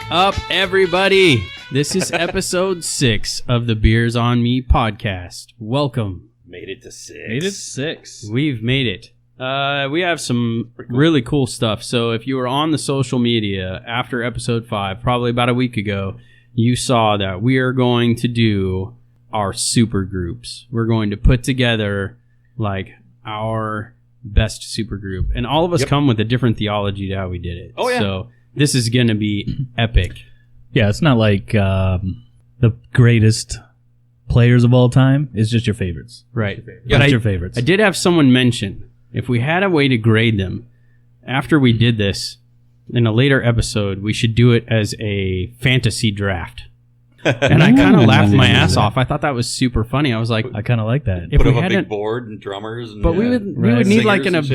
up, everybody? This is episode 6 of the Beers on Me podcast. Welcome. Made it to 6. Made it 6. We've made it. We have some really cool stuff. So if you were on the social media after episode 5, probably about a week ago, you saw that we are going to do our super groups. We're going to put together like our best super group. And all of us come with a different theology to how we did it. Oh, yeah. So this is going to be epic. Yeah, it's not like the greatest players of all time. It's just your favorites. Right. Yeah, your favorites. I did have someone mention, if we had a way to grade them, after we did this, in a later episode, we should do it as a fantasy draft. And I kind of laughed my ass off. I thought that was super funny. I was like, I kind of like that. if Put we up a had big board and drummers. And, but we would need like an singers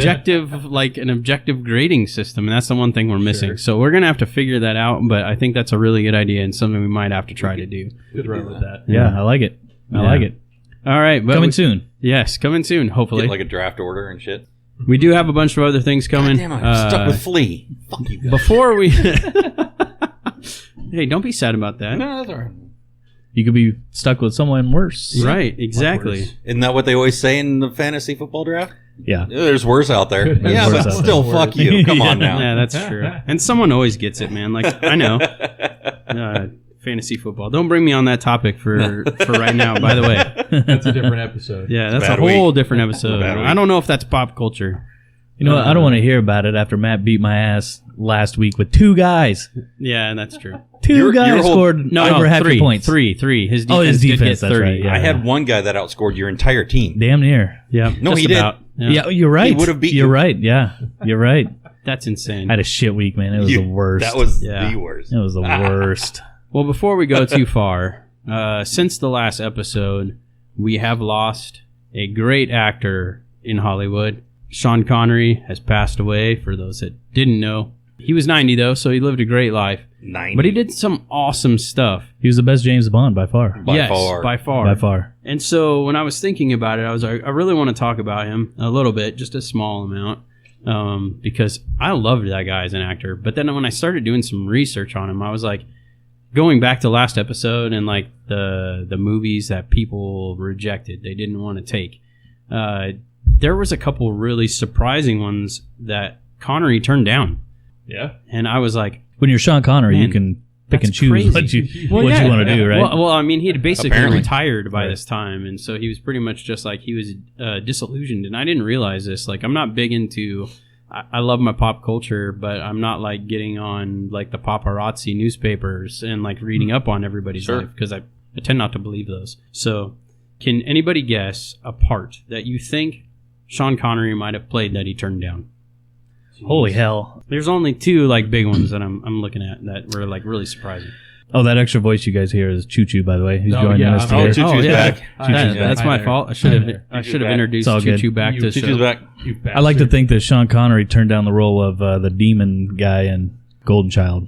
and objective grading system, and that's the one thing we're missing. So we're gonna have to figure that out. But I think that's a really good idea and something we might have to try to do. Good run with that. Yeah, I like it. I like it. All right, but Coming soon. Yes, coming soon. Hopefully, Get like a draft order and shit. we do have a bunch of other things coming. God damn, I'm stuck with Flea. Fuck you guys. Before we, hey, don't be sad about that. No, that's all right. You could be stuck with someone worse. Right, exactly. Isn't that what they always say in the fantasy football draft? Yeah. There's worse out there. There's Yeah, worse but out there. still, fuck you. Come on now. Yeah, that's true. And someone always gets it, man. Like I know, fantasy football. Don't bring me on that topic for right now. By the way, That's a different episode. yeah, that's a Bad whole week. different episode. Bad week. I don't know if that's pop culture. You know what? I don't want to hear about it after Matt beat my ass last week with 2 guys. Yeah, that's true. 2 Your guys whole- scored No, over half three, your points. Three. His defense, his did defense, get that's 30. right, yeah. I had one guy that outscored your entire team. Damn near. Yeah, No, just he did. about. Yeah, you're right. He would have beat You're you. right. Yeah, you're right. That's insane. I had a shit week, man. It was You- the worst. That was Yeah. the worst. It was the worst. Well, before we go too far, since the last episode, we have lost a great actor in Hollywood. Sean Connery has passed away, for those that didn't know. He was 90, though, so he lived a great life. 90. But he did some awesome stuff. He was the best James Bond by far. By yes, far. by far. By far. And so when I was thinking about it, I was like, I really want to talk about him a little bit, just a small amount, because I loved that guy as an actor. But then when I started doing some research on him, I was like, going back to last episode and like the movies that people rejected, they didn't want to take. There was a couple really surprising ones that Connery turned down, Yeah. and I was like, When you're Sean Connery, Man, you can pick that's and choose crazy. what you Well, what yeah. you want to do, right? Well, I mean, he had basically Apparently. retired by Right. this time, and so he was pretty much just like he was disillusioned. And I didn't realize this. Like, I'm not big into. I love my pop culture, but I'm not like getting on like the paparazzi newspapers and like reading up on everybody's Sure. life because I tend not to believe those. So, can anybody guess a part that you think Sean Connery might have played that he turned down? Holy hell. There's only 2 like big ones that I'm looking at that were like really surprising. Oh, that extra voice you guys hear is Choo Choo, by the way. He's Oh, joining yeah, us I'm- today. Choo Choo's back. That's my fault. I should have Choo-Choo's back. introduced It's all good. Choo Choo back to the Choo-Choo's show. back. You I like to bastard. think that Sean Connery turned down the role of the demon guy in Golden Child.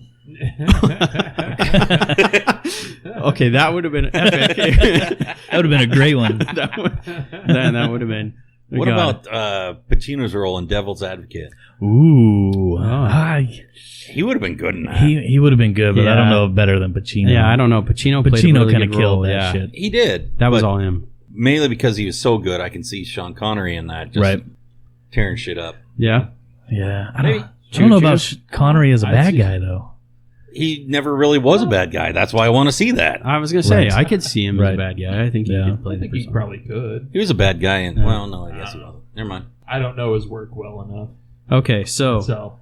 Okay, that would have been epic. That would have been a great one. that would have been. What God. about Pacino's role in Devil's Advocate? Ooh. He would have been good in that. He would have been good, but I Yeah. don't know better than Pacino. Yeah, I don't know. Pacino played a Pacino really kind of good role. killed that Yeah. shit. He did. That was but all him. mainly because he was so good. I can see Sean Connery in that, just Right. tearing shit up. Yeah. Yeah. I Maybe. don't know about Choo-Choo. Connery as a I'd bad see- guy, though. He never really was a bad guy. That's why I want to see that. I was gonna say Right. I could see him as Right. a bad guy. I think he Yeah. could play I the think he persona. probably could. He was a bad guy, and Yeah. well, no, I guess he wasn't. Never mind. I don't know his work well enough. Okay, so So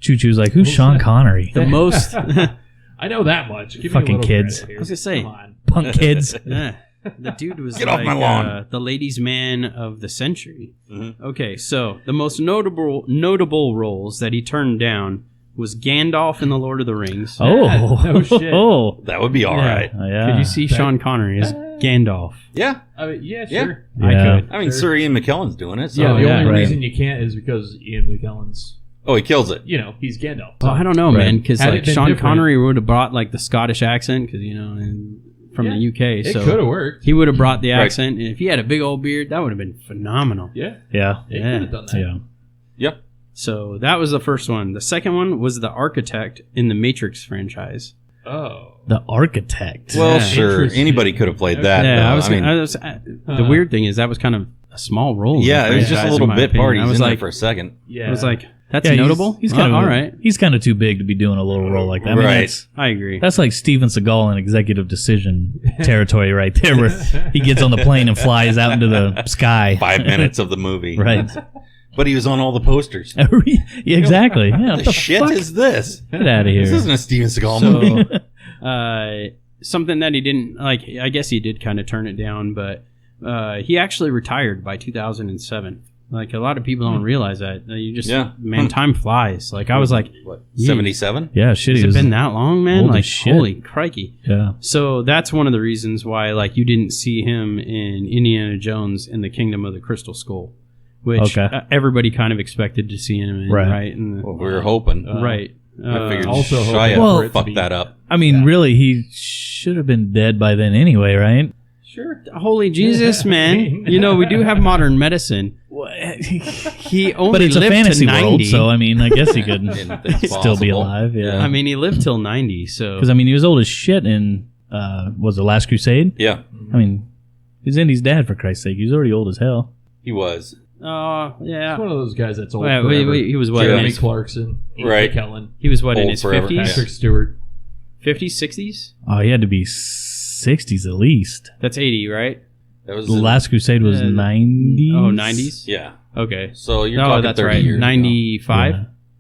Choo Choo's like, who's Sean Connery? the most. I know that much. Give Fucking me a little kids. credit here. I was gonna say- Come on. Punk kids. The dude was Get off like my lawn. the ladies' man of the century. Mhm. Okay, so the most notable roles that he turned down was Gandalf in The Lord of the Rings. Oh. No shit. Oh. That would be all Yeah. right. Yeah. Could you see Sean Connery as Gandalf? Yeah. I mean, yeah, Yeah. sure. I Yeah. could. I mean, Sir Ian McKellen's doing it. So. Yeah, the yeah, only right. reason you can't is because Ian McKellen's, Oh, he kills it. he's Gandalf. Well, I don't know, Right. man, because Had it like been Sean different- Connery would have brought like the Scottish accent, because from the UK, It so could have worked. he would have brought the Right. accent. And if he had a big old beard, that would have been phenomenal. Yeah, Yeah. it Yeah. could have done that. Yeah. Yep. So that was the first one. The second one was the architect in the Matrix franchise. Oh. The Architect. Well, Yeah. sure, Interesting. anybody could have played that. Yeah, though. the weird thing is that was kind of a small role. in Yeah, the it was just a franchise, little in my bit opinion. part. He's I was in there like, for a second. Yeah. I was like, that's Yeah, notable. He's kind of all right. He's kind of too big to be doing a little role like that. I mean, Right. I agree. that's like Steven Seagal in Executive Decision territory right there, where he gets on the plane and flies out into the sky. 5 minutes of the movie. Right. But he was on all the posters. Yeah, exactly. Yeah, what The the shit fuck? is this? Get out of This here. isn't a Steven Seagal movie. So, something that he didn't like. I guess he did kind of turn it down, but he actually retired by 2007. Like a lot of people don't realize that. You just Yeah. man, time flies. Like I was like, What, "Yeesh, 77? Yeah, shit. has He it was, been that long, man? old as Like shit. holy crikey." yeah. So that's one of the reasons why like you didn't see him in Indiana Jones and the Kingdom of the Crystal Skull, which Okay. everybody kind of expected to see him in, Right. right? And Well, we were hoping. right. I figured also hoping Shia for it to fucked be- that up. I mean, really, he should have been dead by then anyway, right? Sure. Holy Jesus, man! You know we do have modern medicine. He only But it's a lived fantasy to 90. world, so I mean, I guess he could Anything's still be possible. alive. Yeah, I mean, he lived till 90. So because I mean, he was old as shit in was the Last Crusade. Yeah, I mean, he's Indy's dad for Christ's sake. He was already old as hell. he was. yeah. He's one of those guys that's old. Wait, forever. he was what? In Jeremy his, Clarkson, Ian Right. McKellen, he was what in Old his forever. 50s, Patrick Stewart. 50s, 60s. Oh, he had to be 60s at least. That's 80, right? That was The Last Crusade was 90s. Oh, 90s. Yeah. Okay. So you're Oh, talking that's 30 right. years ago. 95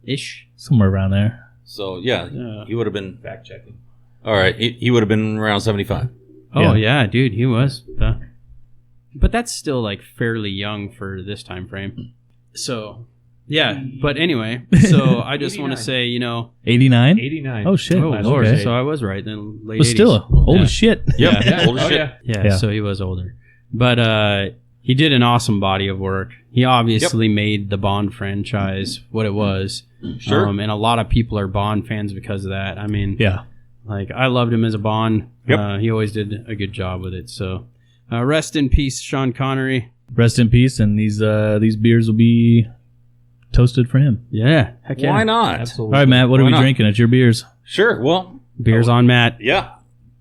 ish. somewhere around there. So yeah, Yeah. he would have been. Fact checking. All right, he would have been around 75. Oh Yeah. yeah, dude, he was. But that's still like fairly young for this time frame. So, yeah. But anyway, so I just want to 89. say, you know, 89. 89. Oh shit! oh Last lord, okay. Crusade. so I was right then. Late But 80s. still old Yeah. as shit. Yep, Yeah. old as Oh, shit. yeah. Yeah, Yeah. so he was older. But he did an awesome body of work. He obviously made the Bond franchise what it was. Sure. And a lot of people are Bond fans because of that. I mean, Yeah. like I loved him as a Bond. Yep. He always did a good job with it. So rest in peace, Sean Connery. Rest in peace, and these beers will be toasted for him. Yeah. Heck yeah. Why not? Absolutely. All right, Matt. What are Why we not? drinking? It's your beers. Sure. Well, Beers on Matt. yeah.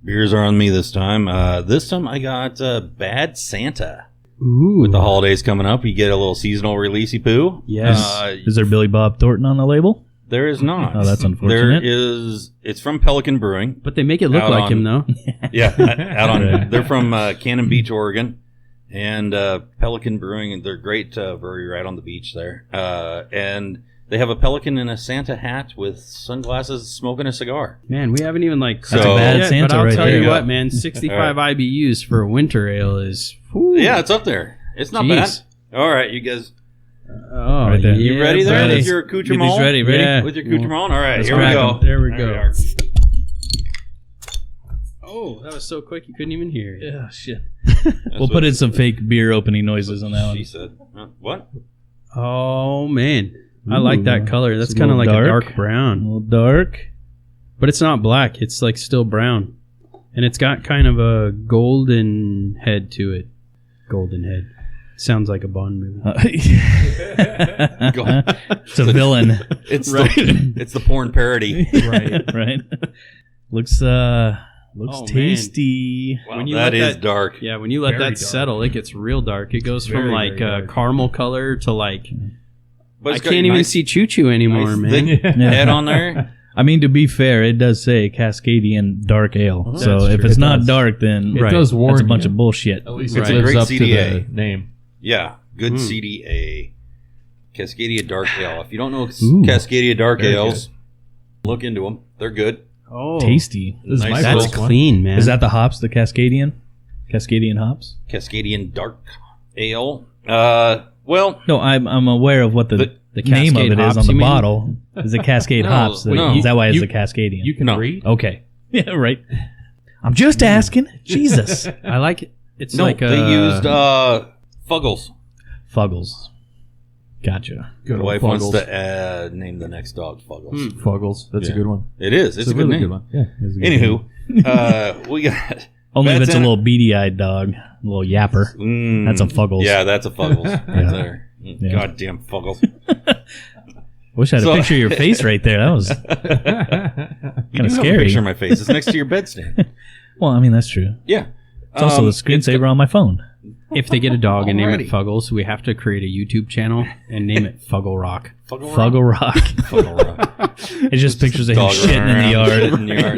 Beers are on me this time. This time I got Bad Santa. Ooh. With the holidays coming up, you get a little seasonal releasey poo. Yes. Is there Billy Bob Thornton on the label? There is not. Oh, that's There unfortunate. is. It's from Pelican Brewing. But they make it look Out like on- him, though. Yeah, out on. They're from Cannon Beach, Oregon, and Pelican Brewing. They're great brewery right on the beach there, and they have a pelican in a Santa hat with sunglasses, smoking a cigar. Man, we haven't even like That's a bad yet, Santa but I'll right tell there. you Yeah. what, man, 65 IBUs for a winter ale is. whew. Yeah, it's up there. It's not Jeez. bad. All right, you guys, Oh, Right there. you ready there buddy. with your accoutrement? Get these ready. Yeah. With your accoutrement? All right, Let's here we crack go. 'em. There we go. are. Oh, that was so quick you couldn't even hear it. Yeah, shit. That's We'll put what in some fake beer opening noises on that She one. said. What? Oh man, I Ooh, like that color. That's it's a kind of like little a dark. dark A brown, little dark. but it's not black. It's like still brown, and it's got kind of a golden head to it. Golden head sounds like a Bond movie. Go on. It's a villain. It's it's the porn parody. Right. Right. Looks Oh, man. tasty. When you That let is dark. Yeah, when you let Very that dark. settle, it gets real dark. It goes from Very, like very dark. caramel color to like But I it's got can't even nice- see Choo Choo anymore, nice man. thick head on there. I mean, to be fair, it does say Cascadian Dark Ale. So That's if true. it's It not does. dark, then It Right. does warn that's a bunch you. of bullshit. At least It's it a lives great up to CDA. the name. Yeah, good Mm. CDA. Cascadia Dark Ale. If you don't know Ooh. Cascadia Dark Very Ales, look into them. They're good. Oh, Tasty. This is Nice my That's first one. clean, man. Is that the hops, the Cascadian hops? Cascadian Dark Ale. Well, No, I'm aware of what the name of Cascade it is hops, on the you mean? bottle. Is it Cascade No, hops? no. Is that why it's You- the Cascadian? You can No. read. Okay. Yeah, right. I'm just asking. Jesus. I like it. It's no, like they used Fuggles. Fuggles. Gotcha. Good My old wife wants Fuggles. to name the next dog Fuggles. Fuggles. That's Yeah. a good one. It is. It's a good really name. good one. Yeah. That's a good name. Anywho, we got Only if Bad it's a Santa- little beady-eyed dog, a little yapper. Mm, That's a Fuggles. Yeah, that's a Fuggles right Yeah. there. Yeah. Goddamn Fuggles. Wish I had So- a picture of your face right there. That was You kind do of have a scary. picture of my face. It's next to your bedstand. Well, I mean, that's true. Yeah. It's also the screensaver on my phone. If they get a dog and name it Alrighty. Fuggles, we have to create a YouTube channel and name it Fuggle Rock. Fuggle Rock. Fuggle Rock. It's just pictures of him Dog shitting in the running yard. around, shitting in the yard,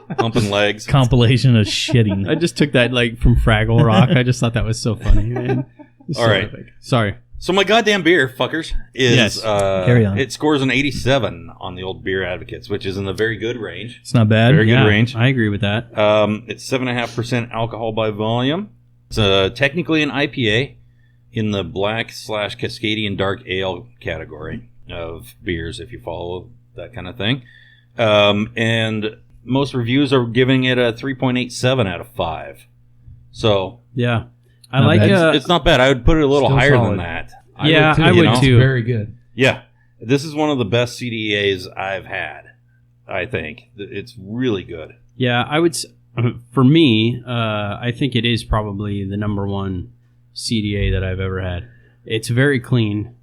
yeah. Humping legs. Compilation of shitting. I just took that like from Fraggle Rock. I just thought that was so funny, man. It's All so right. epic. Sorry. So my goddamn beer, fuckers, is Yes. Carry on. It scores an 87 on the old Beer Advocates, which is in the very good range. It's not bad. Very good range. I agree with that. It's 7.5% alcohol by volume. It's technically an IPA in the black/Cascadian dark ale category of beers, if you follow that kind of thing. And most reviews are giving it a 3.87 out of 5. So Yeah. I Not like bad. it's not bad. I would put it a little Still higher solid. than that. Yeah, I you would know? too. Very good. Yeah, this is one of the best CDAs I've had. I think it's really good. Yeah, I would. For me, I think it is probably the number one CDA that I've ever had. It's very clean,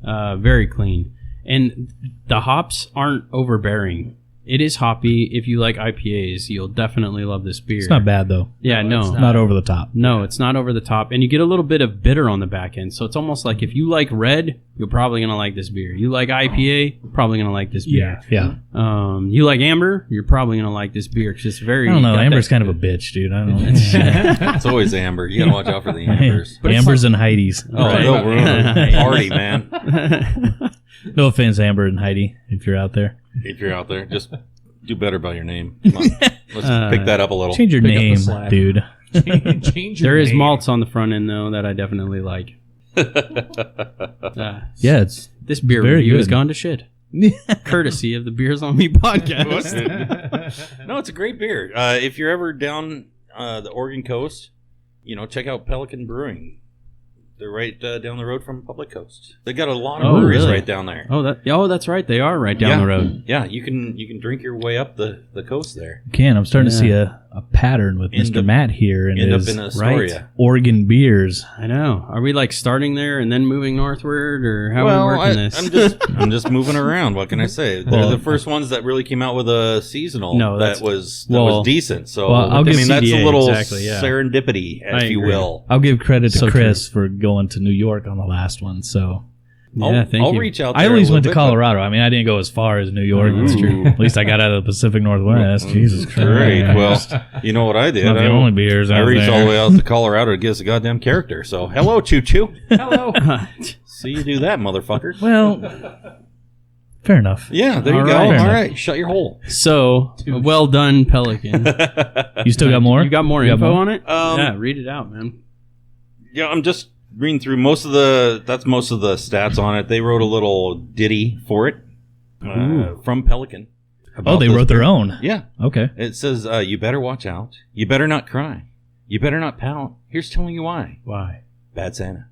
and the hops aren't overbearing. It is hoppy. If you like IPAs, you'll definitely love this beer. It's not bad, though. Yeah, No, no, it's Not over the top. no, it's not over the top, and you get a little bit of bitter on the back end. So it's almost like if you like red, you're probably gonna like this beer. You like IPA, you're probably gonna like this beer. Yeah. You like amber, you're probably gonna like this beer. 'Cause it's very. I don't know. got Amber's that- kind of a bitch, dude. I don't know. It's always Amber. You gotta watch out for the Ambers. Amber's and Heidi's. Oh, Right. they'll ruin the party, man. No offense, Amber and Heidi, if you're out there. If you're out there, just do better by your name. Come on. Let's pick that up a little. Change your Pick up the name, slack. dude. Change your There is name. malts on the front end though that I definitely like. Yeah, it's This beer very review has good. gone to shit. Courtesy of the Beers on Me podcast. No, it's a great beer. If you're ever down the Oregon coast, check out Pelican Brewing. They're right down the road from Public Coast. They got a lot of Oh, breweries really? right down there. Oh, that's right. They are right down Yeah. the road. Yeah, you can drink your way up the coast there. I'm starting to Yeah. see a pattern with End Mr. up- Matt here and End up his in Astoria. Oregon beers. I know. Are we like starting there and then moving northward, or how are we working this? I'm just moving around. What can I say? They're Well- the first ones that really came out with a seasonal No, that that's- was well- decent. So Well, I'll I give mean, that's a CDA, little exactly, yeah. serendipity, I if you agree. will. I'll give credit to So Chris for going to New York on the last one. So Yeah, thank I'll you. reach out. I there at least a went to little bit, Colorado. I mean, I didn't go as far as New York. That's Ooh. true. At least I got out of the Pacific Northwest. Jesus Christ. Great. Well, you know what I did? Not the only beers I out reached there. all the way out to Colorado to give us a goddamn character. So, hello, Choo Choo. Hello. See you do that, motherfucker. Well, fair enough. Yeah, there All you go. right. All right, shut your hole. So, well done, Pelican. You still got more? You got more You got info more? on it? Um, Yeah, read it out, man. Yeah, I'm just reading through most of the stats on it. They wrote a little ditty for it from Pelican. Oh, about they this wrote their beer. own. Yeah, Okay. it says, you better watch out. You better not cry. You better not pout. Here's telling you why. Why? Bad Santa.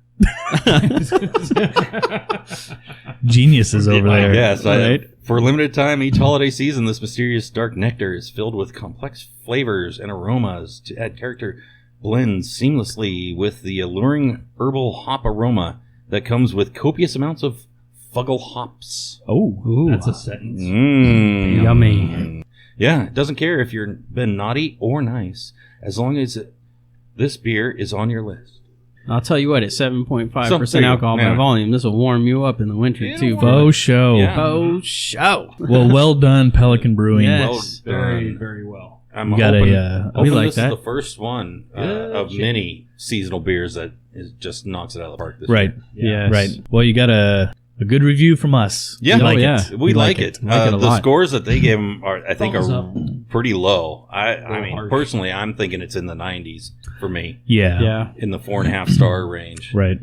Geniuses over I there. guess. Right. For a limited time, each holiday season, this mysterious dark nectar is filled with complex flavors and aromas to add character blends seamlessly with the alluring herbal hop aroma that comes with copious amounts of Fuggle hops. Oh. Ooh, That's a sentence. Mmm. yummy. Yeah, it doesn't care if you've been naughty or nice, as long as this beer is on your list. I'll tell you what, at So, there 7.5% you alcohol go. by Yeah. volume, this will warm you up in the winter Yeah, too. warm Faux show. Yeah. Oh, show. Well done, Pelican Brewing. Yes. Very, done. very well. I'm You got hoping, a, We hoping like this that. is the first one Yeah, of shit. many seasonal beers that just knocks it out of the park this right, year. Yes. right. Well, you got a good review from us. Yeah, We like yeah. it. We like it. Like it a The lot. scores that they gave them are, I think, Thumbs are up. pretty low. I Little mean, harsh. personally, I'm thinking it's in the 90s for me, Yeah. Yeah. in the 4.5 star range. Right.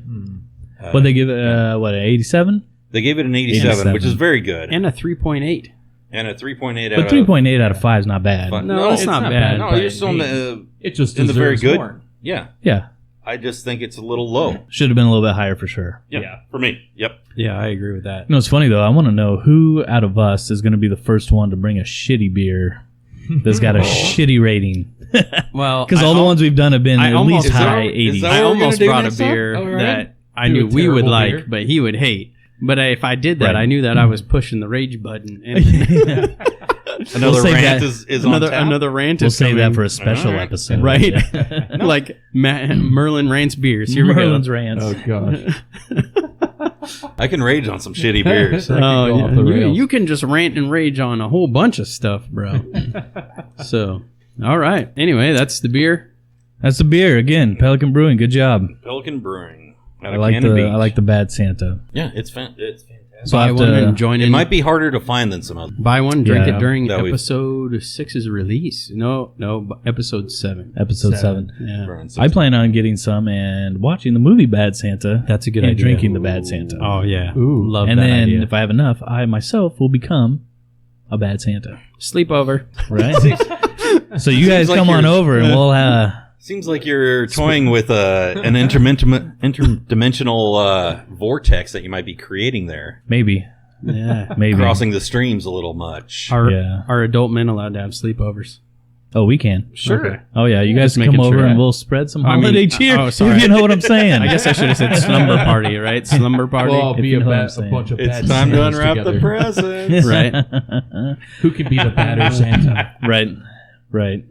Uh, What they give it? What, an 87? They gave it an 87, which is very good, And a 3.8. and a 3.8 But out 3.8 out of 5 is not bad. But No, it's not bad. No, but you're still in the It just in the very deserves good. more. Yeah, Yeah. I just think it's a little low. Should have been a little bit higher for sure. Yep, Yeah. for me. Yep. Yeah, I agree with that. You know, it's funny though. I want to know who out of us is going to be the first one to bring a shitty beer that's got a shitty rating. Well, Because I all the al- ones we've done have been I at almost- least Is that- high is 80s. that- I what we're almost gonna do brought a next time? beer Oh, right. that I Do knew a we would terrible like, beer? but he would hate. But if I did that, Right. I knew that I was pushing the rage button. And Another We'll save rant that- is on tap. another rant We'll is save that coming. for a special All right. episode. Right? Yeah. Like Merlin Rants beers. Here Merlin's we rants. Oh gosh. I can rage on some shitty beers. go. That could go off the rails. You can just rant and rage on a whole bunch of stuff, bro. So, all right. Anyway, that's the beer. That's the beer again. Pelican Brewing. Good job. Pelican Brewing. Out I of like Cannon Beach. the Bad Santa. Yeah, it's fantastic. So I Buy have one to- and join It in. might be harder to find than some others. Buy one, drink Yeah. it during That we- episode 6's release. No, episode 7. Episode 7. Yeah. I plan on getting some and watching the movie Bad Santa. That's a good and idea. drinking the Bad Santa. Oh, yeah. Ooh. Love and that then idea. if I have enough, I myself will become a Bad Santa. Sleepover. Right? So you guys like come on you're- over and we'll Seems like you're toying with an interdimensional vortex that you might be creating there, maybe. Yeah. Maybe. crossing the streams a little much. Yeah. Are adult men allowed to have sleepovers? Oh, we can. Sure. Oh yeah, you guys Just can come making over sure. and we'll spread some I mean, holiday cheer. oh, sorry. If you know what I'm saying. I guess I should have said slumber party, right? Slumber party. Well, if be you a, know what I'm a saying. bunch of It's bad time to Santas unwrap together. the presents. Right. Who can be the badder Santa? right.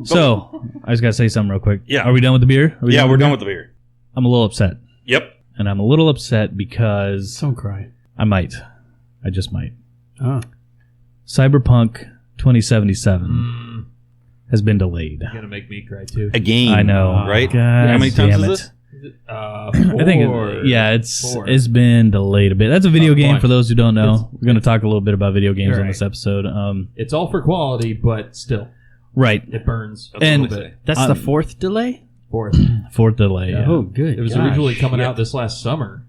So I just gotta say something real quick. Yeah. Are we done with the beer? Are we Yeah, we're done beer? with the beer. I'm a little upset, Yep. and I'm a little upset because Don't cry. I just might. Oh. Cyberpunk 2077 has been delayed. You're gonna make me cry too. Again. I know, Right? God How many times damn is it. this? I think it's Four. it's been delayed a bit. That's a video A game bunch. for those who don't know. It's- We're going to talk a little bit about video games You're on right. this episode. It's all for quality, but still, Right. it burns That's a And- what little they bit. say. That's the fourth delay? Fourth. Fourth delay. Yeah. Oh, good. It was gosh. originally coming shit. out this last summer,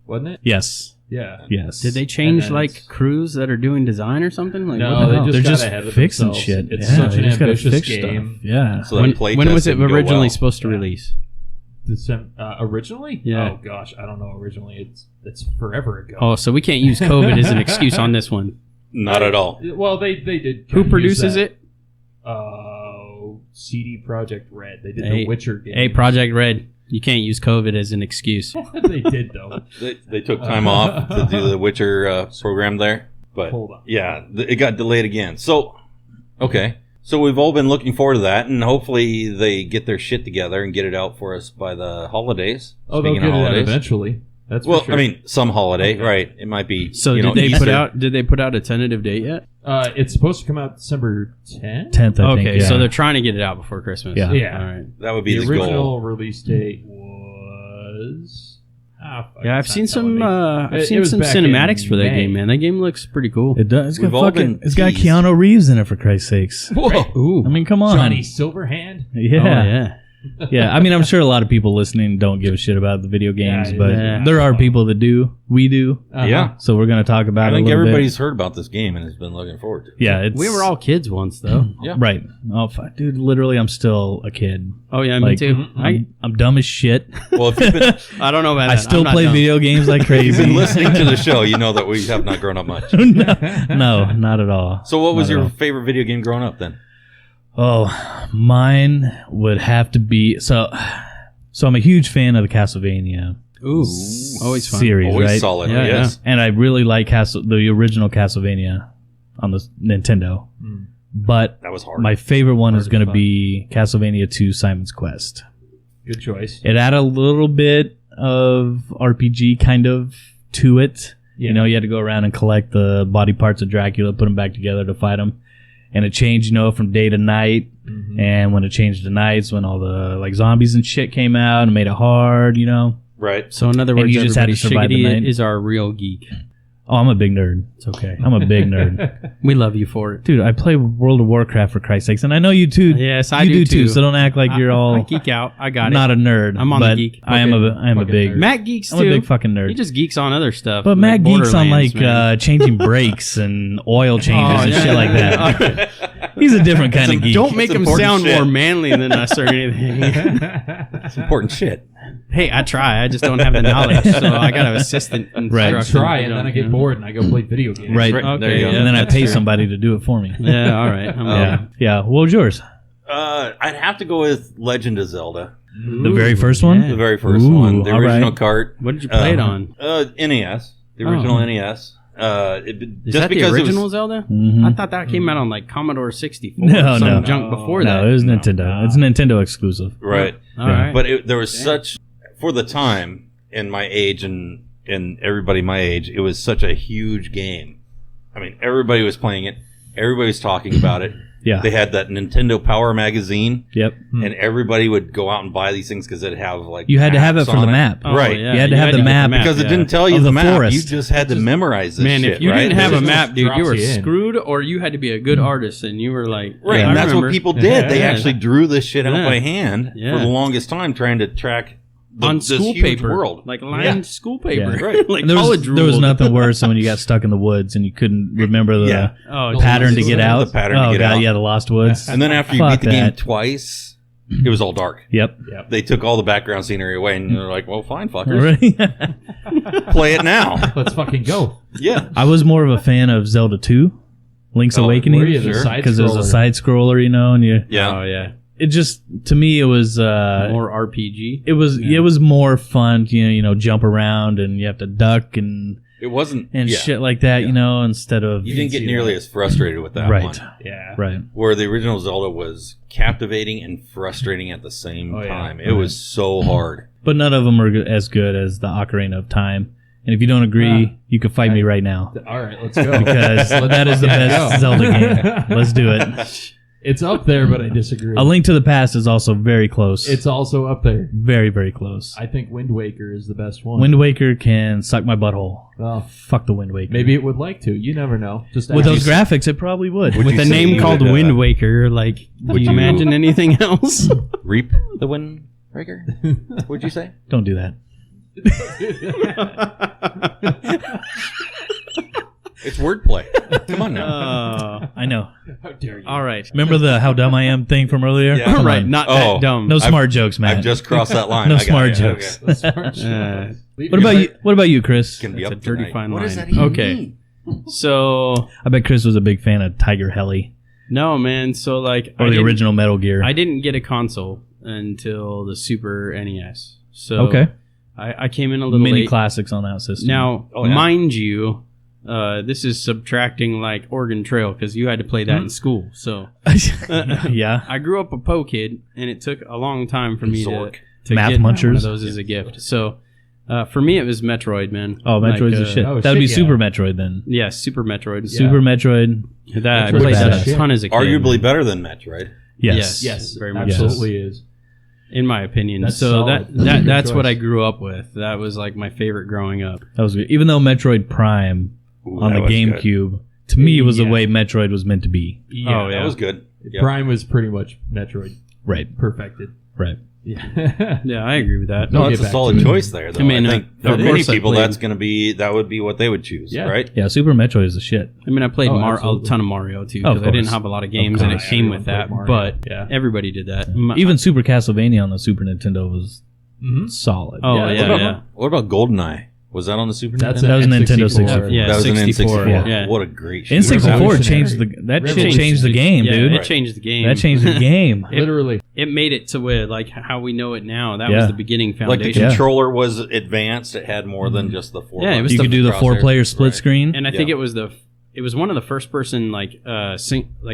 wasn't it? Yes. Yeah. Yes. Did they change And then like it's- crews that are doing design or something? Like, No, what the they hell? just They're got just ahead of fixing themselves. shit. It's Yeah, such they an just gotta ambitious fix game. stuff. Yeah. So that when, play when was test it didn't go originally well. supposed to release? Originally? Yeah. Oh gosh, I don't know. Originally, it's forever ago. Oh, so we can't use COVID as an excuse on this one. Not at all. Well, they did. Who kinda produces use that. it? CD Projekt Red. They did Hey- the Witcher game. Hey, Project Red. You can't use COVID as an excuse. They did though. They took time off to do the Witcher program there. But Hold on. yeah, it got delayed again. So, okay. So we've all been looking forward to that, and hopefully they get their shit together and get it out for us by the holidays. Oh, they'll Speaking get of it out holidays. eventually. That's Well, for sure. I mean, some holiday, Okay. right? It might be. So you did know, they put Easter. out? Did they put out a tentative date yet? it's supposed to come out December 10th. 10th, I Okay, think. Yeah. so they're trying to get it out before Christmas. Yeah. Yeah. All right. That would be The the original goal. release date was. Yeah, I've seen some. I've It seen was some back cinematics in for that May. game, man. That game looks pretty cool. It does. It's got We've all fucking. been It's got teased. Keanu Reeves in it for Christ's sakes. Whoa. Ooh. I mean, come on. Johnny Silverhand. Yeah. Oh, yeah. Yeah, I mean, I'm sure a lot of people listening don't give a shit about the video games, Yeah, but yeah. there are people that do. We do. Uh-huh. Yeah. So we're going to talk about I it a think little everybody's bit. heard about this game and has been looking forward to it. Yeah, it's, We were all kids once, though. Yeah. right. Oh, fuck, dude, literally, I'm still a kid. Oh yeah, me Like, too. I'm dumb as shit. Well, if you've been, I don't know about that. I still I'm not play dumb. video games like if you've crazy. been listening to the show, you know that we have not grown up much. no, not at all. So, what was Not at your all. favorite video game growing up then? Oh, mine would have to be so. I'm a huge fan of the Castlevania Ooh, always fun. series, Always right? solid. Yeah, yes. And I really like the original Castlevania on the Nintendo. Mm. But That was hard. my favorite one Hard is to going to find. be Castlevania 2 Simon's Quest. Good choice. It had a little bit of RPG kind of to it. Yeah. You know, you had to go around and collect the body parts of Dracula, put them back together to fight him. And it changed, you know, from day to night. Mhm. And when it changed to nights, when all the like zombies and shit came out and made it hard, you know. right. So in other And words, you just had to everybody, survive the Shiggity night. is our real geek. Oh, I'm a big nerd. It's okay. I'm a big nerd. We love you for it. Dude, I play World of Warcraft for Christ's sakes. And I know you too. Yes, I you do too. too. So don't act like you're all I geek out. I got not it. a nerd. I'm on the but geek. I am Fucking- a fucking big nerd. Matt geeks I'm too. a big fucking nerd. He just geeks on other stuff. But like Matt geeks on Borderlands, like man. changing brakes and oil changes Oh, and yeah. shit like that. He's a different kind of geek. Don't make It's him important sound shit. more manly than us or anything. It's important shit. Hey, I try. I just don't have the knowledge, so I got to assist in Right. I try, and then I get bored and I go play video games. Right. Right. Okay, There you go. yeah, and then I that's pay fair. somebody to do it for me. Yeah, all right. I'm Yeah. Yeah. What was yours? I'd have to go with Legend of Zelda. The very first one? The very first Ooh, one. The all original right. cart. What did you play it on? NES. The original NES. Is that the original Zelda? Mhm. I thought that came out on like Commodore 64 No, or some no. junk before that. No, it was Nintendo. It's a Nintendo exclusive. Right. All right. But there was such, for the time, in my age and everybody my age, it was such a huge game. I mean, everybody was playing it. Everybody was talking about it. Yeah. They had that Nintendo Power magazine, Yep. and everybody would go out and buy these things because it'd have like You had to have it maps for on the map. Oh, Right. yeah. You had to have the get map because it yeah. didn't tell you Of the the map. forest. You just had to memorize this Man, shit, if you right? didn't have a It map, dude, you drops were you in. screwed, or you had to be a good artist, and you were like, Right, yeah, and I that's remember. what people did. They Yeah. actually drew this shit out Yeah. by hand Yeah. for the longest time, trying to track on this school huge paper, world. like lined Yeah. school paper, Yeah. Right. like And there college was rules. nothing worse than when you got stuck in the woods and you couldn't remember the Yeah. Oh, pattern to Jesus. get out. The pattern to oh, get God, out. yeah, the Lost Woods. And then after you Fuck beat the game that. twice, it was all dark. Yep. They took all the background scenery away, and they're like, "Well, fine, fuckers, Right? play it now." Let's fucking go. Yeah, I was more of a fan of Zelda 2, Link's Oh, Awakening, were you? The Sure. side because it was a scroller. side scroller, you know, and you. yeah. Oh yeah, It just to me it was more RPG. it was more fun, you know, jump around and you have to duck and It wasn't shit like that, Yeah. you know, instead of You didn't get nearly as frustrated with that right, one. Yeah. right. Where the original Zelda was captivating and frustrating at the same Oh, yeah. time. It was so hard. But none of them are as good as the Ocarina of Time. And if you don't agree, you can fight me right now All right, let's go. because that is the best Zelda game. Let's do it. It's up there, but I disagree. A Link to the Past is also very close. It's also up there. very, very close. I think Wind Waker is the best one. Wind Waker can suck my butthole. Well, Fuck the Wind Waker. maybe it would like to. You never know. Just With ask. those graphics, it probably would. Would With you a say name you called would, Wind Waker, like, do you you- imagine anything else? Reap the Wind Breaker? What'd you say? Don't do that. It's wordplay. Come on now. I know. How dare you? all right, Remember the how dumb I am thing from earlier? Yeah. Come right, on. not Oh. that dumb. No I've- smart jokes, man. I've just crossed that line. No I got smart it. jokes. Okay. Leave What your about you? What about you, Chris? Can be That's up a dirty tonight. fine What line. does that even Okay. mean? So I bet Chris was a big fan of Tiger Heli no, man. So like, or I the didn't- original Metal Gear. I didn't get a console until the Super NES. So Okay. I came in a little Many late. classics on that system. Now, Oh, yeah. mind you, this is subtracting like Oregon Trail because you had to play that in school. So yeah. I grew up a Po kid, and it took a long time for me Zork. to Math get one munchers. of those as a gift. So for me, it was Metroid, man. Oh, Metroid's Like, a shit. oh, that would be shit, Super yeah. Metroid then. Yeah, Super Metroid. Super Metroid. That I Metroid's played that badass. a ton as a kid. Arguably better than Metroid. Yes. Yes, very much absolutely is. in my opinion. That's so solid. That's a good that's what choice. I grew up with. That was like my favorite growing up. That was good. Even though Metroid Prime Ooh, on that the was GameCube, to me, it was the Yeah. way Metroid was meant to be. Oh, yeah. That was good. Yep. Prime was pretty much Metroid Right. perfected. Right. Yeah. Yeah, I agree with that. No, We'll that's get a back solid to it. choice there, though. I, I mean, think of for many course I people, played- that would be what they would choose, Yeah. right? Yeah, Super Metroid is the shit. I mean, I played Oh, a absolutely. ton of Mario too Of because I didn't course. have a lot of games, and it course. came with Everyone that. played Mario. But Yeah. everybody did that. Even Super Castlevania on the Super Nintendo was Mhm. solid. Oh, Yeah, yeah, what, yeah. about, what about GoldenEye? Was that on the Super That's Nintendo? That was an Nintendo N64. 64. Yeah, that was an 64. N64. Yeah. What a great shit. N64 Revolutionary. changed that shit changed the game, Yeah, dude. it changed the game. That changed the game. Literally. It made it to where like how we know it now. That Yeah. was the beginning Like the foundation. Yeah. controller was advanced. It had more than just the four. Yeah, it was You the could do the crosshair. 4-player split Right. screen. and I think Yeah. it was one of the first person like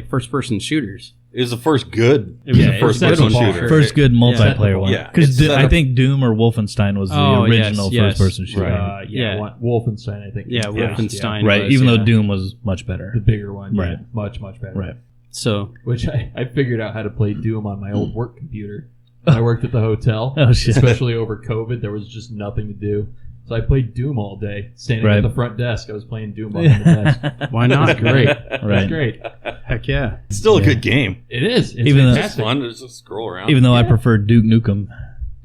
first person shooters. It was the first good. It was Yeah, the it first set good the one bar. shooter. First good multiplayer Yeah. one. Yeah. Because It's set I up- think Doom or Wolfenstein was the Oh, yes, original yes. first-person shooter. Right. Yeah. Wolfenstein, I think. Yeah, was first, Wolfenstein. Right, was, even though yeah. Doom was much better. The bigger one. Yeah. Right. Much, much better. Right. So Which I figured out how to play Doom on my old work computer. When I worked at the hotel. Oh, shit. Especially over COVID, there was just nothing to do. So I played Doom all day. Standing Right. at the front desk, I was playing Doom behind the desk. why not? It's great. Right. It's great. Heck yeah. It's still a good game. It is. It's Even though- It's fantastic. fun to just scroll around. Even though I prefer Duke Nukem.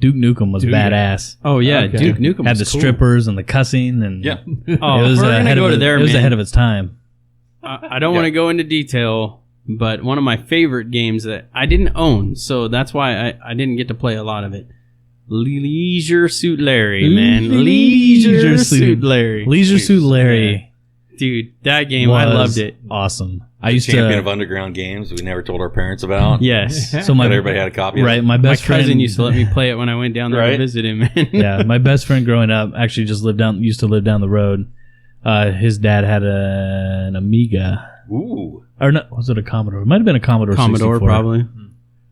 Duke Nukem was Duke. badass. Oh yeah, Okay. Duke Nukem Had the was cool. strippers and the cussing and Yeah. Oh, it was if we're ahead gonna go of to it- there, it was man. ahead of its time. I don't want to go into detail, but one of my favorite games that I didn't own, so that's why I didn't get to play a lot of it. Leisure Suit Larry, man. Leisure Suit Larry. Leisure Suit Larry Dude, that game, I was loved it. Awesome. I used champion to. of underground games we never told our parents about. Yes. So my But everybody had a copy of right, it. my My best cousin friend used to let me play it when I went down there Right. to visit him, man. yeah, my best friend growing up actually just used to live down the road. His dad had an Amiga, Ooh. or no, was it a Commodore? It might have been a Commodore. Commodore, 64. probably.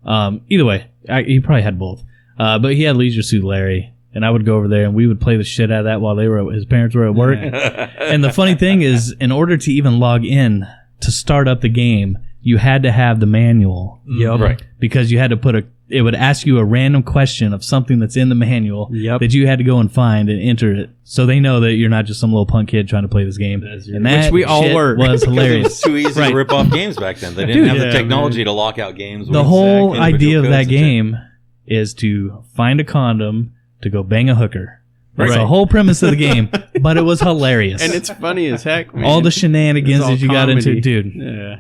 Either way, he probably had both. But he had Leisure Suit Larry, and I would go over there and we would play the shit out of that while his parents were at work. And the funny thing is, in order to even log in to start up the game, you had to have the manual Yep. Right. because you had to it would ask you a random question of something that's in the manual Yep. that you had to go and find and enter it, so they know that you're not just some little punk kid trying to play this game. And that Which we all shit were. was It was hilarious. too easy Right. to rip off games back then. They didn't Dude, have the yeah, technology to lock out games. The with whole individual idea of codes that and shit. game is to find a condom to go bang a hooker. That's Right. the whole premise of the game, but it was hilarious. And it's funny as heck, man. all the shenanigans It's all that you got into, comedy. dude. Yeah.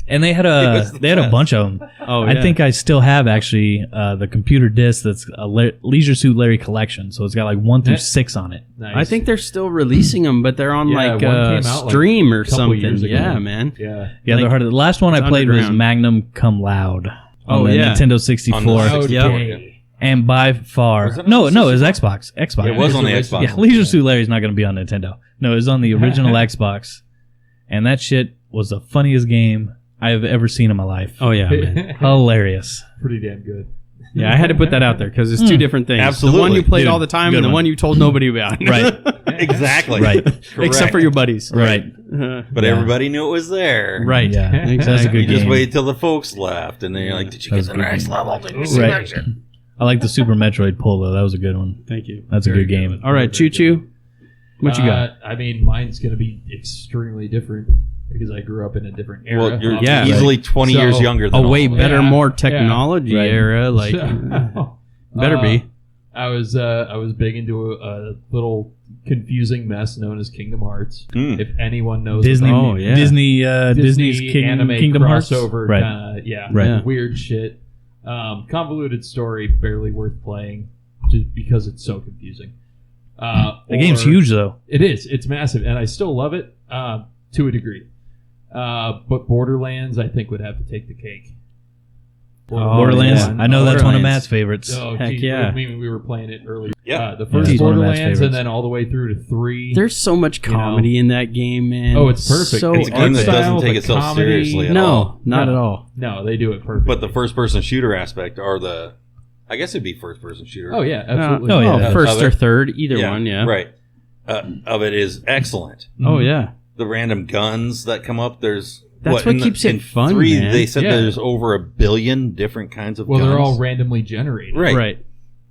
And they had was the a best. bunch of them. Oh, I yeah. think I still have actually the computer disc that's a Leisure Suit Larry collection. So it's got like 1 through Yeah. 6 on it. Nice. I think they're still releasing them, but they're on Yeah, like one came out, like, Stream or a couple something. years ago. Yeah, man. Yeah. Yeah, Like, they're hard. The last one I it's played was underground. Magnum Come Loud on Oh, the yeah. Nintendo 64. On the 64, yeah. yeah. And by far, Was it on no, the it was Xbox. Xbox. It was on the It's Xbox. Yeah, Leisure Suit Larry's not going to be on Nintendo. No, it was on the original Xbox, and that shit was the funniest game I have ever seen in my life. Oh, yeah, man. Hilarious. Pretty damn good. Yeah, I had to put that out there because it's two different things. Absolutely. The one you played Dude, all the time good and the one. one you told nobody about. Right. Exactly. Right. Except for your buddies. Right. But Yeah. everybody knew it was there. Right. Yeah. Exactly. That's a good You just game. wait till the folks left, and then you're like, "Did you That get was to a the good next game. level? Did you see Right. that shit?" I like the Super Metroid pull though. That was a good one. Thank you. That's a Very good game. good. All right, Choo Choo. What you got? I mean, mine's going to be extremely different because I grew up in a different era. Well, you're Yeah. easily 20 So- years younger A than way all. better, Yeah. more technology Right. era. Like, So, better be. I was big into a little confusing mess known as Kingdom Hearts. Hmm. If anyone knows Disney, about Oh, yeah. Disney's anime Kingdom Hearts. crossover, Right. kind of Right. Yeah. weird shit. Convoluted story, barely worth playing, just because it's so confusing. The game's or- huge though. It is. It's massive, and I still love it to a degree. But Borderlands, I think, would have to take the cake. Oh, Borderlands. yeah. I know that's one of Borderlands. Matt's favorites. Oh, Heck geez, yeah. I mean, we were playing it earlier. Yeah. The first He's one of Matt's Borderlands, favorites. and then all the way through to 3. There's so much comedy in that game, man. Oh, it's perfect. So It's a game that Art doesn't style, take the itself comedy. seriously at no, all. not No. at all. No, they do it perfect. But the first-person shooter aspect, or I guess it'd be first-person shooter. oh yeah, absolutely. Oh, yeah. First Of or it. third, either one. Yeah. Right. Of it is excellent. Oh yeah. The random guns that come up, there's... That's what in keeps it in fun, 3, man. they said Yeah. there's over 1 billion different kinds of Well, guns. they're all randomly generated. Right. Right.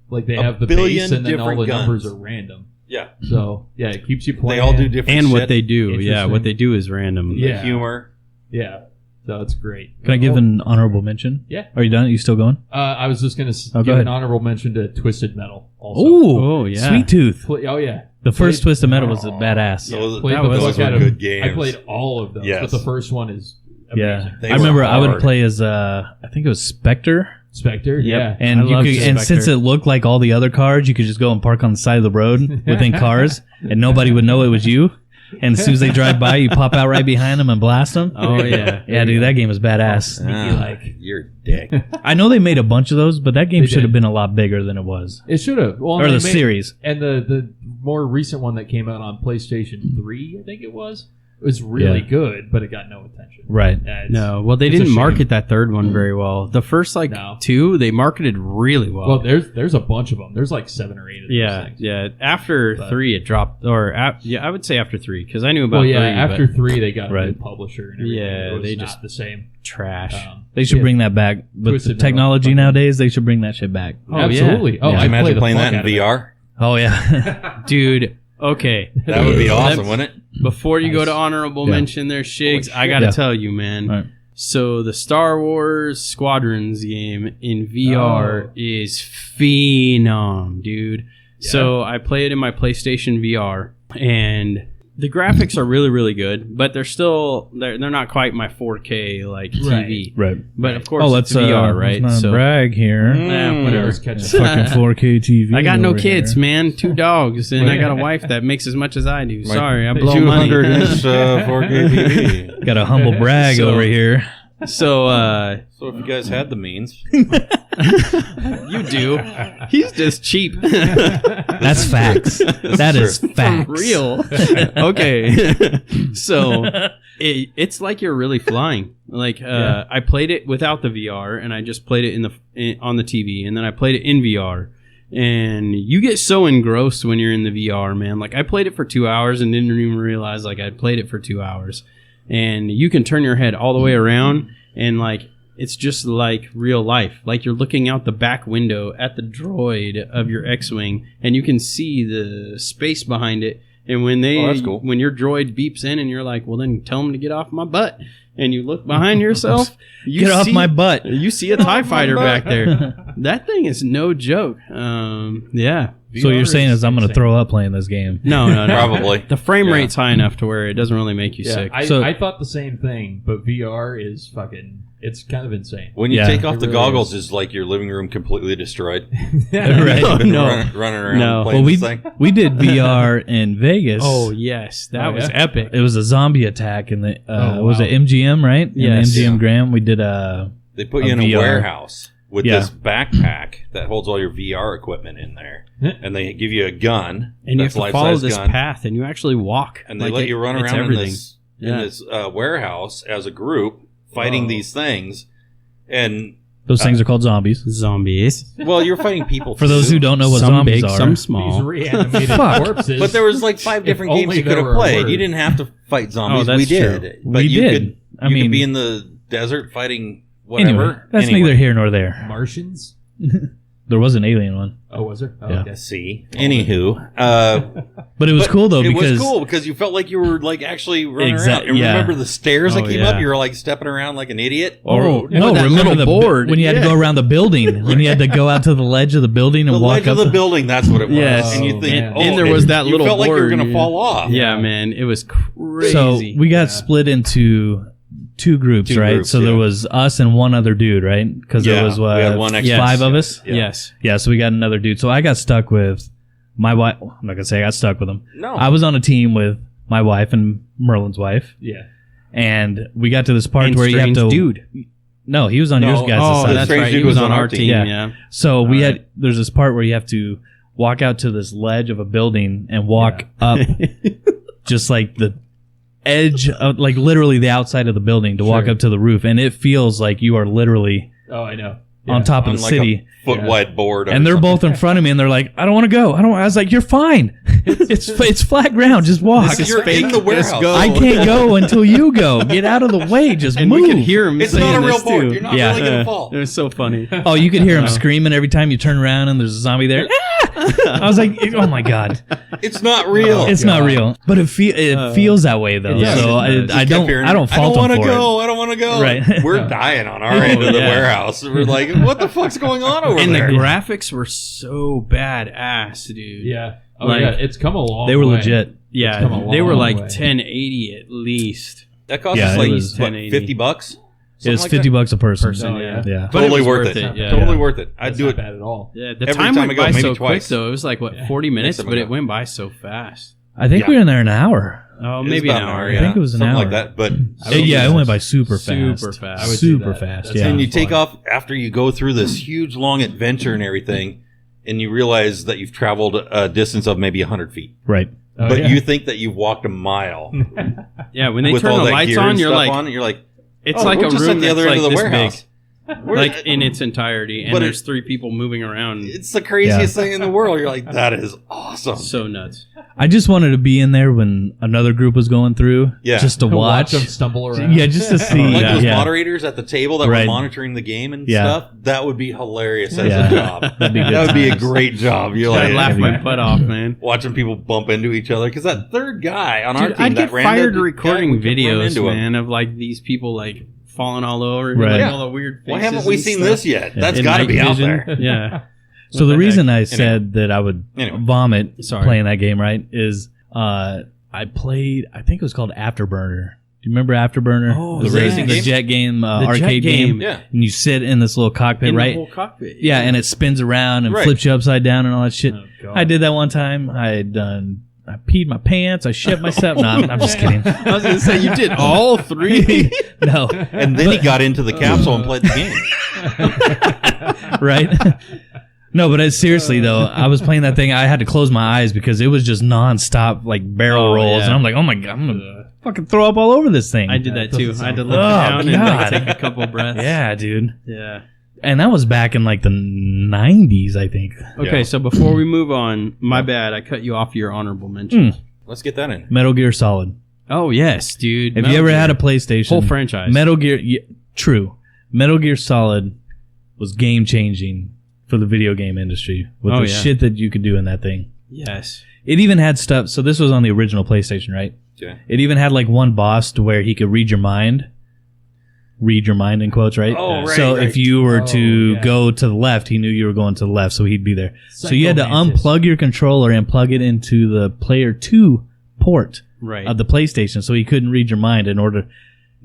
Like they A have the billion base, and then all the different numbers guns. are random. Yeah. So yeah, it keeps you playing. They all do different And shit. what they do, yeah, Interesting. what they do is random. The Yeah. humor. Yeah, so it's great. Can I give an honorable mention? Yeah. Are you done? Are you still going? I was just gonna Oh, go give ahead. an honorable mention to Twisted Metal. Also. Oh, yeah. Sweet Tooth. Oh yeah. The first Played- Twisted Metal was badass. Those, Played That the was- fuck those were out of- good games. I played all of those, Yes. but the first one is amazing. They I remember were I would hard. play as I think it was Spectre, Spectre, Yep. yeah. and I you loved could, and Spectre. since it looked like all the other cars, you could just go and park on the side of the road within cars, and nobody would know it was you. And as soon as they drive by, you pop out right behind them and blast them. Oh yeah. Yeah, dude, that game is badass. Ah, you're a dick. I know they made a bunch of those, but that game They should have did. been a lot bigger than it was. It should have. Well, Or they the series. And the more recent one that came out on PlayStation 3, I think it was really Yeah. good, but it got no attention. Right. Yeah, it's- No, well, they it's a didn't shame. market that third one very well. The first No. 2, they marketed really well. Well, there's a bunch of them. There's like 7 or 8 of those yeah, things. yeah. After But- 3, it dropped. I would say after 3 because I knew about Well, yeah. 3. After but 3, they got a Right. new publisher and everything. Yeah, it was they not just- the same. trash. They should Yeah. bring that back. With the Twisted Metal. technology Fucking- nowadays, they should bring that shit back. Oh, yeah. Absolutely. Oh, Yeah. Could I you imagine play the playing fuck that in out of it. VR? Oh yeah. Dude, okay. That would be awesome, Let's- wouldn't it? Before you go Nice. to honorable Yeah. mention there, Shigs, Holy I got to shit. tell you, man. All right. So the Star Wars Squadrons game in VR is phenom, dude. So I play it in my PlayStation VR, and the graphics are really, really good, but they're not quite my 4K like TV. Right. But of course, let's it's VR, right? Let's not brag here. Whatever. Let's catch up. Fucking 4K TV. I got no over kids, here. man. 2 dogs, and I got a wife that makes as much as I do. Sorry, I blow 200-inch money. 4K TV. Got a humble brag So- over here. So, So if you guys had the means, you do. He's just cheap. That's facts. That is facts. Real. Okay. So it's like you're really flying. Like I played it without the VR, and I just played it on the TV, and then I played it in VR. And you get so engrossed when you're in the VR, man. Like I played it for 2 hours and didn't even realize like I'd played it for 2 hours. And you can turn your head all the way around, and like it's just like real life. Like you're looking out the back window at the droid of your X-wing, and you can see the space behind it. And when that's cool. when your droid beeps in, and you're like, "Well, then tell him to get off my butt," and you look behind yourself, you Get off my butt. You see a TIE fighter back there. That thing is no joke. Yeah. So what you're saying is I'm going to insane. throw up playing this game. No. Probably. The frame Yeah. rate's high enough to where it doesn't really make you sick. I thought the same thing, but VR is fucking. It's kind of insane. when you Yeah. take off It the really goggles, is like your living room completely destroyed. Right. No, Been no. running around No. playing Well, this thing. we did VR in Vegas. Oh yes, that Oh, was yeah? epic. It was a zombie attack in the Oh, was wow. it MGM, right? Yes. In MGM Yeah. Graham. We did They put you a in a VR. warehouse with Yeah. this backpack that holds all your VR equipment in there, and they give you a gun, And you have that's to follow life-size this gun, path, and you actually walk. and they Like let you run it's around in everything. this Yeah. warehouse as a group fighting Whoa. these things. And those things are called zombies. Zombies. well, you're fighting people. For those too. who don't know what Some zombies big, are, some These small. reanimated Fuck. corpses. But there was like 5 different If games only you could there have were a played. word. You didn't have to fight zombies. that's We did. true. But We you did. Could, I you mean- could be in the desert fighting whatever. anyway, that's Anyway. neither here nor there. Martians. There was an alien one, Oh, was there? Oh, Yeah. okay. See. Anywho, but it was but cool though it because was cool because you felt like you were like actually running Exact- around. And yeah. remember the stairs that Oh, came yeah. up? You were like stepping around like an idiot. Oh, yeah, no! with that Remember little the board. when you had to Yeah. go around the building, when you had to go out to the ledge of the building and The walk ledge up. of the building, that's what it was. Yes. And you think, And- and there was that you little felt like you were board, going to yeah. fall off. Yeah, man, it was crazy. So we got Yeah. split into two groups, Two right? groups, so there yeah. was us and one other dude, right? Because Yeah, there was we had one extra. 5 of us. Yeah. Yes. Yeah, so we got another dude. So I got stuck with my wife. I'm not gonna say I got stuck with him. No. I was on a team with my wife and Merlin's wife, Yeah. and we got to this part And where you have strange to. dude. No, he was on No, yours guys' Oh, side. that's strange right. dude He was was on on our our team. team. Yeah. Yeah. So we All had. There's this part where you have to walk out to this ledge of a building and walk up, just like the edge of, like literally the outside of the building to walk Sure. up to the roof, and it feels like you are literally Oh, I know. on Yeah. top of On the like city. a foot wide board. And they're both in front of me, and they're like, "I don't want to go. I don't." I was like, "You're fine. it's flat ground. Just walk. You're in the warehouse. go. I can't go until you go. Get out of the way. Just And move." we could hear him It's saying not a real this board. too. You're not Yeah. really going to fall. It was so funny. Oh, you could hear him screaming every time you turn around, and there's a zombie there. I was like, "Oh my god, It's not real. it's not real." But it feels that way though. It does. So It does. I don't fault I don't him for go. it. I don't want to go. Right. We're dying on our end of the yeah. warehouse. We're like, what the fuck's going on over And there? the graphics were so badass, dude. Yeah. Oh, Like, yeah. It's come a long They were way. legit. Yeah, come a they were long like way. 1080 at least. That cost Yeah, us it like was what, 1080. $50. It was Something like $50 a person. Person, Oh, yeah. Yeah. But Totally it was worth it. Yeah. Totally worth it. I'd That's do not it. bad at all. Yeah, the Every time time went I go, by maybe so twice. quick though. It was like what Yeah. 40 minutes, Next time but I it go. went by so fast. I think Yeah. we were in there an hour. Oh, It's maybe an about hour. I think it was an Something hour. like that. But Yeah, it went by super fast. Super fast. I would do Super that. fast. That's Yeah. and you fun. take off after you go through this huge long adventure and everything, and you realize that you've traveled a distance of maybe 100 feet. Right. Oh, But yeah. you think that you've walked a mile Yeah, when they with turn all the that lights gear on, and you're stuff like, on it, you're like, it's oh, like we're a just room at the that's other like end of the this warehouse. big, We're- like in its entirety, and But there's 3 people moving around. it's the craziest thing in the world. You're like, that is awesome. So nuts. I just wanted to be in there when another group was going through, Yeah. just to watch. them stumble around. Yeah, just to see. Like yeah, those yeah. moderators at the table that Right. were monitoring the game and Yeah. stuff. That would be hilarious as Yeah. a job. That'd be good That would be a times. great job. You're I like laughed my yeah. butt off, man. watching people bump into each other because that third guy on our Dude, team I'd that get ran fired that guy, recording we kept running videos, into him. man, of like these people like falling all over, Right. like Yeah. all the weird faces. Why haven't we and seen stuff. this yet? Yeah. That's In got to night be out vision. there. Yeah. So the What the reason heck? I said that I would Anyway. vomit Sorry. playing that game, right, is I played. I think it was called Afterburner. Do you remember Afterburner? Oh, the yes. racing, the jet game, arcade jet game. Yeah. And you sit in this little cockpit, In right? the whole cockpit. Yeah, and it spins around and Right. flips you upside down and all that shit. Oh, God. I did that one time. I peed my pants. I shit myself. No, I'm just kidding. I was going to say, you did all three. No, And then he got into the capsule and played the game. right? No, but seriously though, I was playing that thing. I had to close my eyes because it was just nonstop like barrel Oh, rolls, yeah. and I'm like, oh my god, I'm gonna fucking throw up all over this thing. I did that too. I had to look Oh, down and God. like, take a couple breaths. Yeah, dude. Yeah. And that was back in like the 90s, I think. Okay, Yeah. so before we move on, my bad. I cut you off your honorable mentions. Let's get that in. Metal Gear Solid. Oh, yes, dude. If Metal you ever Gear. had a PlayStation, whole franchise. Metal Gear, true. Metal Gear Solid was game changing for the video game industry with Oh, the yeah. shit that you could do in that thing. Yes. It even had stuff. So this was on the original PlayStation, right? Okay. It even had like one boss to where he could read your mind. Read your mind in quotes, right? Oh, right, So right. if you were Oh, to yeah. go to the left, he knew you were going to the left, so he'd be there. So you had to Psycho-Mantis. unplug your controller and plug it into the Player 2 port Right. of the PlayStation, so he couldn't read your mind in order.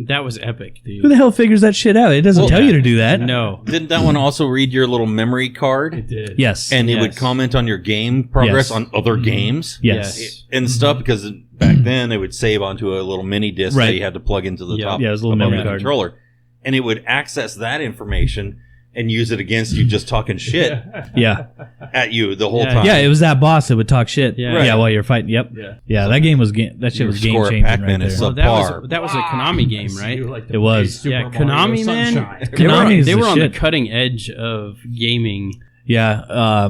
That was epic, dude. Who the hell figures that shit out? It doesn't Well, tell you to do that. No. Didn't that one also read your little memory It card? did. Yes. And it would Yes. comment on your game progress Yes. on other games yes. and stuff, because back then it would save onto a little mini disc Right. that you had to plug into the Yeah. top Yeah, it was a little above memory the card. controller. And it would access that information and use it against you just talking shit Yeah. at you the whole Yeah. time. Yeah, it was that boss that would talk shit. Yeah. Right. Yeah, while you're fighting. Yep. Yeah. Yeah, that game was that shit Your was game score at changing Pac-Man right is there. so- Well, Subpar. that was a Konami game, You right? like to It was. play Super Yeah, Mario Konami, man. Sunshine. Konami is They the were on the shit. cutting edge of gaming, Yeah.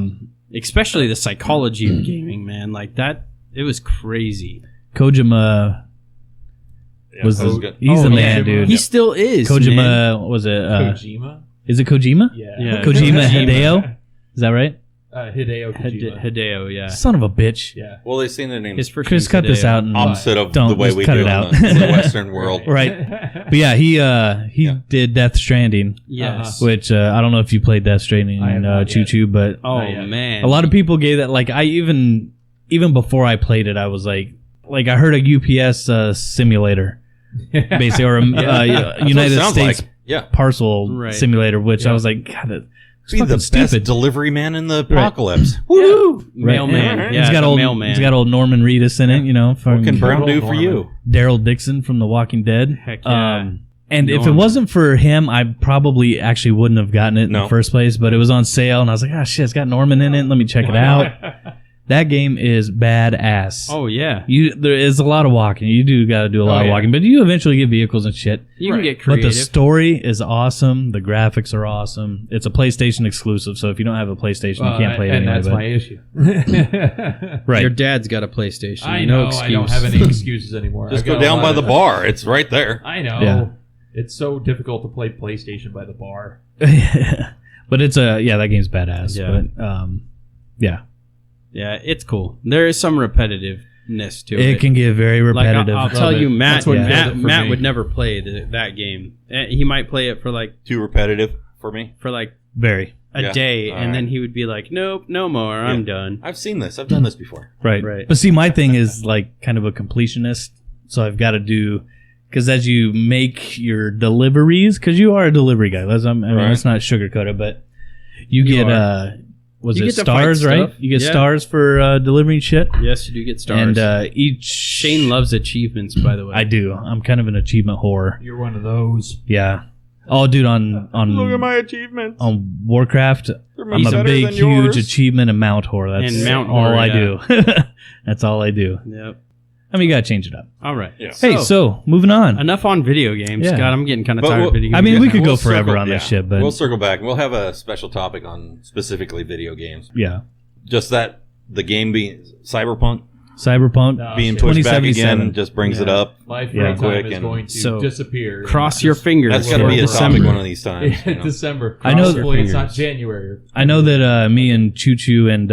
especially the psychology of gaming, man. Like that, it was crazy. Kojima Yeah, was that was good. he's the Oh, man, yeah. dude. He still is. Kojima man. was it? Kojima? Is it Kojima? Yeah. Yeah. Kojima Hideo. Is that right? Hideo Kojima. Hideo, yeah. Son of a bitch. Yeah. Well, they say their names His first Chris, name's cut this Hideo. out and opposite of Don't, the way just we cut do it in out. the Western world. Right. But yeah, he Yeah. did Death Stranding, Yes. which I don't know if you played Death Stranding I have and not Choo yet. Choo, but Oh Yeah. man. a lot of people gave that like I even before I played it, I was like I heard a UPS simulator basically or a That's what it United sounds States like. Yeah. parcel Right. simulator, which I Yeah. was like, God, that's Be the fucking best stupid. delivery man in the apocalypse. Right. Mailman. And Yeah, he's got the old mailman. He's got old Norman Reedus in it, you know, from What can Brown do for Norman. you? Daryl Dixon from The Walking Dead. Heck yeah. And if it Norman. wasn't for him, I probably actually wouldn't have gotten it in No. the first place. But it was on sale, and I was like, "Ah, shit, it's got Norman in it. Let me check it out." That game is badass. Oh yeah. There is a lot of walking. You do got to do a lot of yeah. walking, but you eventually get vehicles and shit. You can Right. get But creative. the story is awesome. The graphics are awesome. It's a PlayStation exclusive, so if you don't have a PlayStation, you can't play it and anyway. that's but- my issue. right. Your dad's got a PlayStation. I no know. excuse. I don't have any excuses anymore. Just I've got go a down lot by of- the bar. It's right there. I know. Yeah. It's so difficult to play PlayStation by the bar. But it's that game's badass. Yeah. But yeah, Yeah, it's cool. There is some repetitiveness to it. it can get very Like repetitive. I'll tell you, Matt. That's what killed Matt, it for Matt me. would never play that game. He might play it for like Too repetitive for me. very a Yeah. day, All and then right. he would be like, "Nope, no more. I'm done." I've seen this. I've done this before. right. Right. But see, my thing is like kind of a completionist, so I've got to do because as you make your deliveries, because you are a delivery guy. I mean, Right. let's not sugarcoat it, but you You get are. was You it get to fight stars, right? stuff. You get Yeah. stars for delivering shit, Yes, you do get stars. and each Shane loves achievements, by the way. I do. I'm kind of an achievement whore. You're one of those. Yeah. Oh, dude, on achievements. on Warcraft, I'm a big, huge achievement and mount whore. That's And mount all whore, I yeah. do. That's all I do. Yep. I mean, you gotta change it up. All right. Yeah. Hey, so moving on. enough on video games. Yeah. God, I'm getting kind of But tired we'll- of video games. I mean, we could We'll go forever circle- on this yeah. shit, but we'll circle back. We'll have a special topic on specifically video games. yeah, Just that the game being Cyberpunk Cyberpunk. No. being shit. pushed back 2077. again just brings it Yeah. up. My free Yeah. time Quick is and- going to So, disappear. Cross your fingers. That's got to for be a December. topic one of these times. you know? December. I know- Hopefully it's not Fingers. January. I know that me and Choo Choo and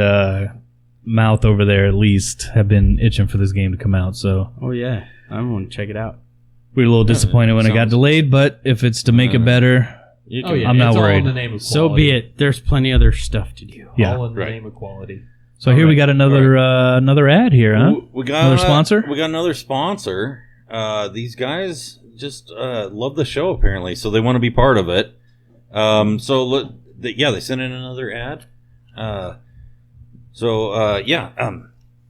Mouth over there at least have been itching for this game to come out. So Oh yeah, I want to check it out. we were a little disappointed when it got sounds- delayed, but if it's to make it better, You Oh can- yeah, I'm not it's all worried. in the name of So quality. be it. There's plenty other stuff to do. Yeah. All in the Right. name of quality. So here we got another ad here, huh? We got Another sponsor? We got another sponsor. These guys just love the show apparently, so they want to be part of it. They sent in another ad.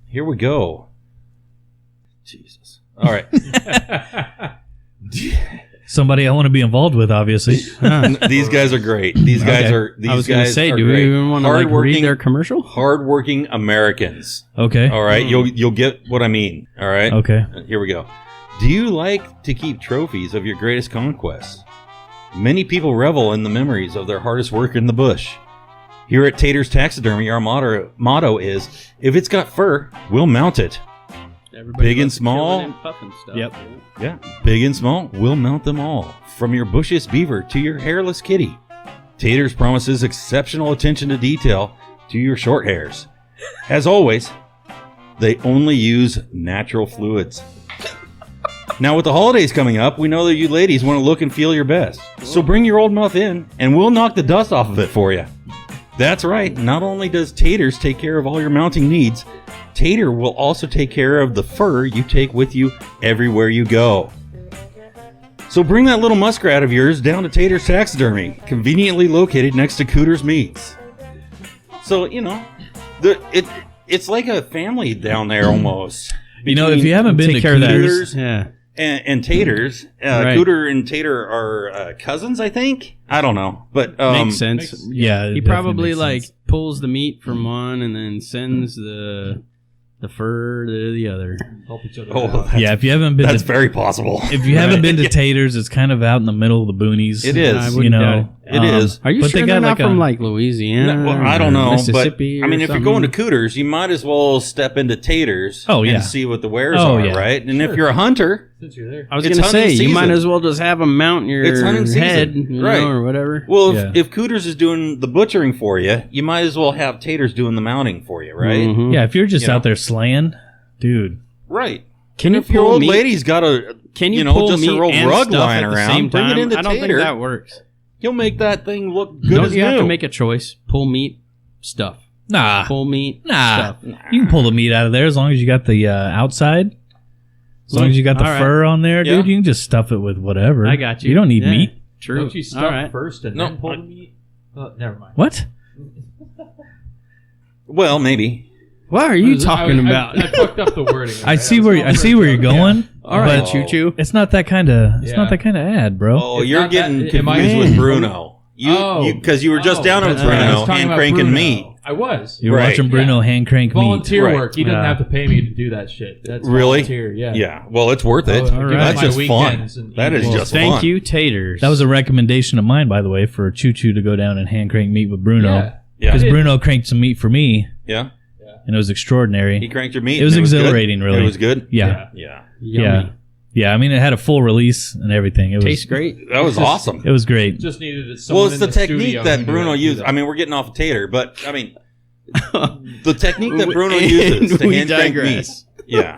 Here we go. Jesus. All right. Somebody I want to be involved with, obviously. These guys are great. These guys are. These I was going to guys say, are do great. we even want to like read their commercial? Hardworking Americans. Okay. All right, you'll get what I mean. All right. Okay. Here we go. Do you like to keep trophies of your greatest conquests? Many people revel in the memories of their hardest work in the bush. Here at Tater's Taxidermy, our motto is, if it's got fur, we'll mount it. Everybody Big and loves small. killing and puffing stuff. Yep. Yeah, big and small, we'll mount them all. From your bushiest beaver to your hairless kitty. Tater's promises exceptional attention to detail to your short hairs. As always, they only use natural fluids. Now, with the holidays coming up, we know that you ladies want to look and feel your best. So bring your old muff in, and we'll knock the dust off of it for you. That's right. Not only does Taters take care of all your mounting needs, Tater will also take care of the fur you take with you everywhere you go. So bring that little muskrat of yours down to Tater's Taxidermy, conveniently located next to Cooter's Meats. So, it's like a family down there almost. You know, if you haven't been to care of that. Cooters, Yeah. And Taters, Right. Cooter and Tater are cousins, I think. I don't know, but Makes sense. yeah, He it probably definitely makes sense. pulls the meat from one and then sends the fur to the other. Help each other Oh, out. that's, Yeah, if you haven't been that's to very possible. if you haven't been to Taters, it's kind of out in the middle of the boonies. It is. I You wouldn't doubt know, It is. Are you but sure they they're got not like from a- like Louisiana? Well, I don't or know, but Mississippi I mean, or if you're going to something? Cooters, you might as well step into Taters Oh, yeah. and see what the wares Oh, are, yeah. right? And if Sure. you're a hunter, Since you're there. I was It's going to say, hunting you might season. as well just have them mount your It's hunting season. head, you Right. know, or whatever. well, Yeah. if Cooters is doing the butchering for you, you might as well have Taters doing the mounting for you, right? Mhm. yeah, if you're just You know? out there slaying, dude. Right. Can you If your pull old meat? lady's got a, Can you, you know, pull just meat her old and rug stuff lying at the around, same bring it time? into I don't Tater. think that works. you'll make that thing look good Don't as you have new. to make a choice? Pull meat, stuff. Nah, Pull meat, nah. stuff. You can pull the meat out of there as long as you got the outside. As long as you got the All right. fur on there, Yeah. dude, you can just stuff it with whatever. I got you. You don't need Yeah. meat. True. Don't you stuff All right. first and No, then pull I- the meat? Oh, never mind. What? Well, maybe. What are you talking about? I fucked up the wording. I see where you're going. All right, But- choo choo. It's not that kind of. It's Yeah. not that kind of ad, bro. Oh, It's you're not getting that- am I- confused with Man. Bruno. Because you were just down with that's right. Bruno I was talking hand about cranking Bruno. meat. I was. You're right. watching Bruno hand crank Volunteer Right. work. He doesn't Yeah. have to pay me to do that shit. That's Really? volunteer. Yeah. Yeah, well, it's worth it. Oh, all right. That's My just fun. weekends and That is evenings. just Thank fun. you, taters. meat. That was a recommendation of mine, by the way, for Choo Choo to go down and hand crank meat with Bruno. Yeah. Yeah, Because Bruno cranked some meat for me, yeah. and it was extraordinary. He cranked your meat. It was and exhilarating, good. really. It was good. Yeah. Yeah, Yummy. Yeah. Yeah, I mean, it had a full release and everything. It was Tastes great. that was awesome. It was great. Just needed Well, someone it's in the studio technique who that knew Bruno how to do used. that. I mean, we're getting off a tater, but I mean, the technique that Bruno uses to We hand crank meat. digress. Yeah.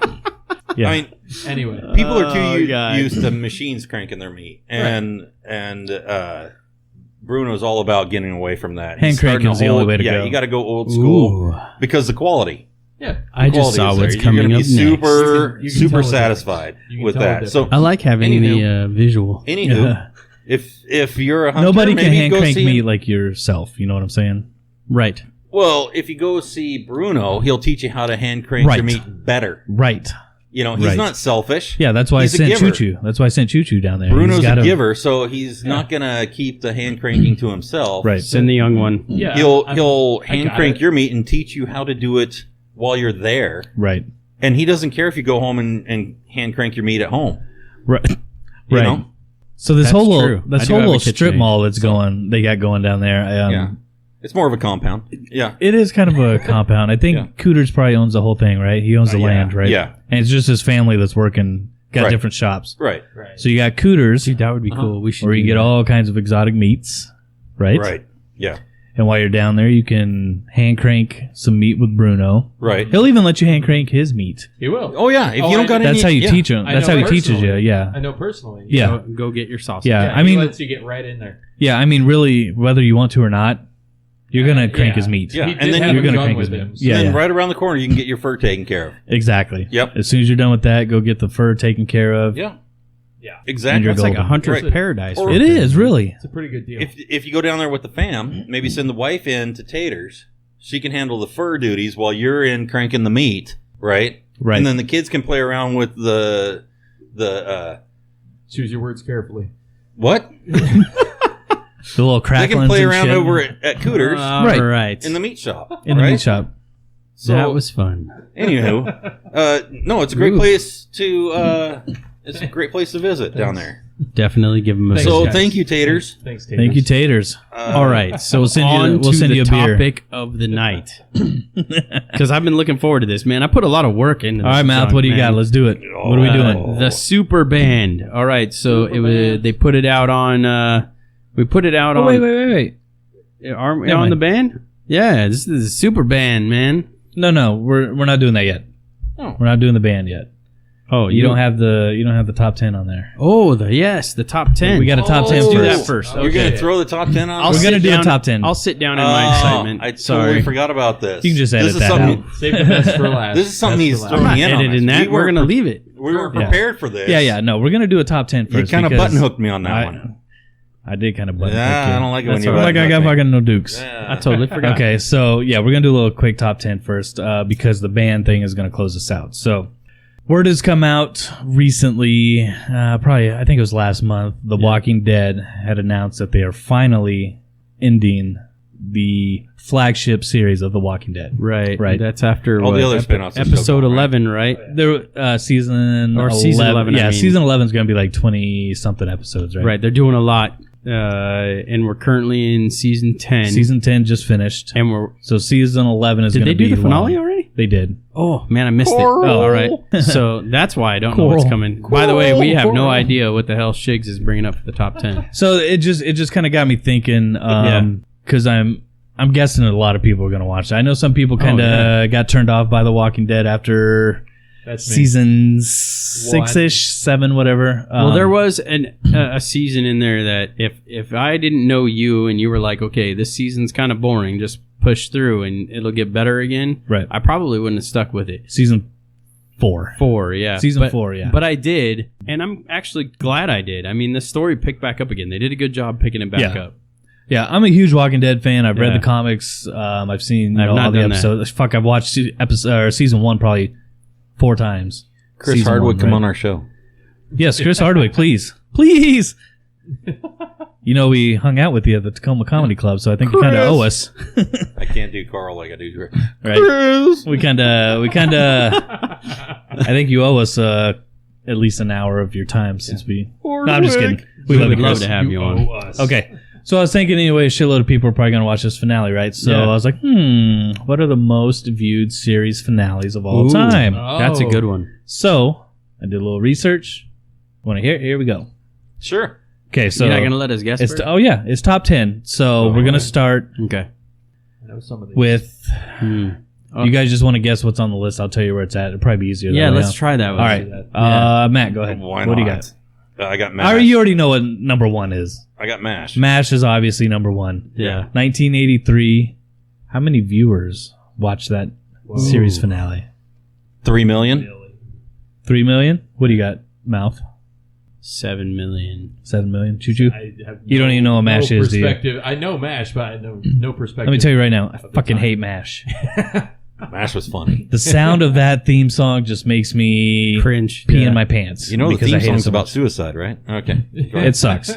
Yeah. I mean, Anyway. people are Oh, too God. used to machines cranking their meat, and Bruno's all about getting away from that. Hand He's starting cranking is the only way to yeah, go. you got to go old school Ooh. because the quality. Yeah. I just quality saw is what's there. coming You're up gonna be next. super, You can super tell the satisfied difference. You can with tell the that. So, I like having Anywho. the visual. anywho, Yeah. if you're a hunter, Nobody can maybe hand go crank see meat him. like yourself. You know what I'm saying? Right. Well, if you go see Bruno, he'll teach you how to hand crank Right. your meat better. Right. You know, he's Right. not selfish. Yeah, that's why He's a I sent giver. Choo Choo. That's why I sent Choo Choo down there. Bruno's He's a got giver, so he's not gonna keep the hand cranking to himself. Right. Send the young one. Yeah. He'll I'm- he'll I hand got crank it. your meat and teach you how to do it while you're there. Right. And he doesn't care if you go home and hand crank your meat at home. Right. You Right. know? So this That's whole true. little, I this do whole have a little strip KitchenAid. mall that's they got going down there. Yeah. It's more of a compound. Yeah. It is kind of a compound. I think Yeah. Cooters probably owns the whole thing, right? He owns the Yeah. land, right? Yeah. And it's just his family that's working, got Right. different shops. Right. Right. So you got Cooters, Dude, that would be cool. We should. where you do get that. all kinds of exotic meats, right? Right. Yeah. And while you're down there, you can hand crank some meat with Bruno. Right. He'll even let you hand crank his meat. He will. Oh yeah. If Oh, you don't got That's any, how you yeah. teach him. I That's know how he teaches you. personally. Yeah. I know personally. Yeah. Go get your sausage. Yeah. I he mean, lets you get right in there. yeah. I mean, really, whether you want to or not, You're gonna crank Yeah. his meat. Yeah, He and did then have you're a gonna gun crank with his him. meat. So Yeah, and then yeah. right around the corner, you can get your fur taken care of. Exactly. Yep. As soon as you're done with that, go get the fur taken care of. Yeah. Yeah. Exactly. you're That's like a golden. hunter's Right. paradise. Or- right It there. is really. It's a pretty good deal. If you go down there with the fam, maybe send the wife in to Taters. She can handle the fur duties while you're in cranking the meat, right? Right. And then the kids can play around with the Choose your words carefully. what? The little They cracklings can play and around shit. over at Cooters Right. Right. in the meat shop. in the right? meat shop. So that was fun. anywho, no, it's a great Ooh. place to it's a great place to visit down there. Definitely give them a Thanks, So guys. thank you, Taters. Thanks, Taters. Thank you, taters. All right, so We'll send you- on we'll to send the you a beer. topic of the night, because I've been looking forward to this, man. I put a lot of work into this. All right, Mouth. junk, What do you man. got? Let's do it. What are we doing? The Super Band. All right, so it was. They put it out on. We put it out Oh, on. wait. Are we Never on mind. the band? Yeah, this is the Super Band, man. No, we're not doing that yet. Oh. We're not doing the band yet. Oh, You don't have the top 10 on there. Oh, the top 10. We got a top 10 Let's do first. that first. You're Okay. gonna throw the top 10 on? I'll We're sit gonna do a down- top 10. I'll sit down in my excitement. I Sorry. totally forgot about this. You can just this edit is that something. out. Save the best for last. This is something Best he's for throwing I'm not in on editing us. that. We We're weren't gonna pre- leave it. We weren't Yeah. prepared for this. Yeah. No, we're gonna do a top 10 You first. kind of because button hooked me on that I- one. I did kind of button hook Yeah, you. I don't like it That's when you all right. Like button I got hook me. fucking no dukes. Yeah. I totally forgot. Okay, so yeah, we're gonna do a little quick top 10 first because the band thing is gonna close us out. So word has come out recently, probably I think it was last month. The Walking Dead had announced that they are finally ending the flagship series of The Walking Dead. Right. Right. That's after All the what, other spin-offs are still episode going, right? 11, right? There, season Or season 11, I Yeah, mean. season 11 is gonna be like 20 something episodes, right? Right. They're doing a lot. And we're currently in season 10. Season 10 just finished, and we're so season 11 is did gonna they be do the finale long. already? They did. Oh man, I missed Coral. it. Oh, all right. So that's why I don't know what's Coral. coming. By the way, we have no Coral. idea what the hell Shigs is bringing up for the top 10. So it just kind of got me thinking, because I'm guessing that a lot of people are going to watch it. I know some people kind of yeah. got turned off by The Walking Dead after That's me. season 6-ish, 7, whatever. Well, there was a season in there that if I didn't know you and you were like, okay, this season's kind of boring, just push through and it'll get better again. Right. I probably wouldn't have stuck with it. Season 4. 4, yeah. Season 4, yeah. But I did, and I'm actually glad I did. I mean, the story picked back up again. They did a good job picking it back Yeah. up. Yeah, I'm a huge Walking Dead fan. I've read Yeah. the comics. I've seen you I've know, not all the done that. episodes. Fuck, I've watched season 1 probably 4 times. Chris Season Hardwick, 1, come right? on our show. Yes, Chris Hardwick, please. Please! You know, we hung out with you at the Tacoma Comedy Club, so I think you kind of owe us. I can't do Carl like I do Chris. Right? We kind of. I think you owe us at least an hour of your time since we. No, I'm just kidding. We We love would you, love Chris. to have you on. Okay, so I was thinking anyway, a shitload of people are probably going to watch this finale, right? So Yeah. I was like, what are the most viewed series finales of all Ooh. time? That's a good one. So I did a little research. Want to hear? Here we go. Sure. Okay, so You're not going to let us guess it's first? it's top 10. So we're going to start Okay. I know some of these. with. Oh. You guys just want to guess what's on the list? I'll tell you where it's at. It'll probably be easier. Yeah, that way, let's huh? try that one. All right, Yeah. Matt, go ahead. Why what do you not? got? I got MASH. You already know what number 1 is. I got MASH. MASH is obviously number 1. Yeah. 1983. How many viewers watched that series finale? 3 million. 3 million? What do you got, Mouth? 7 million. 7 million? Choo-choo? I have You don't even know what MASH is, do you? perspective. I know MASH, but I know no perspective. Let me tell you right now, I the fucking time. hate MASH. MASH was funny. The sound of that theme song just makes me Cringe. pee Yeah. in my pants. You know the because theme I hate it song's so about much. suicide, right? Okay. Go ahead. It sucks.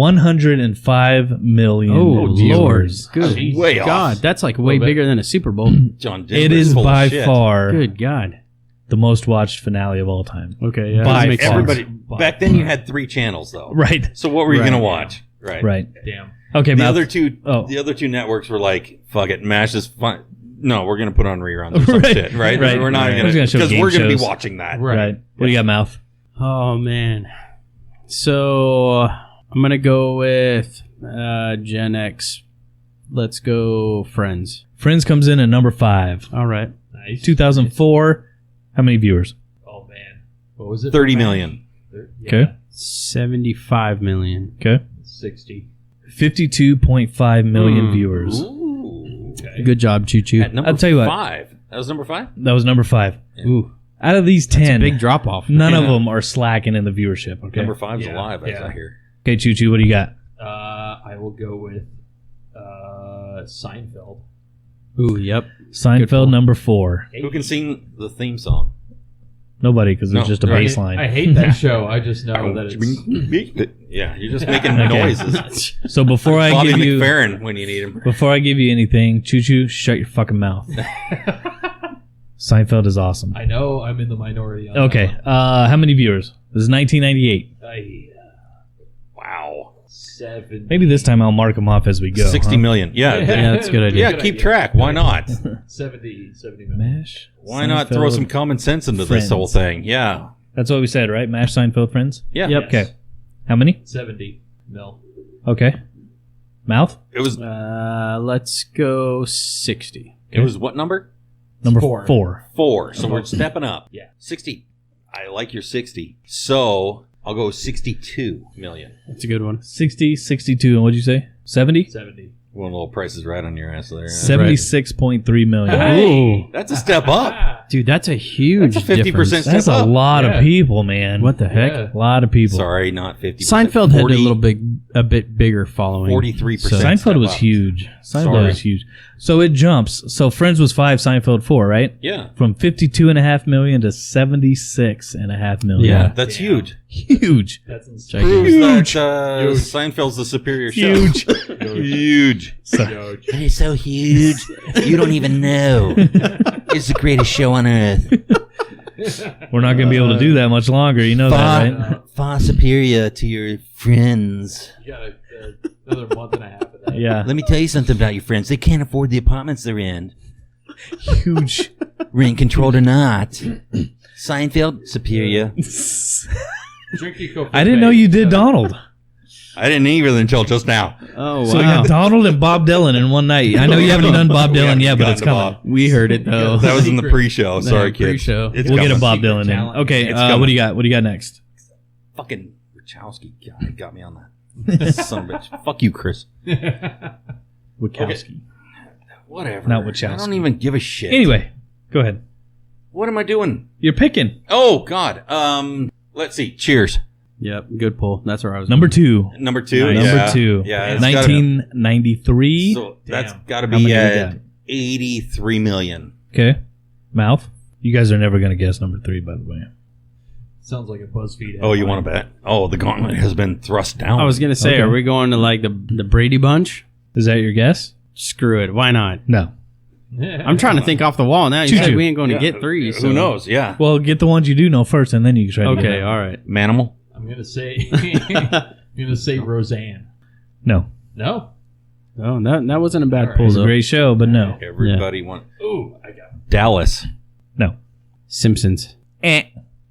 105 million Oh, viewers. Lord. Good Jesus. Way off. God. That's like way Little bit. bigger than a Super Bowl. John Denver's It is full of by shit. far Good God. the most watched finale of all time. Okay. Yeah. By that makes far. sense. Everybody back then you had 3 channels though. Right. So what were you Right. going to watch? Right. Right. Damn. Okay, The Mouth. other two networks were like, fuck it, MASH is fun. No, we're going to put on reruns or some Right. shit, right? Right. We're not Right. going to We're just gonna show because we're game going to be shows. watching that. Right. What do you got, Mouth? Oh, man. So I'm going to go with Gen X. Let's go Friends. Friends comes in at number 5. All right. Nice. 2004. How many viewers? Oh man. What was it? 30 million. Okay. 75 million. Okay. 60. 52.5 million viewers. Ooh. Okay. Good job, Choo Choo. At number I'll tell you what. 5. That was number 5? That was number 5. Ooh, Out of these 10, big drop off. none of them are slacking in the viewership. Okay. Number 5's Yeah, alive, as yeah. I hear. Okay, Choo Choo, what do you got? I will go with Seinfeld. Ooh, yep. Seinfeld, pull. number 4. Who can sing the theme song? Nobody, because there's No, just a right. baseline. I hate that show. I just know that it's. Yeah, you're just making Okay. noises. So before I Bobby give you McFerrin when you need him. before I give you anything, Choo Choo, shut your fucking mouth. Seinfeld is awesome. I know I'm in the minority on Okay, how many viewers? This is 1998. that one. Wow. 7. Maybe this time I'll mark them off as we go. 60 huh? million. Yeah, Yeah, that's a good idea. yeah, keep track. Why not? 70 million. Mash. Why not Seinfeld, throw some common sense into Friends. this whole thing? Yeah. That's what we said, right? Mash, Seinfeld, Friends. Yeah. Yep. Okay. How many? 70 mil. Okay. Mouth. It was Let's go 60. it was what number? Number 4. 4. 4. So we're stepping up. Yeah. 60. I like your 60. So I'll go 62 million. That's a good one. 60, 62, and what'd you say? 70? 70. One little price is right on your ass there. 76.3 million. Ooh, That's a step up. dude, that's a huge That's a 50% difference. step That's a up. lot Yeah. of people, man. What the heck? Yeah. A lot of people. Sorry, not 50. Seinfeld had a bit bigger following. 43%. Seinfeld was step up. huge. Seinfeld Sorry. was huge. So it jumps. So Friends was 5, Seinfeld 4, right? Yeah. From 52.5 million to 76.5 million. Yeah. That's Damn. huge. Huge. That's insane. Proves that Seinfeld's the superior show. Huge. Huge. So- Huge. It's so huge, you don't even know. It's the greatest show on earth. we're not going to be able to do that much longer. You know that, right? Far superior to your friends. You got another month and a half of that. Yeah. Let me tell you something about your friends. They can't afford the apartments they're in, Huge. rent controlled or not. Seinfeld, superior. Drink your Coke I didn't know you did Donald. I didn't either until just now. Oh, So we wow. got Donald and Bob Dylan in one night. I know you haven't done Bob We Dylan haven't yet, but gotten it's to coming. Bob. We heard it, though. That was in the pre-show. Sorry, Yeah, kids. pre-show. It's We'll get a coming. Bob Secret Dylan in. talent. Okay, It's what coming. do you got? What do you got next? Fucking Wachowski guy got me on that. Son of a bitch. Fuck you, Chris. Wachowski. Whatever. Not Wachowski. I don't even give a shit. Anyway, go ahead. What am I doing? You're picking. Oh, God. Let's see. Cheers. Yep, good pull. That's where I was. Number 2. Number 2. Number yeah. 2. Yeah. it's gotta be- 1993. So that's Damn. got to How many be we at got? 83 million. Okay. Mouth. You guys are never going to guess number 3, by the way. Sounds like a BuzzFeed. Oh, you headline. want to bet? Oh, the gauntlet has been thrust down. I was gonna say, Okay. are we going to like the Brady Bunch? Is that your guess? Screw it. Why not? No. I'm trying to think off the wall now. You Choo-choo. said we ain't going to Yeah, get 3. So. Who knows? Yeah. Well, get the ones you do know first, and then you can try to get Okay, it. all right. Manimal. I'm gonna say. I'm gonna say Roseanne. No. No. Oh, that wasn't a bad All right. pull It's a though. great show, but no. Everybody want Ooh, I got it. Dallas. No. Simpsons.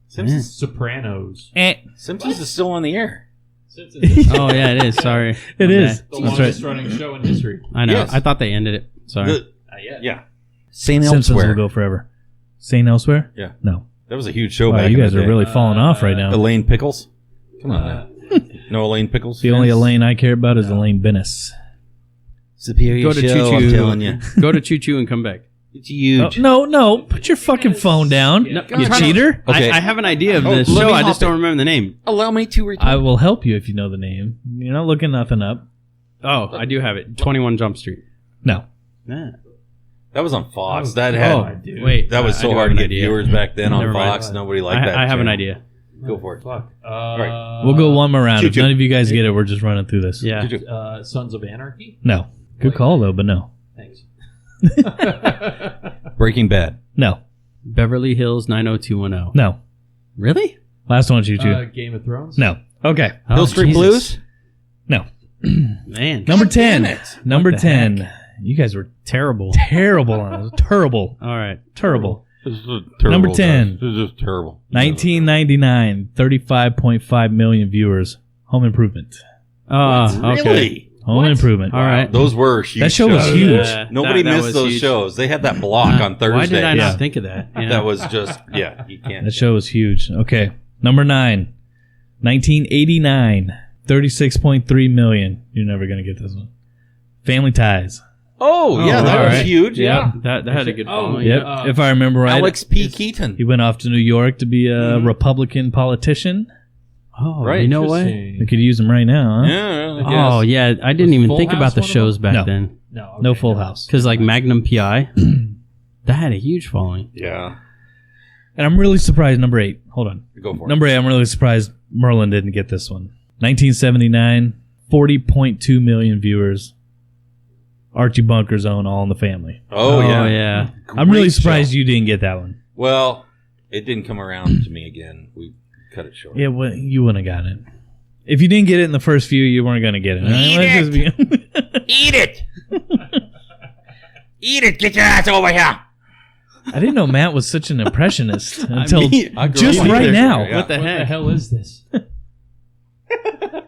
Simpsons. Sopranos. Simpsons is still on the air. Simpsons. Oh yeah, it is. Sorry, It My is. bad. The That's longest right. running show in history. I know. Yes. I thought they ended it. Sorry. The- Not yet. yeah. St. Simpsons Elsewhere. will go forever. St. Elsewhere? Yeah. No. That was a huge show Wow, back you in guys the are day. really falling off right now. Elaine Pickles. Come on. Uh, No Elaine Pickles. The only fans? Elaine I care about is Elaine Bennis. Superior Go to show, Choo I'm Choo. telling you. Go to Choo Choo and come back. It's huge. No. Put your fucking phone down. Yeah. You cheater. Okay. I have an idea of Oh, this let show. me I hop just don't in. remember the name. Allow me to return. I will help you if you know the name. You're not looking nothing up. Oh, I do have it. 21 Jump Street. No. Yeah. That was on Fox. Oh, that had. God, dude. Wait. That was I so do hard have to an get idea. viewers back then on Never mind. Fox. Nobody liked that. I have an channel. idea. Go for it. Fuck. Right. We'll go one more round. If Choo-choo. none of you guys get it, we're just running through this. Yeah. Choo-choo. Sons of Anarchy. No. Good call, though, but no. Thanks. Breaking Bad. No. Beverly Hills 90210. No. Really? Last one, Choo-Choo. Game of Thrones. No. Okay. Hill Street Jesus. Blues. No. Man. Number God damn 10. it. Number What the 10. You guys were Terrible. terrible on it. Terrible. All right. Terrible. This is terrible. Number 10. This is just terrible. 1999. 35.5 million viewers. Home Improvement. Okay. Really? Home Improvement. All right. Those were huge. That show was shows. huge. Yeah, Nobody that missed was those huge. shows. They had that block on Thursday. Why did I Yeah. not think of that? Yeah. That was just you can't. That show was huge. Okay. Number 9. 1989. 36.3 million. You're never gonna get this one. Family Ties. Oh, yeah, that all was right. huge. Yeah. That had a good following. Yep. If I remember right, Alex P. Keaton. he went off to New York to be a Republican politician. Oh, Right. you know what? We could use him right now, huh? Yeah, I guess. Oh, yeah. I didn't Was even Full think House about the one of shows them? back No. then. No, No Full House. Because, like, Magnum P.I., that had a huge following. Yeah. And I'm really surprised. Number 8. Hold on. Go for it. Number 8. I'm really surprised Merlin didn't get this one. 1979, 40.2 million viewers. Archie Bunker's own All in the Family. Oh, yeah. yeah. I'm really Great surprised show. you didn't get that one. Well, it didn't come around to me again. We cut it short. Yeah, well, you wouldn't have gotten it. If you didn't get it in the first few, you weren't going to get it. Eat it! Eat it! Get your ass over here! I didn't know Matt was such an impressionist until I grew just up on right there. now. Yeah. What the What the heck? hell is this?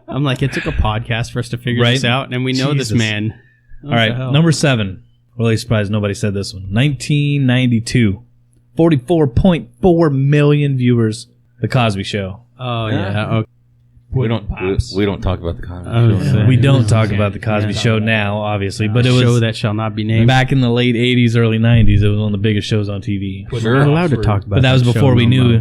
I'm like, it took a podcast for us to figure this Right? out, and we know Jesus. this man. All right, number 7. Really surprised nobody said this one. 1992, 44.4 million viewers. The Cosby Show. Oh, yeah. Okay. We don't Pops. we don't talk about the I was Cosby gonna Show. say. We don't talk about the Yeah. Cosby Show now, obviously, but it show was that shall not be named. back in the late 80s, early 90s. It was one of the biggest shows on TV. Put Sure. We're Pops allowed to for- talk about But that was show before we no knew.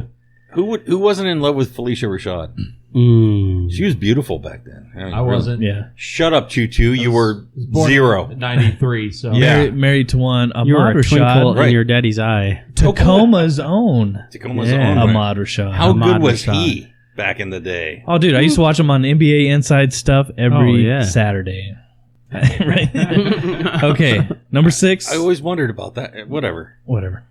more. Who wasn't in love with Felicia Rashad? She was beautiful back then. mean, I really. wasn't. Yeah. Shut up, Choo Choo. You were I was born zero. in 93, so. Yeah. Married to one. You were Ahmad a twinkle Rashad. Right. in your daddy's eye. Tacoma's own. Tacoma's Yeah. own. Right. Ahmad Rashad. How Ahmad good was Rashad. he back in the day? Oh, dude, I used to watch him on NBA Inside Stuff every Oh, yeah. Saturday. Right? Okay, number 6. I always wondered about that. Whatever. Whatever.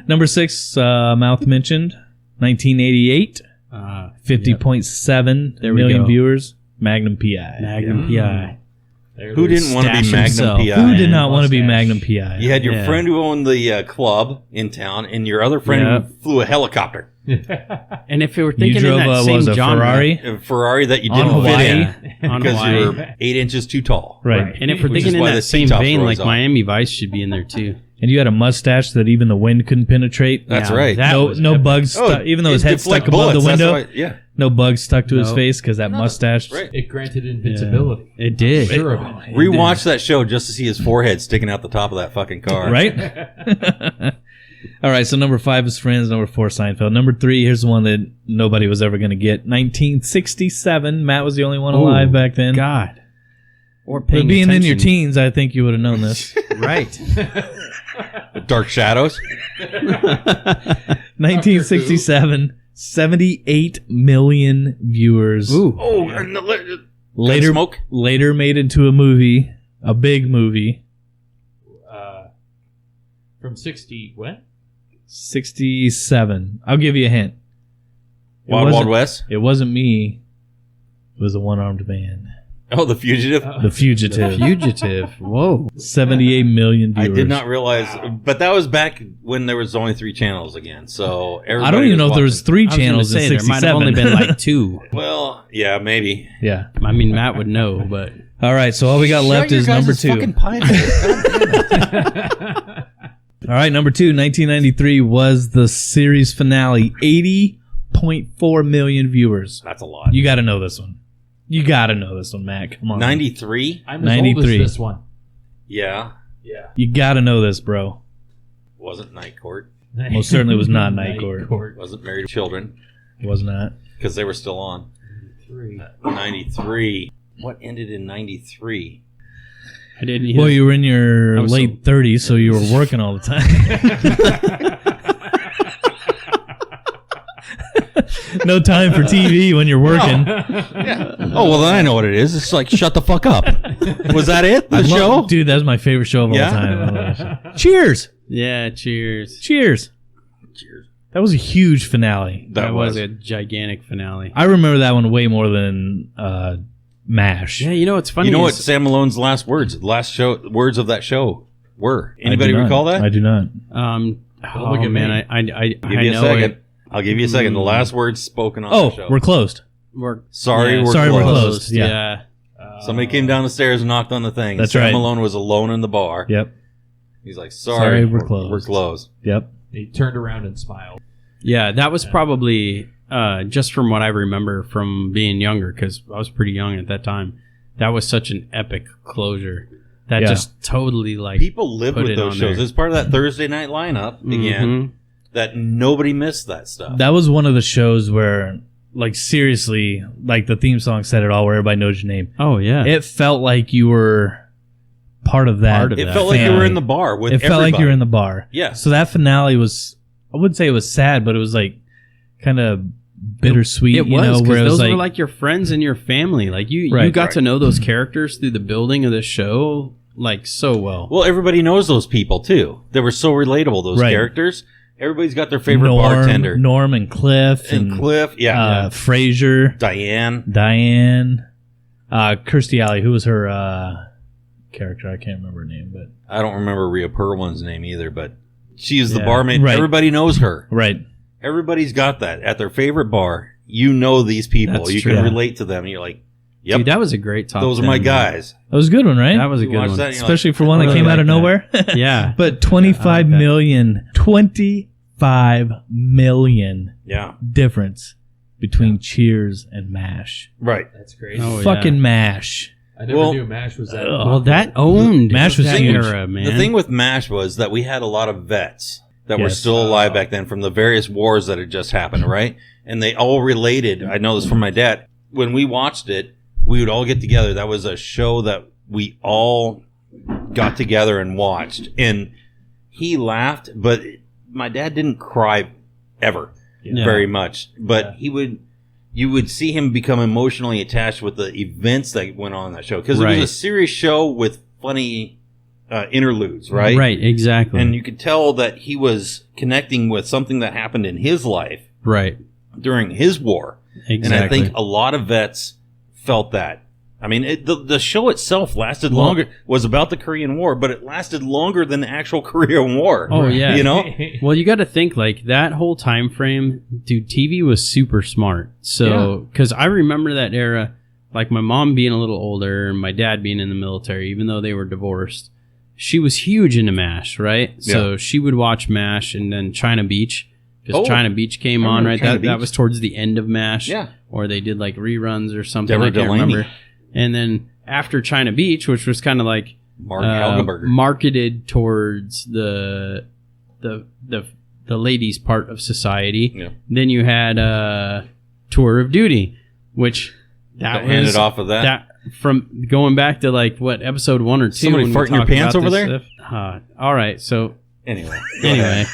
Number 6, Mouth mentioned, 1988, 50.7 There we million go. viewers. Magnum PI. Magnum PI. There Who it is. didn't want to be Stash Magnum himself. PI? Who did not want to be Mustache. Magnum PI? You had your Yeah. friend who owned the club in town, and your other friend Yeah. who flew a helicopter, And if we were You thinking drove in that a, same what was it, genre, Ferrari? a Ferrari that you On didn't fit Hawaii? in on because Hawaii. you were 8 inches too tall. Right. And if we're Which thinking is in why that the same T-tops vein, were like always on. Miami Vice should be in there too. And you had a mustache that even the wind couldn't penetrate. That's Yeah, right. that no was no epic. bugs, even though his it head stuck deflect above the bullets, that's window. why- yeah, No bugs stuck to his No. face because that mustache. right. It granted invincibility. It did. Sure of it. Rewatch that show just to see his forehead sticking out the top of that fucking car. Right? All right, so number 5 is Friends, number 4 Seinfeld. Number 3, here's the one that nobody was ever going to get. 1967. Matt was the only one alive Ooh, back then. God. Or But paying being in your attention. teens, I think you would have known this. Right. Dark Shadows. 1967, 78 million viewers. Ooh. Oh, and the Later, Smoke. later made into a movie, a big movie. From 60, what? 67. I'll give you a hint. It Wild wasn't- Wild West. It wasn't me. It was a one-armed man. Oh, The Fugitive. The Fugitive. Fugitive. Whoa. 78 million I viewers. did not realize, but that was back when there was only 3 channels again. So I everybody don't even know if there was watching. 3 I was gonna channels say in there 67. might have only been like 2. Well, yeah, maybe. Yeah. I mean, Matt would know, but All right, so all we got left is number 2. Fucking pie All right, number 2, 1993 was the series finale. 80.4 million viewers. That's a lot. You got to know this one. You got to know this one, Matt. Come on. 93. I'm as old as 93. this one. Yeah, Yeah. You got to know this, bro. wasn't Night Court. Most certainly was not Night Court. Wasn't Married with Children It was not. because they were still on. 93. What ended in 93? I didn't hear. Well, you were in your I was late 30s, so you were working all the time. No time for TV when you're working. Yeah. Oh, well, then I know what it is. It's like, shut the fuck up. Was that it? The show? Dude, that's my favorite show of all Yeah? time. I love that show. Cheers! Yeah, cheers. Cheers! Cheers. That was a huge finale. That was a gigantic finale. I remember that one way more than MASH. Yeah, you know what's funny? You know what is, Sam Malone's last words of that show were? I do Anybody not. recall that? I do not. Oh look at man, me. I Give you a know second. it. I'll give you a second. The last words spoken on the Oh, show. we're closed. We're Sorry, we're Sorry, we're closed. closed. Yeah. Somebody came down the stairs and knocked on the thing. That's Sam right. Malone was alone in the bar. Yep. He's like, Sorry, sorry, we're closed." We're closed. Yep. He turned around and smiled. Yeah, that was probably just from what I remember from being younger, because I was pretty young at that time, that was such an epic closure. That just totally like people lived put with it those on shows. there. It's part of that Thursday night lineup again. That nobody missed that stuff. That was one of the shows where, like, seriously, like the theme song said it all, where everybody knows your name. Oh yeah, It felt like you were part of that. Part of It that felt like you were family. in the bar with It felt like you were in the bar. Yeah. So that finale was, I wouldn't say it was sad, but it was like kind of bittersweet. it you was know, because where it was those were like your friends and your family. Like you Right. got to know those characters through the building of the show like so well. Well, everybody knows those people too. They were so relatable, those Right. characters. Everybody's got their favorite bartender. Norm and Cliff And Cliff, Frasier, Diane. Kirstie Alley. Who was her character? I can't remember her name, but I don't remember Rhea Perlman's name either, but she's the Yeah. barmaid. Right. Everybody knows her. right. Everybody's got that at their favorite bar. You know these people. That's you true. can Yeah. relate to them. And you're like, yep, Dude, that was a great top. those are 10, my man. guys. That was a good one, right? That was a You good watch one. that and you're Especially like, for one that really came out like of that. nowhere. Yeah. But 25 that. million, 25 million yeah, difference between Cheers and MASH. right. That's crazy. Oh, yeah. Fucking MASH. I never Well- knew MASH was that. Ugh. Well, that owned MASH was that huge. era, man. The thing with MASH was that we had a lot of vets that were Yes. still alive back then from the various wars that had just happened, right? And they all related. I know this from my dad. When we watched it, we would all get together. That was a show that we all got together and watched. And he laughed, but my dad didn't cry ever Yeah. very much. But you would see him become emotionally attached with the events that went on in that show. Because it Right. was a serious show with funny interludes, right? Right, exactly. And you could tell that he was connecting with something that happened in his life right, during his war. exactly. And I think a lot of vets felt that. I mean, the show itself lasted longer, was about the Korean War, but it lasted longer than the actual Korean War. Oh, yeah. You know? Well, you got to think like that whole time frame, dude. TV was super smart. So, because I remember that era, like my mom being a little older and my dad being in the military, even though they were divorced, she was huge into MASH, right? So she would watch MASH and then China Beach, because Oh, China Beach came I on, remember right? China That Beach. was towards the end of MASH. Yeah. Or they did like reruns or something. Deborah I can't Delaney. remember. And then after China Beach, which was kind of like Mark Helgenberger. marketed towards the ladies part of society. Yeah. Then you had Tour of Duty, which that That handed was off of that. from going back to like what episode 1 or 2. Somebody when we farting your talked pants about over this there? stuff. All right, so Anyway. go anyway. ahead.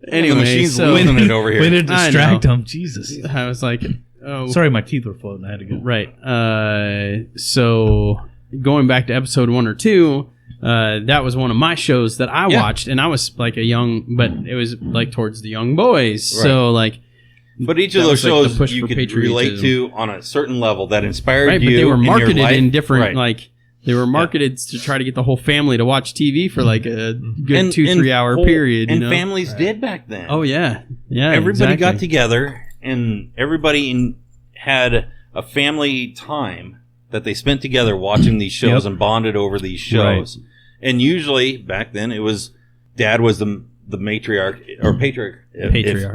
The machine's so losing it over here. Way to I distract know. him. Jesus. I was like, oh, Sorry, my teeth were floating. I had to go. right. So going back to episode 1 or 2, that was one of my shows that I Yeah. watched, and I was like a young, but it was like towards the young boys. So like, But each of That those was, like, the shows push you for could relate patriotism. to on a certain level that inspired right, you. but they were in your marketed life. in different, Right. like they were marketed to try to get the whole family to watch TV for like a good And- 2-3 and hour whole- period. And you know? families did back then. Oh yeah, yeah. Everybody got exactly. together, and everybody had a family time that they spent together watching these shows Yep. and bonded over these shows. And usually back then, it was dad was the matriarch or patriarch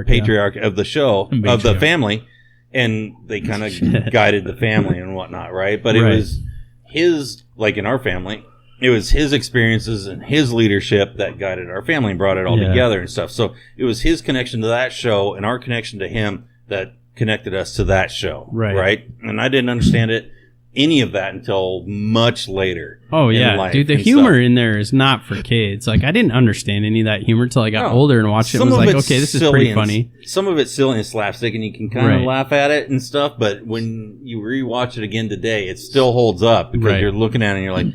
Patriarch, of the show of the Matriarch. family, and they kind of guided the family and whatnot, right? But it Right. was his, like in our family, it was his experiences and his leadership that guided our family and brought it all Yeah. together and stuff. So it was his connection to that show and our connection to him that connected us to that show, Right. right? And I didn't understand any of that until much later. Oh in yeah, life dude. The and humor stuff. in there is not for kids. Like I didn't understand any of that humor until I got No. older and watched it. Some And was of like, it's okay, this is silly pretty and funny. Some of it's silly and slapstick, and you can kind of Right. laugh at it and stuff. But when you rewatch it again today, it still holds up because Right. you're looking at it and you're like,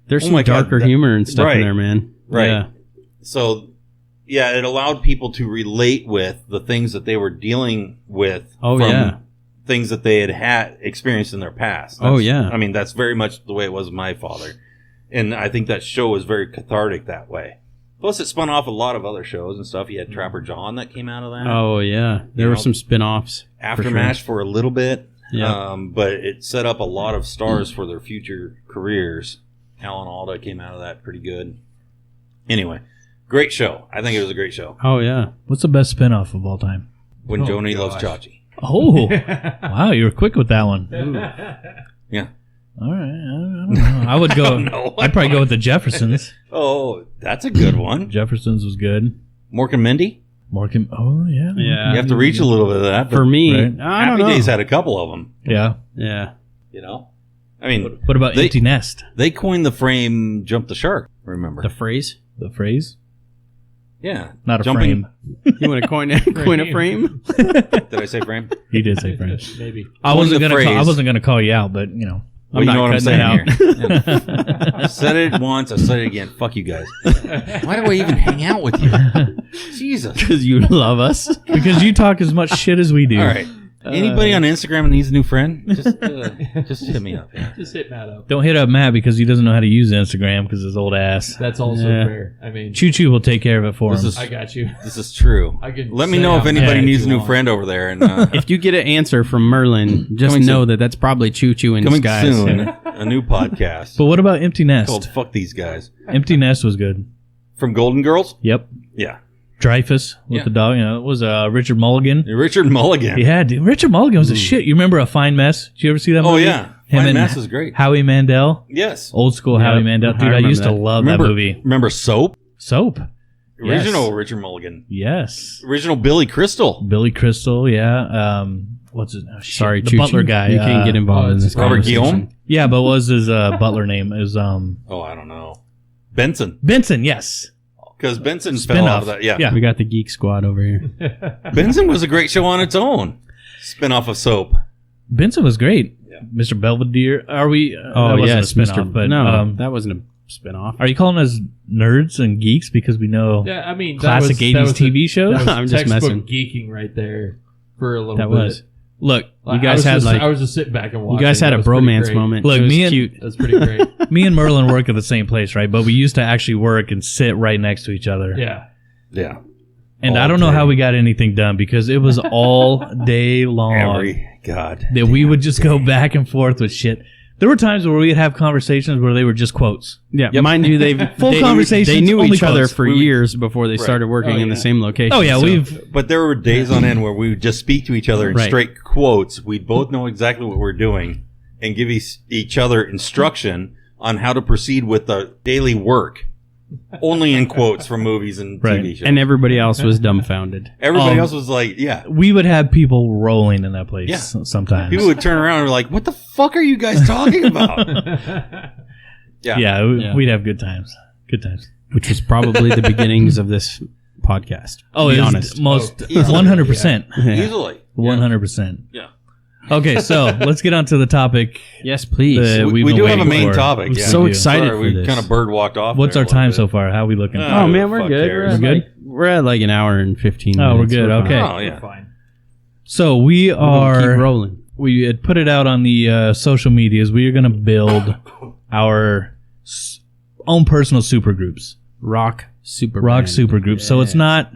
There's Oh some my God, darker that- humor and stuff right. in there, man. Right. Yeah. so. Yeah, it allowed people to relate with the things that they were dealing with. Oh, from yeah. things that they had experienced in their past. Oh, yeah. I mean, that's very much the way it was with my father, and I think that show was very cathartic that way. Plus, it spun off a lot of other shows and stuff. You had Trapper John that came out of that. Oh yeah. There You were know, some spin-offs. After for sure. MASH for a little bit. Yeah. But it set up a lot of stars for their future careers. Alan Alda came out of that pretty good. Anyway, Great show. I think it was a great show. Oh yeah. What's the best spinoff of all time? When Oh, Joni gosh. Loves Chachi. Oh, wow, you were quick with that one. Yeah. All right, I don't know. I would go. No. I'd probably go with the Jeffersons. Oh, that's a good one. Jeffersons was good. Mork and Mindy. Morgan. Oh yeah. Yeah. You have to reach a little bit of that. For me, Right. I don't Happy know. Days had a couple of them. Yeah. Yeah. You know, I mean, What about They- Empty Nest? they coined the frame "jump the shark." Remember? The phrase. The phrase, yeah, not a Jumping- frame. You want to coin a frame? Did I say frame? He did say frame. Maybe. I Coin wasn't the gonna. I phrase. wasn't gonna call you out, but you know. Well, you not know what I'm cutting saying that here. Yeah. I said it once. I said it again. Fuck you guys. Why do I even hang out with you? Jesus. Because you love us. Because you talk as much shit as we do. All right. Anybody on Instagram that needs a new friend, just hit me up. Yeah. Just hit Matt up. Don't hit up Matt because he doesn't know how to use Instagram because his old ass. That's also Yeah. fair. I mean, Choo Choo will take care of it for This him. is- I got you. This is true. I can Let me say know if how anybody mad needs a you new want. friend over there. And If you get an answer from Merlin, just Coming know soon. that that's probably Choo Choo in coming disguise. soon, a new podcast But what about Empty called Nest? "Fuck These Guys" Empty Nest was good. from Golden Girls. Yep. Yeah, Dreyfus with Yeah. the dog. You know, it was Richard Mulligan. Richard Mulligan. Yeah, dude. Richard Mulligan was a shit. You remember A Fine Mess? Did you ever see that Oh movie? yeah, Him Fine and Mess is great. Howie Mandel. Yes. Old school Yeah, Howie Mandel. I Dude, I remember used to that. love Remember that movie. Remember Soap? Soap. Yes. Original Richard Mulligan. Yes. Original Billy Crystal. Billy Crystal, yeah. What's his name? Sorry, the Choo Butler Choo. guy. You can't get involved in it's this Robert conversation. Guillaume? Yeah, but what was his butler name? It was Oh, I don't know. Benson. Benson, yes. Because Benson fell Spin-off. out of that. Yeah. Yeah. We got the Geek Squad over here. Benson was a great show on its own. Spin-off of Soap. Benson was great. Yeah. Mr. Belvedere. Are we? Oh that wasn't yes, a spin-off, Mr. But, no, that wasn't a spinoff. are you calling us nerds and geeks because we know Yeah, I mean, classic that was 80s TV shows? That was I'm just textbook messing. geeking right there for a little That bit. was. Look, you I guys was had just, like I was just sitting back and you watching. guys had That a was pretty bromance great. moment. Look, It was me and- cute. That's pretty great. Me and Merlin work at the same place, right? But we used to actually work and sit right next to each other. Yeah. Yeah. And All I don't know day. how we got anything done because it was all day long God. that we would just go back and forth with shit. There were times where we'd have conversations where they were just quotes. Yeah, Yep. mind you, Full conversations, They knew only each other quotes. for years before they started working Oh, in the yeah. same location. Oh yeah, so- we've But there were days on end where we would just speak to each other in Right. straight quotes. We'd both know exactly what we're doing and give each other instruction on how to proceed with the daily work. Only in quotes from movies and Right. TV shows. and everybody else was dumbfounded. Everybody else was like, yeah. we would have people rolling in that place Yeah. sometimes. People would turn around and be like, what the fuck are you guys talking about? Yeah. yeah, we'd have good times. Good times. Which was probably the beginnings of this podcast. Oh, to be it was honest. most easily. 100%. Easily. 100%. Yeah. Okay, so let's get on to the topic. Yes, please. that We- we've we been do have a waiting main for. topic, We yeah. So do. excited Sorry, for we this. kind of bird walked off. What's there our a little time bit. so far? How are we looking? Uh, Oh man, we're fuck good. cares. We're good? We're at like an hour and 15 Oh, we're minutes. good. fine. Okay. Oh, yeah. Fine. So we We're gonna keep are. rolling. We had put it out on the social medias. We are going to build our own personal super groups. Rock super Super groups. So it's not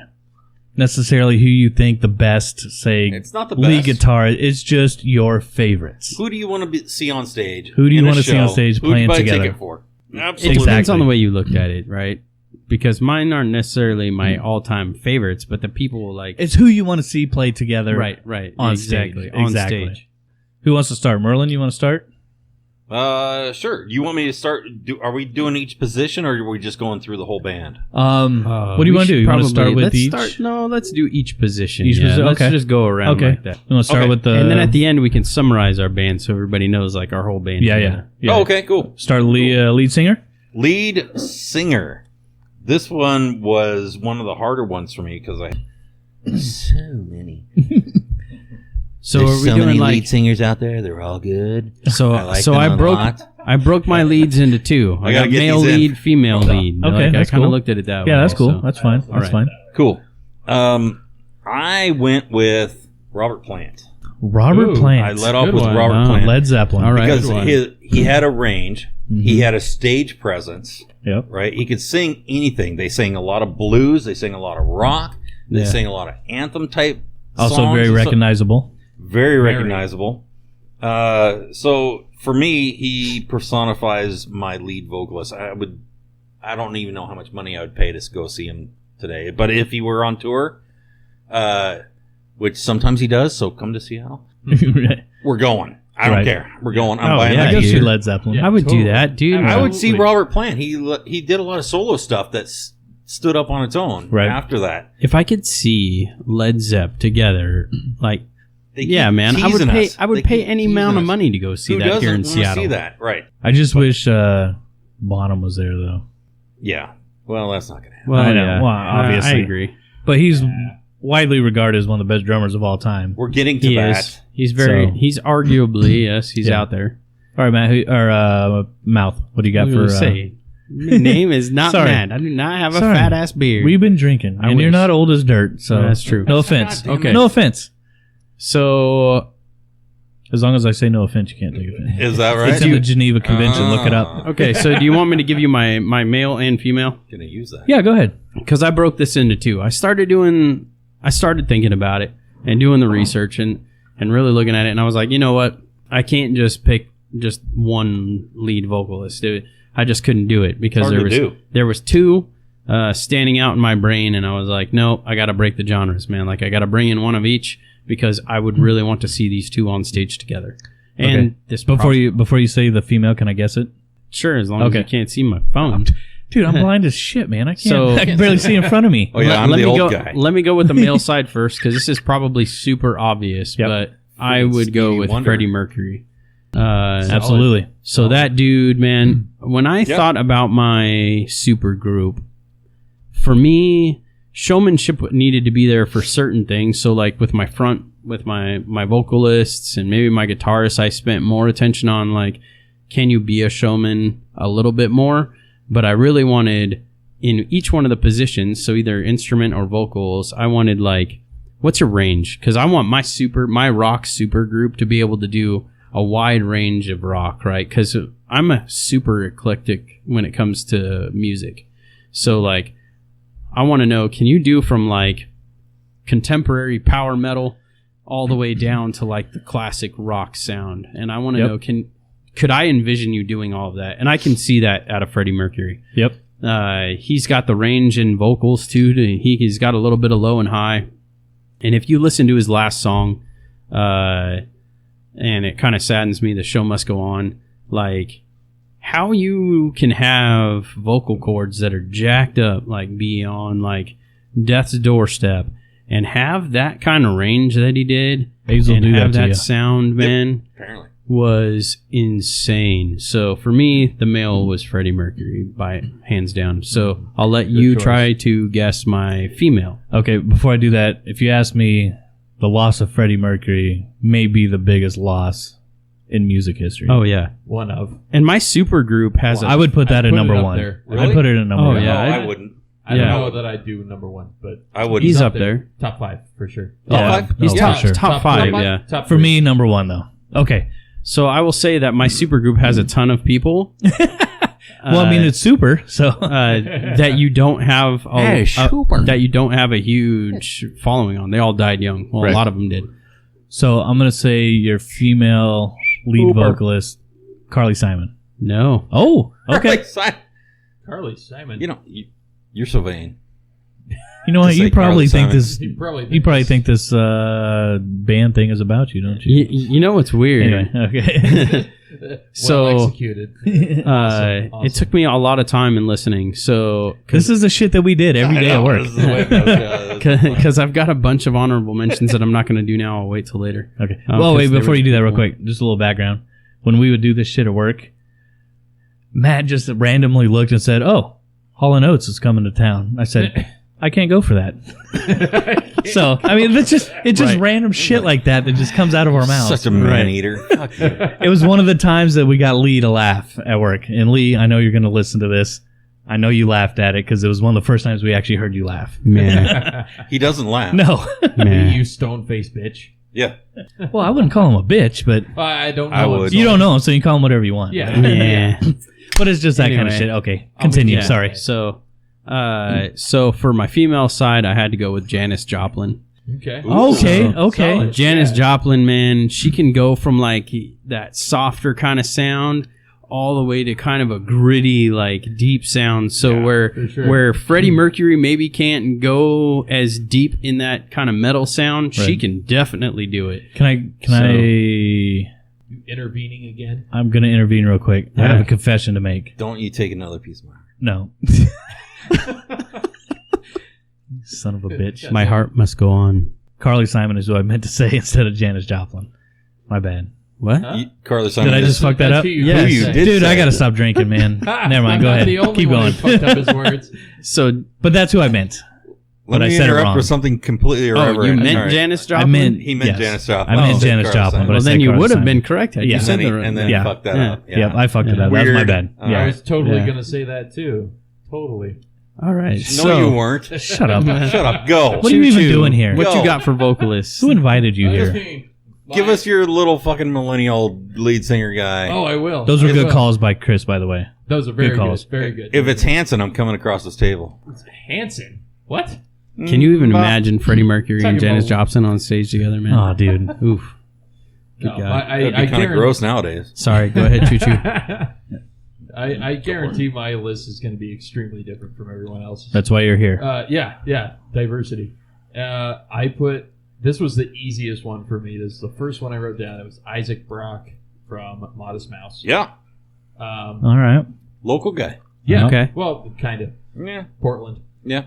necessarily who you think the best, say, It's not the lead best. guitar. It's just your favorites. Who do you want to see on stage? Who do you in a want to see on show? stage Who would playing you buy a together? ticket for? It Absolutely. depends on Exactly. the way you looked at it, right? Because mine aren't necessarily my all-time favorites, but the people will like. It's who you want to see play together. Right. On exactly, stage. on Exactly. stage. Who wants to start? Merlin, you want to start? Sure. You want me to start? Are we doing each position, or are we just going through the whole band? What do you We want to do? should You want to probably- start with let's each? No, let's do each position. Each yeah. position, Let's okay. just go around Okay. like that. You want to start Okay. with the... And then at the end, we can summarize our band so everybody knows like our whole band. Yeah. together. Oh, okay, cool. Start lead singer? Lead singer. This one was one of the harder ones for me because I so many. So There's are we so doing many like lead singers out there. They're all good. so? I like so them I a broke lot. I broke my leads into two. I I gotta got get male these in. lead, female lead. Okay, Like, I that's kind of cool. looked at it that way. Yeah, that's cool. so- That's fine. all That's right. fine. Cool. I went with Robert Plant. Robert Ooh, Plant. I led off Good with one. Robert Plant Led Zeppelin. All right. because Good one. he had a range. Mm-hmm. He had a stage presence. Yep. Right? He could sing anything. They sang a lot of blues. They sang a lot of rock. They Yeah. sang a lot of anthem type. Also songs very and so- recognizable. Very recognizable. So for me, he personifies my lead vocalist. I don't even know how much money I would pay to go see him today. But if he were on tour, which sometimes he does, so come to Seattle. We're going. I don't care. We're going. I'm buying I that go see gear. Led Zeppelin. Yeah. I would totally. do that, dude. I would see Absolutely. Robert Plant. He did a lot of solo stuff that stood up on its own Right. after that. If I could see Led Zepp together, like, They yeah, keep man, I would teasing pay. us. I would They pay keep any teasing amount of us. money to go see Who that doesn't here in want to Seattle. see that? Right. I just wish Bonham was there, though. Yeah. Well, that's not going to happen. Well, I know. yeah, Well, I obviously. agree. But he's widely regarded as one of the best drummers of all time. We're getting to He that. is. He's very. So- He's arguably yes. He's Yeah. out there. All right, Matt. Mouth. What do you got I for? was gonna say, my name is not Sorry. Matt. I do not have a Sorry. fat ass beard. We've been drinking, I and you're wish. not old as dirt. So That's true. No offense. God damn it. No offense. So As long as I say no offense, you can't take offense. Is that right? It's in the Geneva Convention. Look it up. okay. So do you want me to give you my male and female? Going to use that. Yeah, go ahead. Because I broke this into two. I started thinking about it and doing the research and really looking at it, and I was like, you know what? I can't just pick just one lead vocalist. I just couldn't do it because Hard to do. there was two standing out in my brain, and I was like, no, I got to break the genres, man. Like I got to bring in one of each because I would really want to see these two on stage together. And Okay. this Before you say the female, can I guess it? sure, as long Okay. as you can't see my phone. Dude, I'm blind as shit, man. I can't. So- I can barely see in front of me. Oh, yeah, I'm let the me old go, guy. Let me go with the male side first because this is probably super obvious, Yep. but I would go Stevie with Wonder. Freddie Mercury. Absolutely. So that dude, man, when I thought about my super group, for me, showmanship needed to be there for certain things. So like with my vocalists and maybe my guitarists, I spent more attention on like, can you be a showman a little bit more? But I really wanted in each one of the positions, so either instrument or vocals, I wanted like, what's your range? Because I want my rock super group to be able to do a wide range of rock, right? Because I'm a super eclectic when it comes to music. So like, I want to know, can you do from like contemporary power metal all the way down to like the classic rock sound? And I want to know, could I envision you doing all of that? And I can see that out of Freddie Mercury. Yep. He's got the range in vocals too. He's got a little bit of low and high. And if you listen to his last song, and it kind of saddens me, The Show Must Go On, like how you can have vocal cords that are jacked up, like be on like death's doorstep, and have that kind of range that he did, Basil and do have that to that you. sound, man, Apparently. was insane. So for me, the male was Freddie Mercury by hands down. So I'll let you choice. try to guess my female. Okay, before I do that, if you ask me, the loss of Freddie Mercury may be the biggest loss in music history. Oh yeah, One of. and my super group has I would put that I'd at put it number up one. there. I'd Really? put it at number Oh, one. yeah. No, I wouldn't. I Yeah. don't know that I do number one, but I wouldn't. He's up there. top five for sure. Yeah. five? He's No, top, for sure. top five, three. yeah. Top For three. me, number one though. Okay. So I will say that my super group has a ton of people. Well, I mean, it's super. So that you don't have Hey, super. that you don't have a huge following on. They all died young. Well, Right. a lot of them did. So I'm gonna say your female lead Super. vocalist, Carly Simon. No, Oh, okay. Carly Simon. You know, you're so vain. You know what? Just You say probably Carly think Simon. this. You probably think this band thing is about you, don't you? you know what's weird. Anyway, okay. So, well executed. Awesome. It took me a lot of time in listening. So This is the shit that we did every day at work. This is the way it goes, yeah, that's- because I've got a bunch of honorable mentions that I'm not going to do now. I'll wait till later. Okay. Oh, Well, 'cause wait, they before were you do that real cool. quick, just a little background. When we would do this shit at work, Matt just randomly looked and said, "Oh, Hall & Oates is coming to town." I said, "I can't go for that." So, I mean, it's just Right. random shit like that just comes out of our mouths. Such a man eater. Fuck you. It was one of the times that we got Lee to laugh at work. And Lee, I know you're going to listen to this. I know you laughed at it because it was one of the first times we actually heard you laugh. Man, He doesn't laugh. No. man. You stone faced bitch. Yeah. Well, I wouldn't call him a bitch, but I don't know. I him, would. so- you don't know him, so you call him whatever you want. Yeah. Yeah. But it's just that kind of Anyway. shit. Okay, continue. Yeah. Sorry. So, so for my female side, I had to go with Janis Joplin. Okay. Okay, So- okay. Solid. Janis Yeah. Joplin, man, she can go from like that softer kind of sound all the way to kind of a gritty, like deep sound. So Yeah, for sure. where Freddie Mercury maybe can't go as deep in that kind of metal sound, she Right. can definitely do it. Can So- I? You intervening again? I'm gonna intervene real quick. I Yeah. have a confession to make. Don't you take another piece of my heart. No. Son of a bitch. My heart must go on. Carly Simon is who I meant to say instead of Janis Joplin. My bad. What? Huh? Carly Simon. Did I just fuck that That's up? who you Yes. Who you said. did Dude, I say. gotta stop drinking, man. Never mind. Go I'm not ahead. the only Keep one going. who fucked up his words. So, But that's who I meant. Let but I me said it interrupt wrong. with something completely irreverent. oh, you meant Sorry. Janis I Joplin? meant He meant yes. Janis Joplin. I meant Oh, Janis Carly Joplin, Simon. but I Well, said then you Carly would have Simon. been correct had Yeah. you And said then, the and then Yeah. fucked that Yeah. up. Yep, I fucked it Yeah. up. That was my Weird. bad. All Yeah. I was totally Yeah. gonna say that too. Totally. All right. No, so, you weren't. Shut up. Shut up. Go. What are you even Choo-choo. doing here? What Go. you got for vocalists? Who invited you here? Give us your little fucking millennial lead singer guy. Oh, I will. Those were I good will. calls by Chris, by the way. Those are very Good good. calls. Very good. If it's Hanson, I'm coming across this table. It's Hanson. What? Can you even But- imagine Freddie Mercury and Talking Janis about- Joplin on stage together, man? Oh, dude. Oof. Good No, God. That'd be I kind of gross nowadays. Sorry, go ahead, Choo Choo. I guarantee my list is going to be extremely different from everyone else's. That's why you're here. Yeah, diversity. This was the easiest one for me. This is the first one I wrote down. It was Isaac Brock from Modest Mouse. Yeah. All right. Local guy. Yeah. Okay. Well, kind of. Yeah. Portland. Yeah.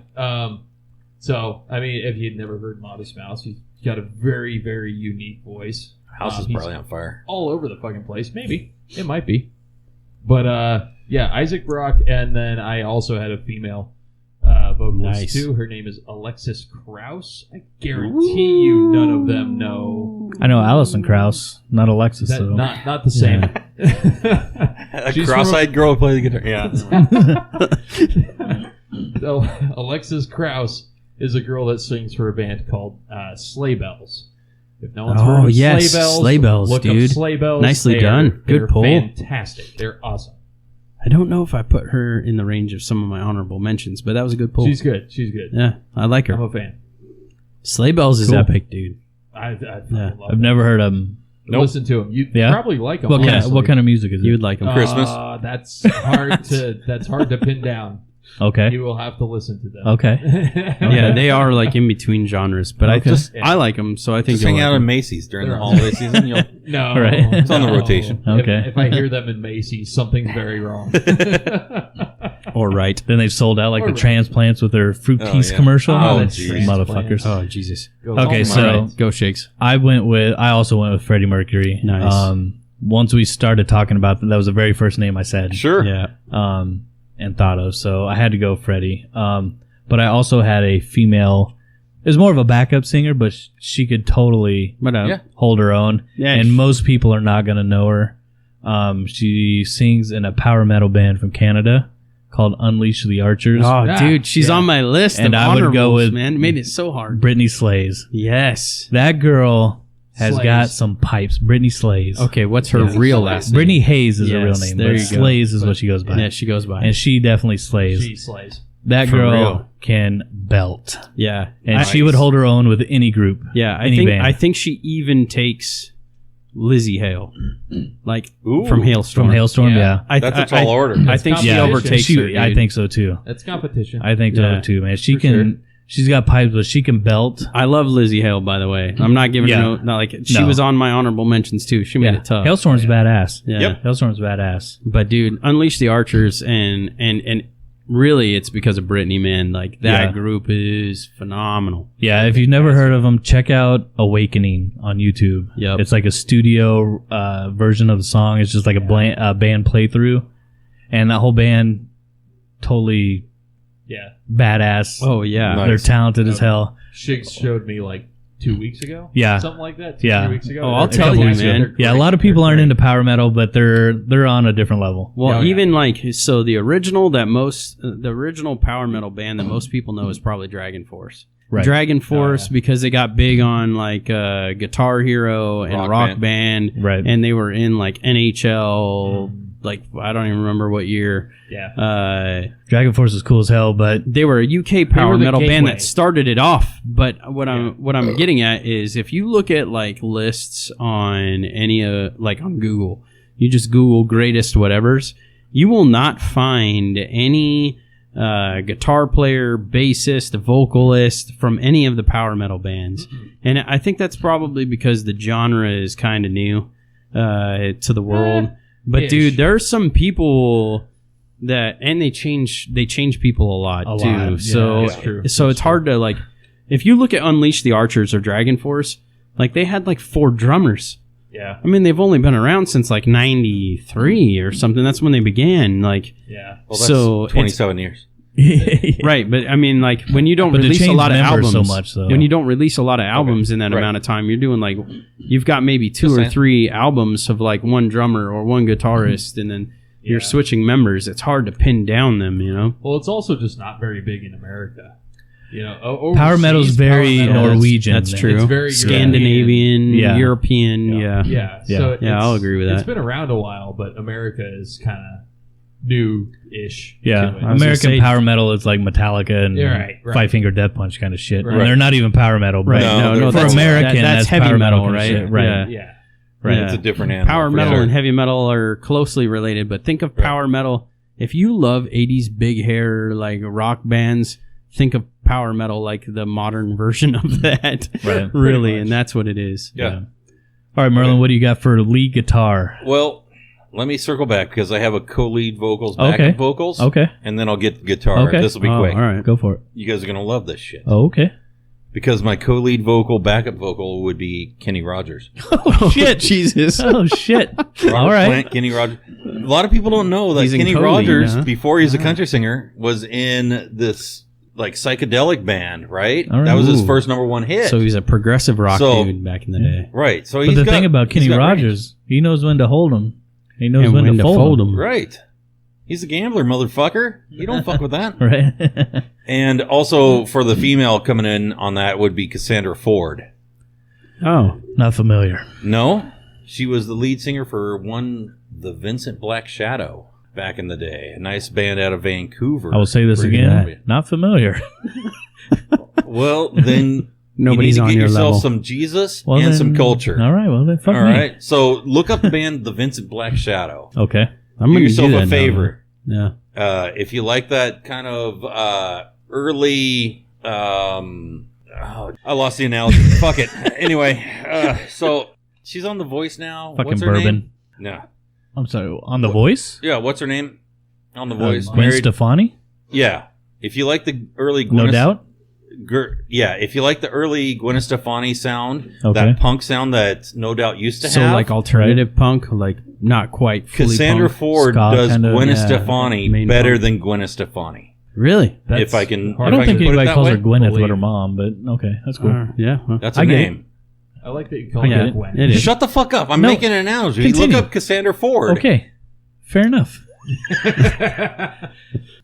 So, I mean, if you'd never heard Modest Mouse, he's got a very, very unique voice. House is He's probably on fire. all over the fucking place. Maybe. It might be. But, yeah, Isaac Brock, and then I also had a female vocalist, Nice. too. Her name is Alexis Krauss. I guarantee you none of them know. I know Alison Krauss, not Alexis, That, though. not the same. A She's cross-eyed girl who plays the guitar. Yeah. So, Alexis Krauss is a girl that sings for a band called Sleigh Bells. If no one's heard Oh, of yes, Sleigh Bells, Sleigh Bells, look dude. up Sleigh Bells. Nicely They're- done. Good they're pull. Fantastic. They're awesome. I don't know if I put her in the range of some of my honorable mentions, but that was a good pull. She's good. She's good. Yeah, I like I'm her. a fan. Sleigh Bells is Cool. epic, dude. I fucking Yeah. love I've never heard of him. them. Listen to them. You Yeah? probably like them. What kind of music is it? You would like them. Christmas? That's hard to pin down. Okay. You will have to listen to them. Okay. Yeah, they are like in between genres, but Okay. I like them, so I think Just you'll hang like out in 'em. Macy's during the They're holiday season. You'll, No, Right. It's on the no. rotation. Okay. If I hear them in Macy's, something's very wrong. Or right. Then they've sold out like Or the right. transplants with their fruit Oh, teas yeah. commercial. Oh, That's geez. motherfuckers. Oh Jesus. Okay, Oh, so- my. Right. Go Shakes. I also went with Freddie Mercury. Nice. Once we started talking about that was the very first name I said. sure. Yeah. And thought of. So I had to go Freddie. But I also had a female. It was more of a backup singer, but she could totally What up? Yeah. hold her own. Yeah. And most people are not going to know her. She sings in a power metal band from Canada called Unleash the Archers. Oh, Yeah. dude, she's Yeah. on my list. And of I would go honorables, with- man. It made it so hard. Brittany Slays. Yes. That girl has Slays. got some pipes. Brittany Slays. Okay, what's her Yeah. real last name? Brittany Hayes is her real Yes, name, there but you go. Slays is what she goes by. Yeah, she goes by. And she definitely slays. She slays. That For girl real. can belt. Yeah. And she would hold her own with any group. Yeah, any band. I think she even takes Lizzie Hale, like Ooh. from Hailstorm. From Hailstorm, Yeah. yeah. That's a tall order. I think she Yeah. overtakes her. I dude. think so too. That's competition. I think Yeah. so too, man. She For can. sure. She's got pipes, but she can belt. I love Lizzie Hale, by the way. I'm not giving Yeah. her not like she No. was on my honorable mentions too. She made it tough. Hailstorm's badass. Yeah. Yep. Hailstorm's badass. But dude, Unleash the Archers and really it's because of Britney, man. Like that Yeah. group is phenomenal. Yeah, if you've never heard of them, check out Awakening on YouTube. Yep. It's like a studio version of the song. It's just like a band playthrough. And that whole band, totally Yeah. badass. Oh yeah. Nice. They're talented as hell. Shigs showed me like 2 weeks ago. Yeah. Something like that. 2 Yeah. 3 weeks ago. Oh, I'll They're tell you, fantastic. man. They're Yeah, a great. lot of people They're aren't great. into power metal, but they're on a different level. Well, Oh, yeah. even like so, the original power metal band that most people know is probably Dragon Force. Right. Dragon Force Oh, yeah. because they got big on like Guitar Hero and Rock Rock Band. Band, Right. and they were in like NHL. Like I don't even remember what year. Yeah. Dragon Force is cool as hell, but They were a UK power were the metal band gateway. that started it off. But what I'm getting at is if you look at like lists on any like on Google, you just Google greatest whatevers, you will not find any guitar player, bassist, vocalist from any of the power metal bands. And I think that's probably because the genre is kind of new to the world. But dude, there are some people that, and they change people a lot too. Yeah, so that's true. so it's hard to like, if you look at Unleash the Archers or Dragon Force, like they had like 4 drummers. Yeah. I mean, they've only been around since like 93 or something. That's when they began. Like, Yeah. Well, that's so 27 years. right, but I mean, like when you don't But to release a change lot of members albums, so much, though. when you don't release a lot of albums in that Right. amount of time, you're doing like, you've got maybe 2 Just or saying. 3 albums of like one drummer or one guitarist, and then you're switching members. It's hard to pin down them, you know. Well, it's also just not very big in America. You know, Power metal's overseas, very power metal is- Norwegian. That's true. It's very Scandinavian, Yeah. European, yeah. Yeah. Yeah. So Yeah, it's- I'll agree with It's that. been around a while, but America is kind of new-ish. Yeah, to it. I was gonna American say- power metal is like Metallica and Yeah, right. Five Finger Death Punch kind of shit. Right. And they're not even power metal, but Right? No, No, for that's American, that's heavy power metal, kind of right? shit. Right. Yeah. Yeah. Right. Yeah. It's a different animal. Power for metal sure. and heavy metal are closely related, but think of power metal. If you love 80s big hair like rock bands, think of power metal like the modern version of that. Right. Really, much. and that's what it is. Yeah. All right, Merlin, what do you got for lead guitar? Well, let me circle back because I have a co-lead vocals, backup Okay. vocals, Okay. and then I'll get the guitar. Okay. This will be Oh, quick. all right. Go for it. You guys are going to love this shit. Oh, okay. Because my co-lead vocal, backup vocal would be Kenny Rogers. Oh, shit. Jesus. Oh, shit. Robert All right. Plant, Kenny Rogers. A lot of people don't know that He's in Kenny co-lead, Rogers, huh? before he's a country singer, was in this like psychedelic band, right? All right. That was his Ooh. first #1 hit. So he's a progressive rock So- dude back in the day. right. So But he's the got- thing about he's Kenny got range. Rogers, he knows when to hold them. He knows And when to fold them. Right. He's a gambler, motherfucker. You don't fuck with that. Right. And also for the female coming in on that would be Cassandra Ford. Oh, Not familiar. No, she was the lead singer for the Vincent Black Shadow back in the day. A nice band out of Vancouver. I will say this Pretty again. good. Not familiar. Well, then nobody's you on need to get your yourself level. some Jesus Well, and then- some culture. All right. Well, then fuck All me. right. So look up the band The Vincent Black Shadow. Okay. I'm Do gonna yourself do that a now, favor. man. If you like that kind of early, I lost the analogy. Fuck it. Anyway, so she's on The Voice now. Fucking What's her bourbon. name? No. I'm sorry. On The Voice? Yeah. What's her name? On The Voice. Gwen Stefani? Yeah. If you like the early No doubt. Yeah, if you like the early Gwen Stefani sound, Okay. that punk sound that No Doubt used to So have. like alternative punk, like not quite fully Cassandra punk. Ford Ska does kinda, Gwen yeah, Stefani main better punk. than Gwen Stefani. Really? If I can, I if don't I think can put it anybody that calls way. her Gwyneth Believe. but her mom, but okay. That's cool. Yeah. well, That's a I get it. name. I like that you call I get it it. Gwen. It is. Shut the fuck up! I'm No. making an analogy. Continue. Look up Cassandra Ford. Okay. Fair enough.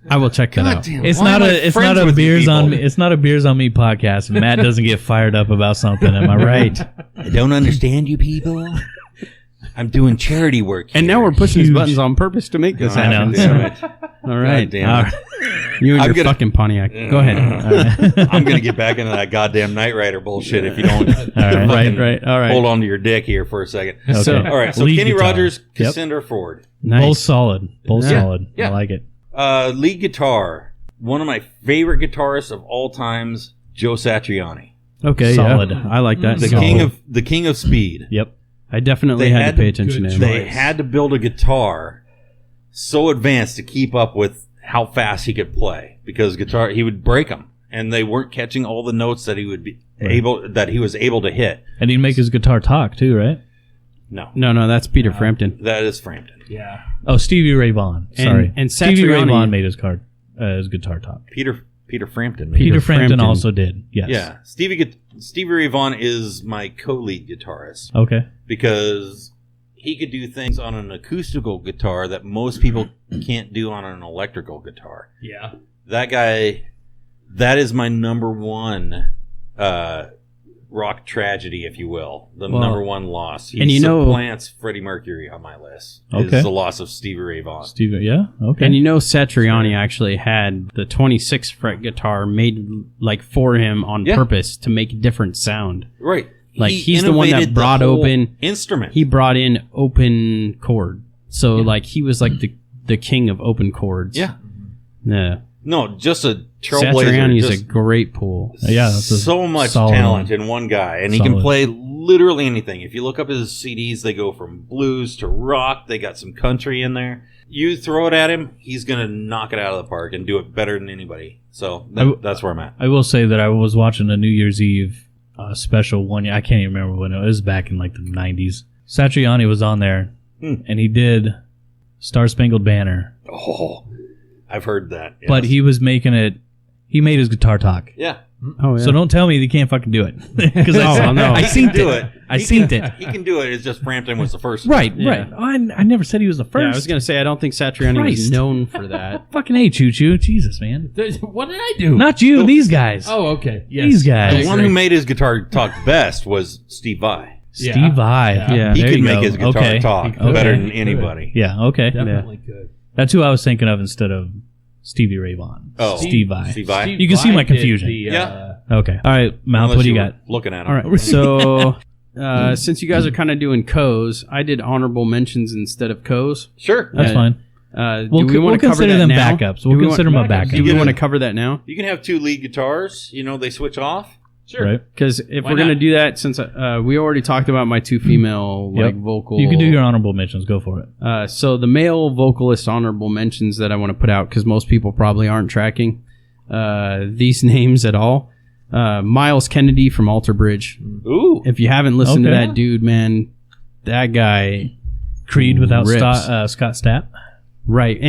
I will check that God out. damn, It's why not am I a friends beers with you on me. people? It's not a beers on me podcast. And Matt doesn't get fired up about something. Am I right? I don't understand you people. I'm doing charity work. And here. now we're pushing these Huge. buttons on purpose to make this I know. happen. Damn it. All right. God damn All it. right. You and I'm your gonna- fucking Pontiac. Go ahead. I'm gonna get back into that goddamn Knight Rider bullshit if you don't. All right. fucking Right. All right. Hold on to your dick here for a second. Okay. So- All right. So Lead Kenny guitar. Rogers, Yep. Cassandra Ford. Nice. Both solid. Both Yeah. solid. Yeah. I like it. Lead guitar. One of my favorite guitarists of all times, Joe Satriani, Okay. Solid. Yeah. I like that. the Solid. king of speed. Yep. I definitely They had had to pay attention to good him. They choice. had to build a guitar so advanced to keep up with how fast he could play because he would break them and they weren't catching all the notes that he would be he was able to hit. And he'd make his guitar talk too, right? No, No, that's Peter Frampton. that is Frampton. Yeah. Oh, Stevie Ray Vaughan. Sorry. and Stevie Ray Satriani- Vaughan made his guitar talk. Peter Frampton. Peter Frampton Frampton. also did. Yes. Yeah, Stevie Ray Vaughan is my co-lead guitarist Okay. because he could do things on an acoustical guitar that most people can't do on an electrical guitar. Yeah. That guy, that is my number one rock tragedy, if you will. The Well, number one loss. He and you know- supplants Freddie Mercury on my list. Okay. Is the loss of Stevie Ray Vaughan. Stevie. Yeah. Okay. And you know, Satriani actually had the 26 fret guitar made like for him on Yeah. purpose to make different sound. Right. Like He he's the one that innovated the brought whole open. instrument. He brought in open chord. So like he was like the king of open chords. Yeah. Yeah. No, just a trailblazer. Satriani is a Just great pool. Yeah, that's a so much solid talent one. in one guy, and he can Solid. play literally anything. If you look up his CDs, they go from blues to rock. They got some country in there. You throw it at him, he's gonna knock it out of the park and do it better than anybody. So that's where I'm at. I will say that I was watching a New Year's Eve special one year. I can't even remember when it was. Back in like the 90s. Satriani was on there, and he did Star Spangled Banner. Oh, I've heard that. Yes. But he was making it. He made his guitar talk. yeah, Oh yeah. So don't tell me that he can't fucking do it. Because Oh, no. I seen do it. it. I He seen can- it. He can do it. It's just Frampton was the first. one. Right, Yeah. right. I never said he was the first. Yeah, I was gonna say I don't think Satriani was Christ. known for that. Fucking A, Choo Choo. Jesus, man. What did I do? Not you. These guys. Oh, okay. Yes. These The guys. one who made his guitar talk best was Steve Vai. Yeah. Steve Vai. Yeah. He there could you make go. his guitar Okay. talk Okay. better than He could. anybody. Yeah, okay. Definitely good. That's who I was thinking of instead of Stevie Ray Vaughan. Oh, Steve Vai. Steve Vai. You can see my Vai did confusion. Yeah. Okay. All right, Mouth, Unless what do you were got? Looking at him. All right. So since you guys are kind of doing co's, I did honorable mentions instead of co's. Sure. That's Uh, fine. Do We'll we want to cover consider that them now? backups. Do We'll we consider want, them a backups. do backup. we You want to get cover that now? You can have two lead guitars. You know, they switch off. Sure. Right. Because if Why we're gonna not? do that, since we already talked about my two female Yep. like vocal, You can do your honorable mentions. Go for it. So the male vocalist honorable mentions that I want to put out because most people probably aren't tracking these names at all. Miles Kennedy from Alter Bridge. Ooh. If you haven't listened to Okay. that dude, man, that guy, Creed without rips. Scott Stapp. right?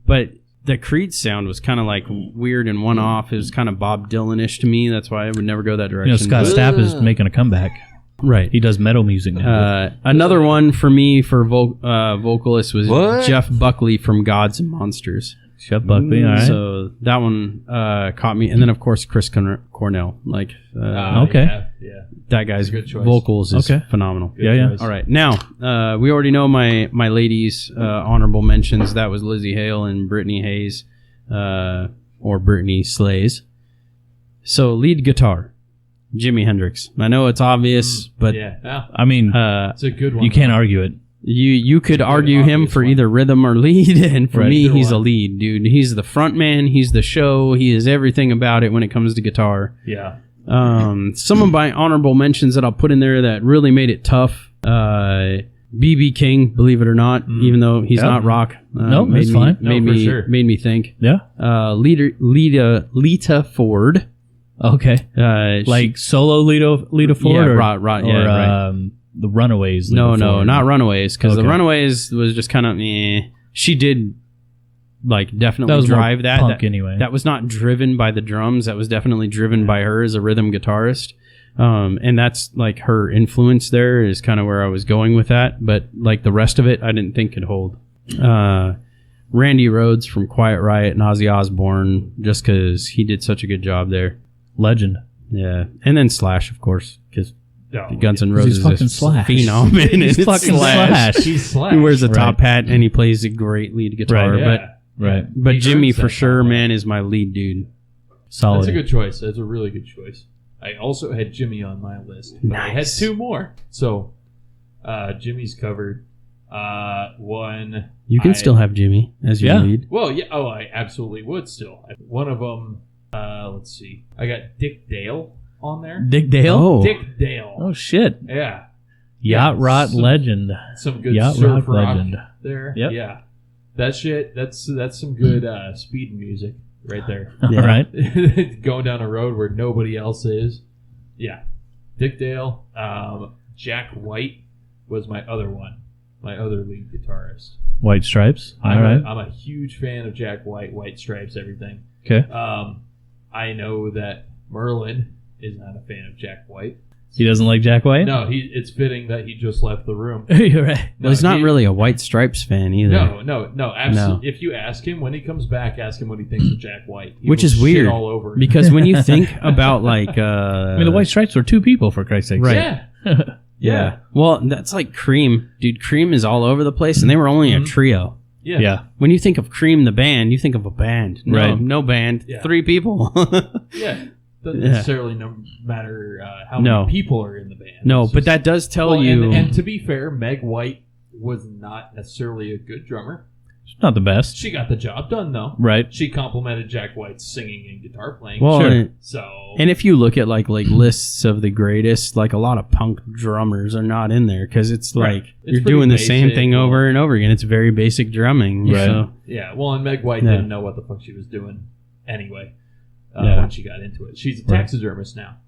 But the Creed sound was kind of like weird and one off. It was kind of Bob Dylan-ish to me. That's why I would never go that You direction. know, Scott But- Stapp is making a comeback. right? He does metal music now. Another one for me for vocalist was What? Jeff Buckley from Gods and Monsters. Shep Buckley. All right. So that one caught me, and then of course Chris Cornell. Like Okay. Yeah. that guy's Good choice. vocals is Okay. phenomenal. Yeah, yeah. choice. All right, now we already know my ladies' honorable mentions. That was Lizzie Hale and Brittany Hayes, or Brittany Slays. So lead guitar, Jimi Hendrix. I know it's obvious, but Yeah. Yeah. I mean, It's a good one. you can't argue it. you could argue him obvious for one. either rhythm or lead, and for Right. me, Either he's a one. lead, dude. He's the front man. He's the show. He is everything about it when it comes to guitar. Yeah. Some of my honorable mentions that I'll put in there that really made it tough. BB King, believe it or not, even though he's Yeah. not rock. No, made that's me, fine. Made No, for me sure. made me think. Yeah. Lita Ford, Okay. Like solo Lita Ford? Yeah, or, right, or yeah, right. The Runaways. no, Lita Ford. not Runaways, because the Okay. Runaways was just kind of she did like definitely That was more drive that. punk that, anyway. that was not driven by the drums. That was definitely driven by her as a rhythm guitarist. And that's like her influence there is kind of where I was going with that. But like the rest of it, I didn't think could hold. Randy Rhoads from Quiet Riot and Ozzy Osbourne, just because he did such a good job there. Legend. Yeah. And then Slash, of course, because No, Guns N' 'Cause he's Roses fucking is Slash. phenom. And He's it's fucking Slash. He's Slash. He wears a top Right. hat and he plays a great lead guitar. Right, Yeah. Right. But He Jimmy earns for that sure, top hat. man, is my lead dude. Solid. That's a good choice. That's a really good choice. I also had Jimmy on my list. But I had Nice. two more. So Jimmy's covered. One. You can I- still have Jimmy as your Yeah. lead. Well, yeah. Oh, I absolutely would still. One of them. Let's see. I got Dick Dale on there. Dick Dale? Oh. Dick Dale. Oh, shit. Yeah. Yacht Rot some- legend. Some good Yacht surf Rock rock legend. there. Yep. Yeah. That shit. That's some good speed music right there. Yeah. All right. Going down a road where nobody else is. Yeah. Dick Dale. Jack White was my other one. My other lead guitarist. White Stripes. All I'm right. a huge fan of Jack White, White Stripes, everything. Okay. I know that Merlin is not a fan of Jack White. He doesn't like Jack White? No, it's fitting that he just left the room. You're right. Well, he's No, not he- really a White Stripes fan either. No, absolutely. If you ask him when he comes back, ask him what he thinks of Jack White. He Which will is shit weird, all over it. Because when you think about like, I mean, the White Stripes were two people, for Christ's sake. Right. Yeah. yeah. Well, that's like Cream, dude. Cream is all over the place, and they were only a trio. Yeah. Yeah. When you think of Cream, the band, you think of a band. No, Right. no band. Yeah. 3 people. Yeah. Doesn't Yeah. necessarily no matter how No. many people are in the band. No, It's but just- that does tell well, you. And to be fair, Meg White was not necessarily a good drummer. It's not the best, She got the job done though. right? She complimented Jack White's singing and guitar playing. well, Sure. So and if you look at like lists of the greatest, like a lot of punk drummers are not in there because it's Right. like It's you're pretty doing the same basic, thing well- over and over again. It's very basic drumming. Right. So, yeah, well, and Meg White Yeah. didn't know what the fuck she was doing anyway Yeah. when she got into it. She's a taxidermist now.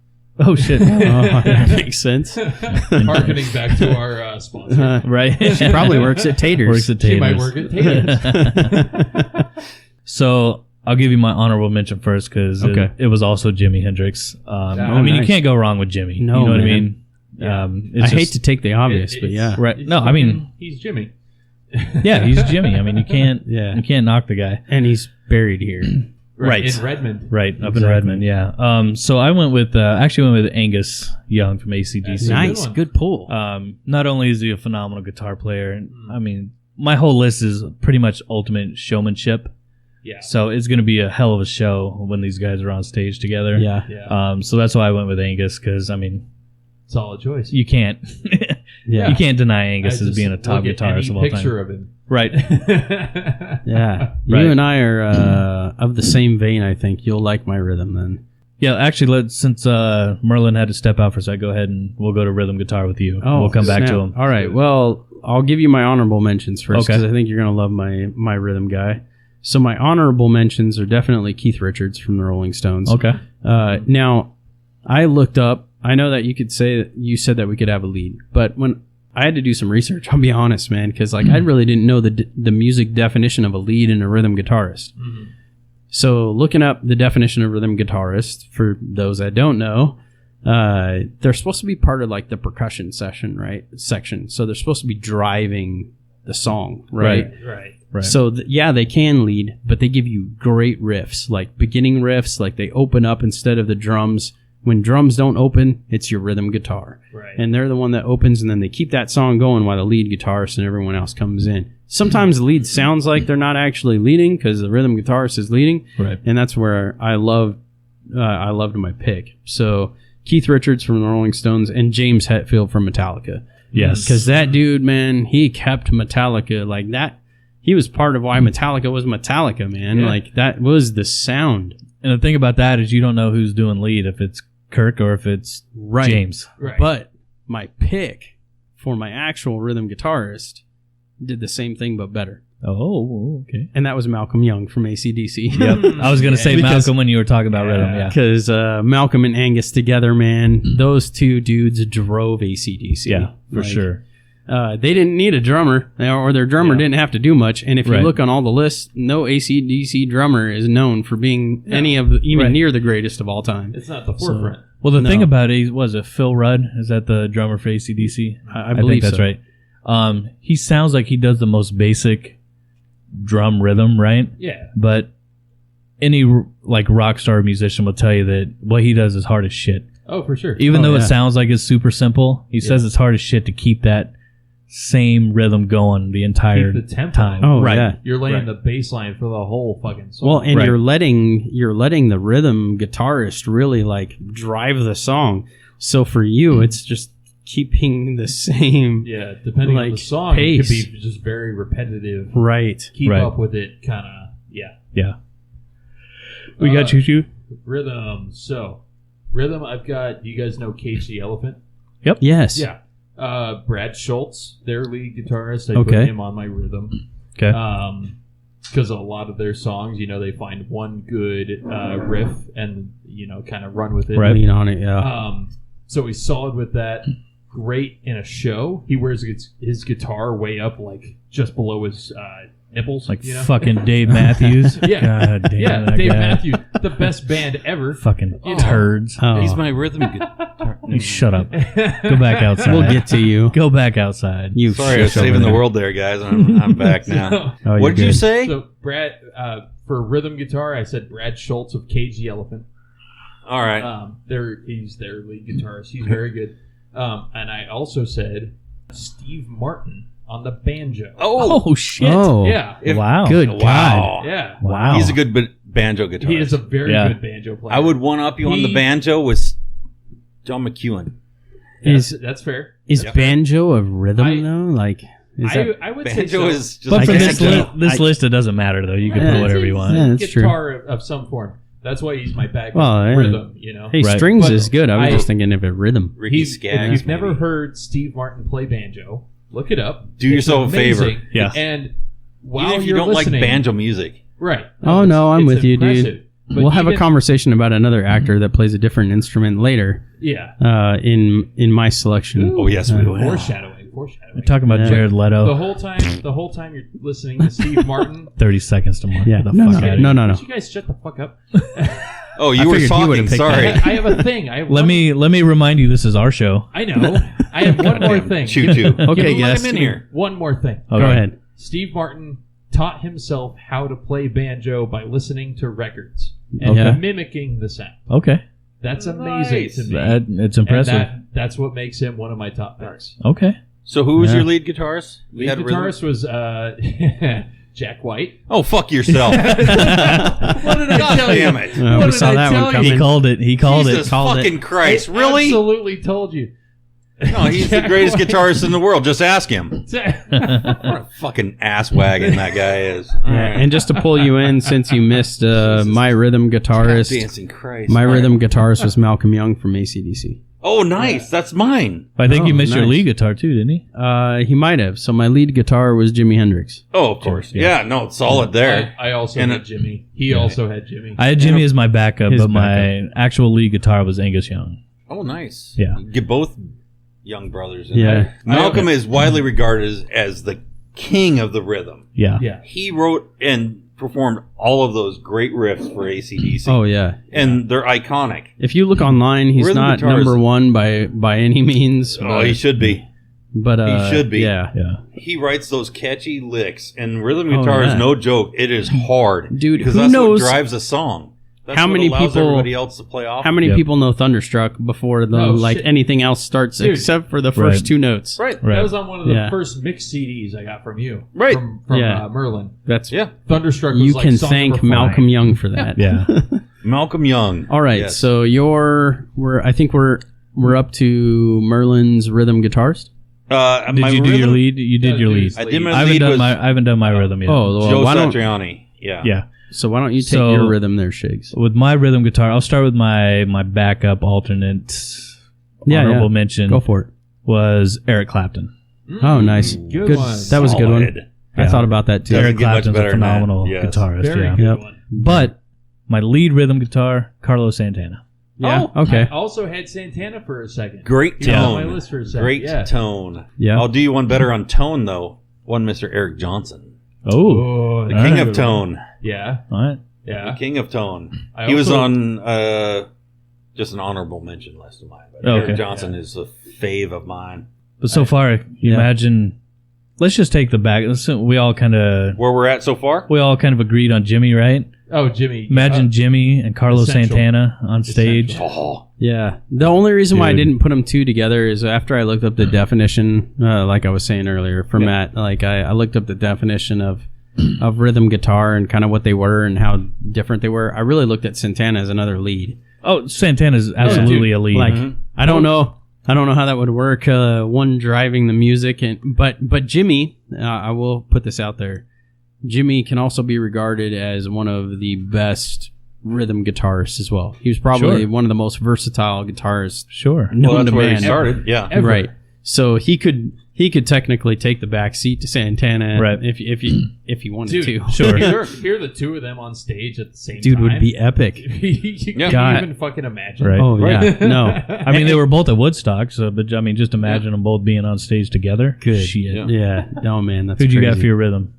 Oh shit! oh, that makes sense. Harkening back to our sponsor. Right? She probably works at Taters. Works at She might Taters. work at Taters. So I'll give you my honorable mention first because Okay. it was also Jimi Hendrix. I mean, you nice. can't go wrong with Jimmy. No, you know what I man. mean? Yeah. It's I hate just- to take the obvious, but yeah. Right. It's No, I mean, he's Jimmy. yeah, he's Jimmy. I mean, you can't knock the guy. And he's buried here. Right. In Redmond. Right, up in Exactly. Redmond, yeah. So I went with actually went with Angus Young from AC/DC. That's a Nice. good one. Good pull. Not only is he a phenomenal guitar player, and I mean, my whole list is pretty much ultimate showmanship. Yeah. So it's going to be a hell of a show when these guys are on stage together. yeah. Yeah. So that's why I went with Angus because I mean, Solid choice. you can't Yeah. you can't deny Angus I as just being a top look at guitarist any of all picture time. of him. Right. Yeah. Right. You and I are of the same vein, I think. You'll like my rhythm then. Yeah. Actually, since Merlin had to step out for a sec, go ahead and we'll go to rhythm guitar with you. We'll come back to snap. him. All right. Well, I'll give you my honorable mentions first Okay. because I think you're going to love my rhythm guy. So my honorable mentions are definitely Keith Richards from the Rolling Stones. Okay. Now, I looked up. I know that you said that we could have a lead, but when I had to do some research, I'll be honest, man, because like I really didn't know the music definition of a lead and a rhythm guitarist. Mhm. So looking up the definition of rhythm guitarist, for those that don't know, they're supposed to be part of like the percussion section. So they're supposed to be driving the song, right? Right. So they can lead, but they give you great riffs, like beginning riffs, like they open up instead of the drums. When drums don't open, it's your rhythm guitar. Right. And they're the one that opens, and then they keep that song going while the lead guitarist and everyone else comes in. Sometimes the lead sounds like they're not actually leading because the rhythm guitarist is leading, Right. and that's where I loved my pick. So Keith Richards from the Rolling Stones and James Hetfield from Metallica. Yes. Because that dude, man, he kept Metallica like that. He was part of why Metallica was Metallica, man. Yeah. Like that was the sound. And the thing about that is you don't know who's doing lead, if it's Kirk or if it's Right. James. Right. But my pick for my actual rhythm guitarist did the same thing but better. Oh, okay. And that was Malcolm Young from AC/DC. Yep. I was going to say Because- Malcolm when you were talking about rhythm. Yeah. Because Malcolm and Angus together, man, those two dudes drove AC/DC. Yeah, for Like, sure. They didn't need a drummer, or their drummer didn't have to do much. And if you Right. look on all the lists, no AC/DC drummer is known for being any of even Right. near the greatest of all time. It's not the forefront. Well, the No. thing about it was it Phil Rudd? Is that the drummer for AC/DC? I believe think that's so. right. He sounds like he does the most basic drum rhythm, right? Yeah. But any like rock star musician will tell you that what he does is hard as shit. Oh, for sure. Even Oh, though yeah. it sounds like it's super simple, he says it's hard as shit to keep that same rhythm going the entire Keep the tempo. time. Oh, right. yeah. You're laying Right. the bass line for the whole fucking song. Well, and Right. you're letting the rhythm guitarist really like drive the song. So for you, it's just keeping the same. yeah, depending on the like, song, pace. it could be just very repetitive. Right. Keep Right. up with it, kind of. Yeah. Yeah. We got Choo Choo. Rhythm. So, rhythm, I've got, you guys know Cage the Elephant? Yes. Yeah. Brad Schultz, their lead guitarist. I Okay. put him on my rhythm. Okay. Because a lot of their songs, they find one good riff and, kind of run with it. Right. Lean on it. Yeah. So he's solid with that. Great in a show. He wears his guitar way up, like just below his nipples. Like you know? fucking Dave Matthews. Yeah. God damn Yeah, that Dave guy. Matthews, the best band ever. Fucking Oh. turds. Oh. He's my rhythm guitar. You shut up. Go back outside. We'll get to you. Go back outside. You Sorry, I was shit over saving the there. world there, guys. I'm back now. Oh, you're What did you good. say? So Brad, for rhythm guitar, I said Brad Schultz of Cage the Elephant. All right. He's their lead guitarist. He's very good. And I also said Steve Martin on the banjo. Oh, Oh shit. Oh. Yeah. Wow. Good wow. God. Yeah. Wow. He's a good banjo guitarist. He is a very Yeah. good banjo player. I would one up you on the He- banjo with John McEwen. That's fair. Is Yep. banjo a rhythm I- though? Like, is that? I would say Banjo so. is just But I for guess this, so. this list, it doesn't matter though. You can Yeah. put whatever you want. Yeah, that's true. guitar of some form. That's why he's my backup Well, yeah. rhythm. You know. Hey, Right. strings But is good. I was I- just thinking of a rhythm. Ricky If Skaggs. you've never maybe. heard Steve Martin play banjo, look it up. Do yourself a favor. amazing. Yeah. And while Even if you you're don't listening, like banjo music. right? Oh, no, I'm it's with you, dude. impressive. But We'll have a even- conversation about another actor that plays a different instrument later. Yeah. In my selection. Oh, yes, we will. Foreshadowing. We're talking about Yeah. Jared The Leto. whole time you're listening to Steve Martin. 30 seconds to more. Yeah. The No, fuck no, outta no, here. no, no. Would you guys shut the fuck up? Oh, you I were figured he talking. would've picked Sorry. I have a thing. I have Let me remind you, this is our show. I know. I have one more thing. Choo choo. Okay, Let yes. him in here. One more thing. Okay. Go ahead. Steve Martin taught himself how to play banjo by listening to records and Okay. mimicking the sound. Okay. That's amazing Nice. to me. It's And impressive. that's what makes him one of my top picks. Okay. So who was Yeah. your lead guitarist? You Lead had a rhythm? guitarist was Jack White. Oh, fuck yourself. What did I God tell you? damn it. What we did saw I that tell one you? coming. He called it. He called Jesus it. Called it. fucking Christ. Really? Absolutely told you. No, he's the Jack greatest White. guitarist in the world. Just ask him. What a fucking ass wagon that guy is. Yeah, and just to pull you in, since you missed my rhythm guitarist, Dancing Christ. my rhythm guitarist was Malcolm Young from AC/DC. Oh, nice. That's mine. I think Oh, you missed your nice. lead guitar too, didn't he? He might have. So my lead guitar was Jimi Hendrix. Oh, of course. Yeah. Yeah, no, it's solid there. I also And had Jimmy. He also had Jimmy. I had Jimmy as my backup, His but my actual lead guitar was Angus Young. Oh, nice. Yeah. You get both young brothers in Yeah. there. Malcolm is widely regarded as the king of the rhythm. Yeah. Yeah. He wrote and performed all of those great riffs for AC/DC. Oh yeah. And they're iconic. If you look online, he's Rhythm not guitar is- number one by any means. Oh, he should be. But he should be. Yeah. Yeah. He writes those catchy licks, and rhythm Oh, guitar yeah. is no joke. It is hard, Dude, because who that's knows what drives a song. That's how what many allows people- everybody else to play off. How many Yep. people know Thunderstruck before the Oh, like shit. anything else starts Dude. except for the first Right. two notes? Right, Right. That was on one of the Yeah. first mixed CDs I got from you. Right. From Yeah. Merlin. That's yeah. Thunderstruck was you like can song thank number 5. Malcolm Young for that. Yeah. Malcolm Young. All right, Yes. so I think we're up to Merlin's rhythm guitarist. Did my you do your rhythm- lead? You did Yeah, your dude, lead. it's I did my I haven't lead done was my I haven't done my rhythm yet. Oh, well, Joe why don't Satriani. Yeah. yeah. so why don't you take So- your rhythm there, Shigs? With my rhythm guitar, I'll start with my backup alternate. Yeah, honorable yeah. mention Go for it. was Eric Clapton. Oh, nice. Good one. That was a good one. Solid. I Yeah. thought about that too. Doesn't Eric get much Clapton's better a than that. phenomenal Yes. guitarist. Very yeah. good Yep. one. But my lead rhythm guitar, Carlos Santana. Yeah. Oh, Okay. I also had Santana for a second. Great He was on tone. my list for a second. Great yeah. tone. Yeah. I'll do you one better on tone, though. One Mr. Eric Johnson. Oh, Oh, The All king right. of tone. yeah. all right. The Yeah. king of tone. I He was also- on just an honorable mention list of mine. But Okay. Eric Johnson is a fave of mine. But so far, you Yeah. imagine. Let's just take the back. We all kind of Where we're at so far? agreed on Jimmy, right? Oh, Jimmy. Imagine Jimmy and Carlos Essential. Santana on stage. Essential. Oh, Yeah. The only reason why I Dude. didn't put them two together is after I looked up the definition, like I was saying earlier for Yeah. Matt, like I looked up the definition of rhythm guitar and kind of what they were and how different they were. I really looked at Santana as another lead. Oh, Santana's absolutely a lead. Like Mhm. I don't know how that would work. One driving the music, but Jimmy, I will put this out there. Jimmy can also be regarded as one of the best rhythm guitarists as well. He was probably Sure. one of the most versatile guitarists sure. known well, that's to where he man. started. Yeah. Ever. Right. So he could technically take the back seat to Santana, Right. if he wanted Dude, to. Sure. Hear the two of them on stage at the same Dude time. would be epic. you Yeah. can't God. even fucking imagine. Right. Oh yeah, no, I mean, they were both at Woodstock, so but I mean, just imagine them both being on stage together. good. Shit. Yeah. Yeah, no man, that's Who'd you crazy. got for your rhythm,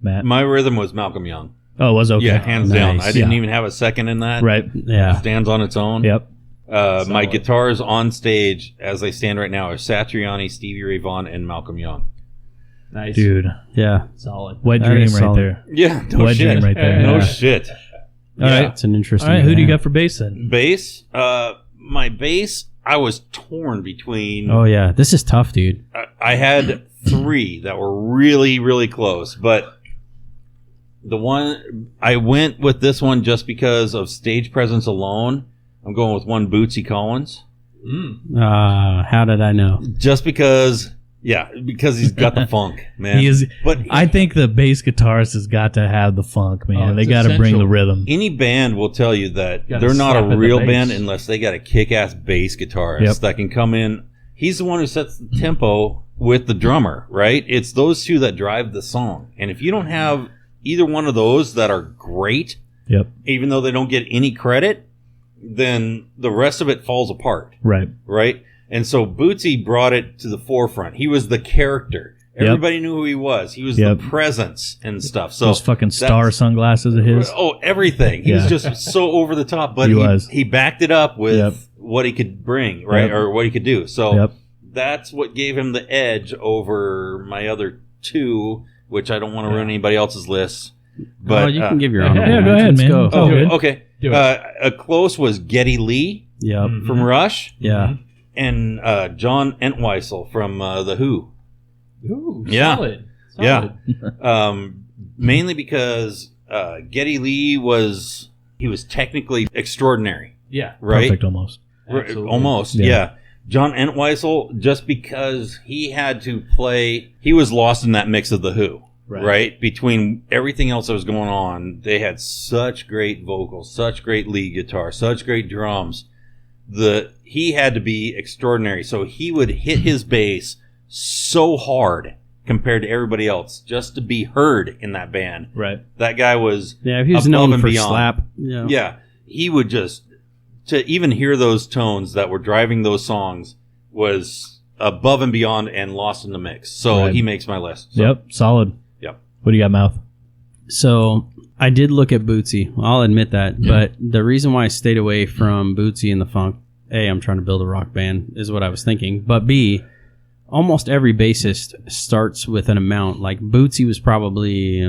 Matt? My rhythm was Malcolm Young. Oh, it was okay. Yeah, hands down. Nice. I didn't Yeah. even have a second in that. Right. Yeah, Stands on its own. Yep. My Solid. guitars on stage, as they stand right now, are Satriani, Stevie Ray Vaughan, and Malcolm Young. Nice. Dude, yeah. Solid. wet That dream is right solid. there. Yeah, no Wet shit. dream right there. No Yeah. shit. All Yeah. right. That's an interesting. All right. Who do you yeah. got for bass then? Bass. My bass, I was torn between. Oh yeah, this is tough, dude. I had three that were really, really close, but The one I went with this one just because of stage presence alone. I'm going with one Bootsy Collins. How did I know? Just because he's got the funk, man. He is. But I think the bass guitarist has got to have the funk, man. Oh, They it's got to bring essential. the rhythm. any band will tell you that Gotta they're not slap a in the real bass. band unless they got a kick-ass bass guitarist Yep. that can come in. He's the one who sets the tempo with the drummer, right? It's those two that drive the song. And if you don't have either one of those that are great, Yep. even though they don't get any credit, then the rest of it falls apart, Right. right? And so Bootsy brought it to the forefront. He was the character. Yep. Everybody knew who he was. He was Yep. the presence and stuff. So Those fucking star that's- sunglasses of his. Oh, everything. He was Yeah. just so over the top, but He was. he backed it up with Yep. what he could bring, right? Yep. Or what he could do. So Yep. that's what gave him the edge over my other two, which I don't want to ruin anybody else's list. But Oh, you can give your yeah, honorable go mentions. ahead, man. Go. Oh, good. okay. Do it. A close was Geddy Lee Yep. from Rush Yeah. and John Entwistle from The Who. Ooh, Yeah. solid. Yeah. Mainly because Geddy Lee was technically extraordinary, Yeah. right? Perfect almost. Absolutely. Almost, Yeah. yeah. John Entwistle, just because he had to play, he was lost in that mix of The Who, right? Between everything else that was going on, they had such great vocals, such great lead guitar, such great drums. He had to be extraordinary, so he would hit his bass so hard compared to everybody else just to be heard in that band. Right. That guy was Yeah, he was above known and for beyond. slap. Yeah. Yeah, he would just to even hear those tones that were driving those songs was above and beyond and lost in the mix. So Right. he makes my list. So, Yep. Solid. Yep. What do you got, Mouth? So I did look at Bootsy. I'll admit that. But the reason why I stayed away from Bootsy and the Funk, A, I'm trying to build a rock band, is what I was thinking. But B, almost every bassist starts with an amount. Like Bootsy was probably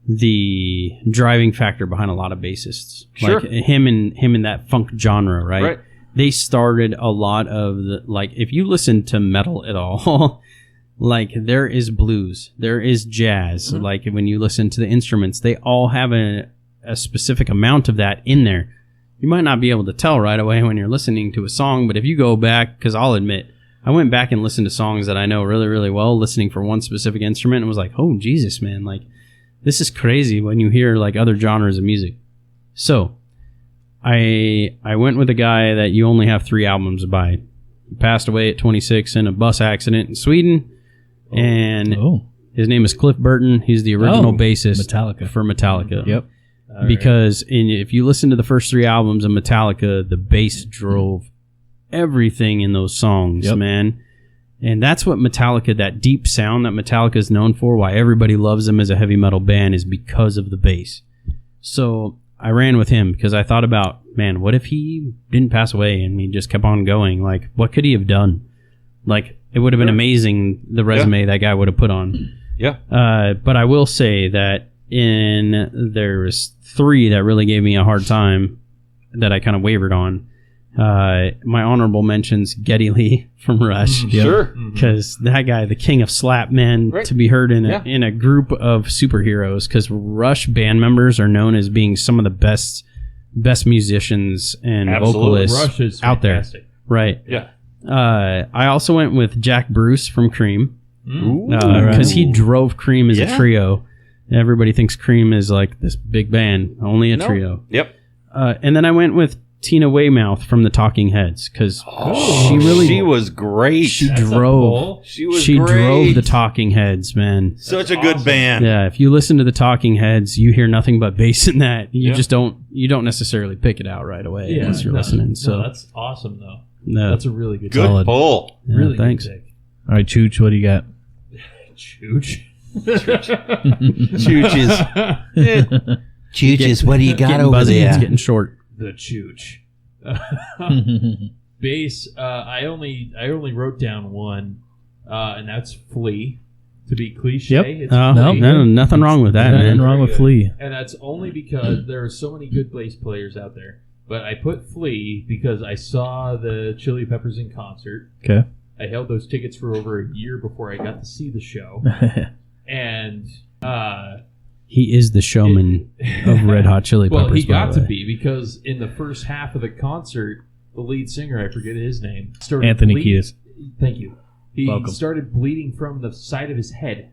the driving factor behind a lot of bassists. Sure. Like him in that funk genre, right? Right. They started a lot of the, like, if you listen to metal at all, like there is blues, there is jazz. Like when you listen to the instruments, they all have a specific amount of that in there. You might not be able to tell right away when you're listening to a song, but if you go back, because I'll admit, I went back and listened to songs that I know really, really well, listening for one specific instrument, and was like, oh, Jesus, man, like, this is crazy when you hear, like, other genres of music. So, I went with a guy that you only have 3 albums by. He passed away at 26 in a bus accident in Sweden, and Oh. his name is Cliff Burton. He's the original bassist Metallica. for Metallica. Yep. Because if you listen to the first 3 albums of Metallica, the bass drove everything in those songs, Yep. man. And that's what Metallica, that deep sound that Metallica is known for, why everybody loves them as a heavy metal band, is because of the bass. So I ran with him because I thought about, man, what if he didn't pass away and he just kept on going? Like, what could he have done? Like, it would have been amazing, the resume that guy would have put on. Yeah. But I will say that there was 3 that really gave me a hard time that I kind of wavered on. My honorable mentions, Geddy Lee from Rush. Sure. Because that guy, the king of slap, man, Right. to be heard in Yeah. in a group of superheroes. Because Rush band members are known as being some of the best musicians and Absolutely. vocalists Rush is out there. fantastic. Right. Yeah. I also went with Jack Bruce from Cream Ooh. because he drove Cream as Yeah. a trio. Everybody thinks Cream is like this big band, only a No. trio. Yep. And then I went with Tina Weymouth from the Talking Heads because She was great. she That's a drove pull. She was she great. drove the Talking Heads, man. Such a good awesome. band. Yeah, if you listen to the Talking Heads, you hear nothing but bass in that. You Yeah. just don't necessarily pick it out right away once you're listening. So that's awesome though. no, That's a really good. Good Solid. pull. yeah, really thanks. good pick. All right, Chooch, what do you got? Chooch. Chooches. Chooches, what do you got Getting over buzzy, there? it's getting short. The Chooch. Bass. I only wrote down one, and that's Flea. To be cliche, Yep. it's Oh, Flea. no, nothing wrong with that, Nothing man. wrong with Flea. And that's only because there are so many good bass players out there. But I put Flea because I saw the Chili Peppers in concert. Okay. I held those tickets for over a year before I got to see the show. And He is the showman of Red Hot Chili Peppers. Well, he got by to the way. be, because in the first half of the concert, the lead singer, I forget his name, started Anthony bleeding. Kiedis. Thank you. He Welcome. started bleeding from the side of his head.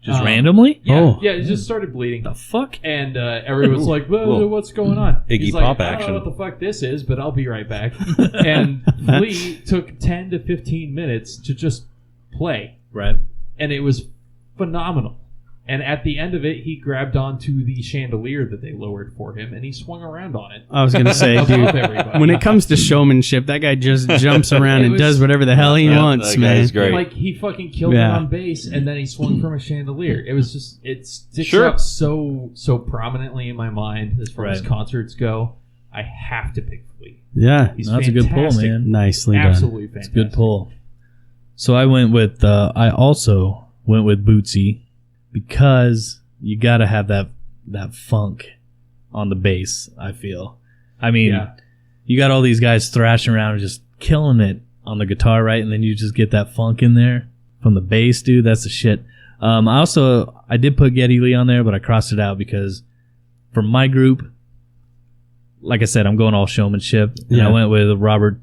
Just randomly? Yeah, Oh. yeah, he just started bleeding. The fuck? And everyone's like, Whoa. what's going on? Iggy He's like, Pop I don't action. know what the fuck this is, but I'll be right back. And Flea took 10 to 15 minutes to just play. Right. And it was phenomenal. And at the end of it, he grabbed onto the chandelier that they lowered for him, and he swung around on it. I was gonna say, Above dude, everybody. when it comes to showmanship, that guy just jumps around It and was- does whatever the hell he Yeah, wants, that man. guy's great. Like, he fucking killed Yeah. it on bass, and then he swung from a chandelier. It was just, it sticks Sure. out so prominently in my mind as far as Right. concerts go. I have to pick Flea. Yeah, He's That's a good pull, fantastic. man. nicely Absolutely It's fantastic. a good pull. So I went with, I also went with Bootsy because you got to have that funk on the bass, I feel. I mean, Yeah. you got all these guys thrashing around and just killing it on the guitar, right? And then you just get that funk in there from the bass, dude. That's the shit. I did put Geddy Lee on there, but I crossed it out because for my group, like I said, I'm going all showmanship. And Yeah. I went with Robert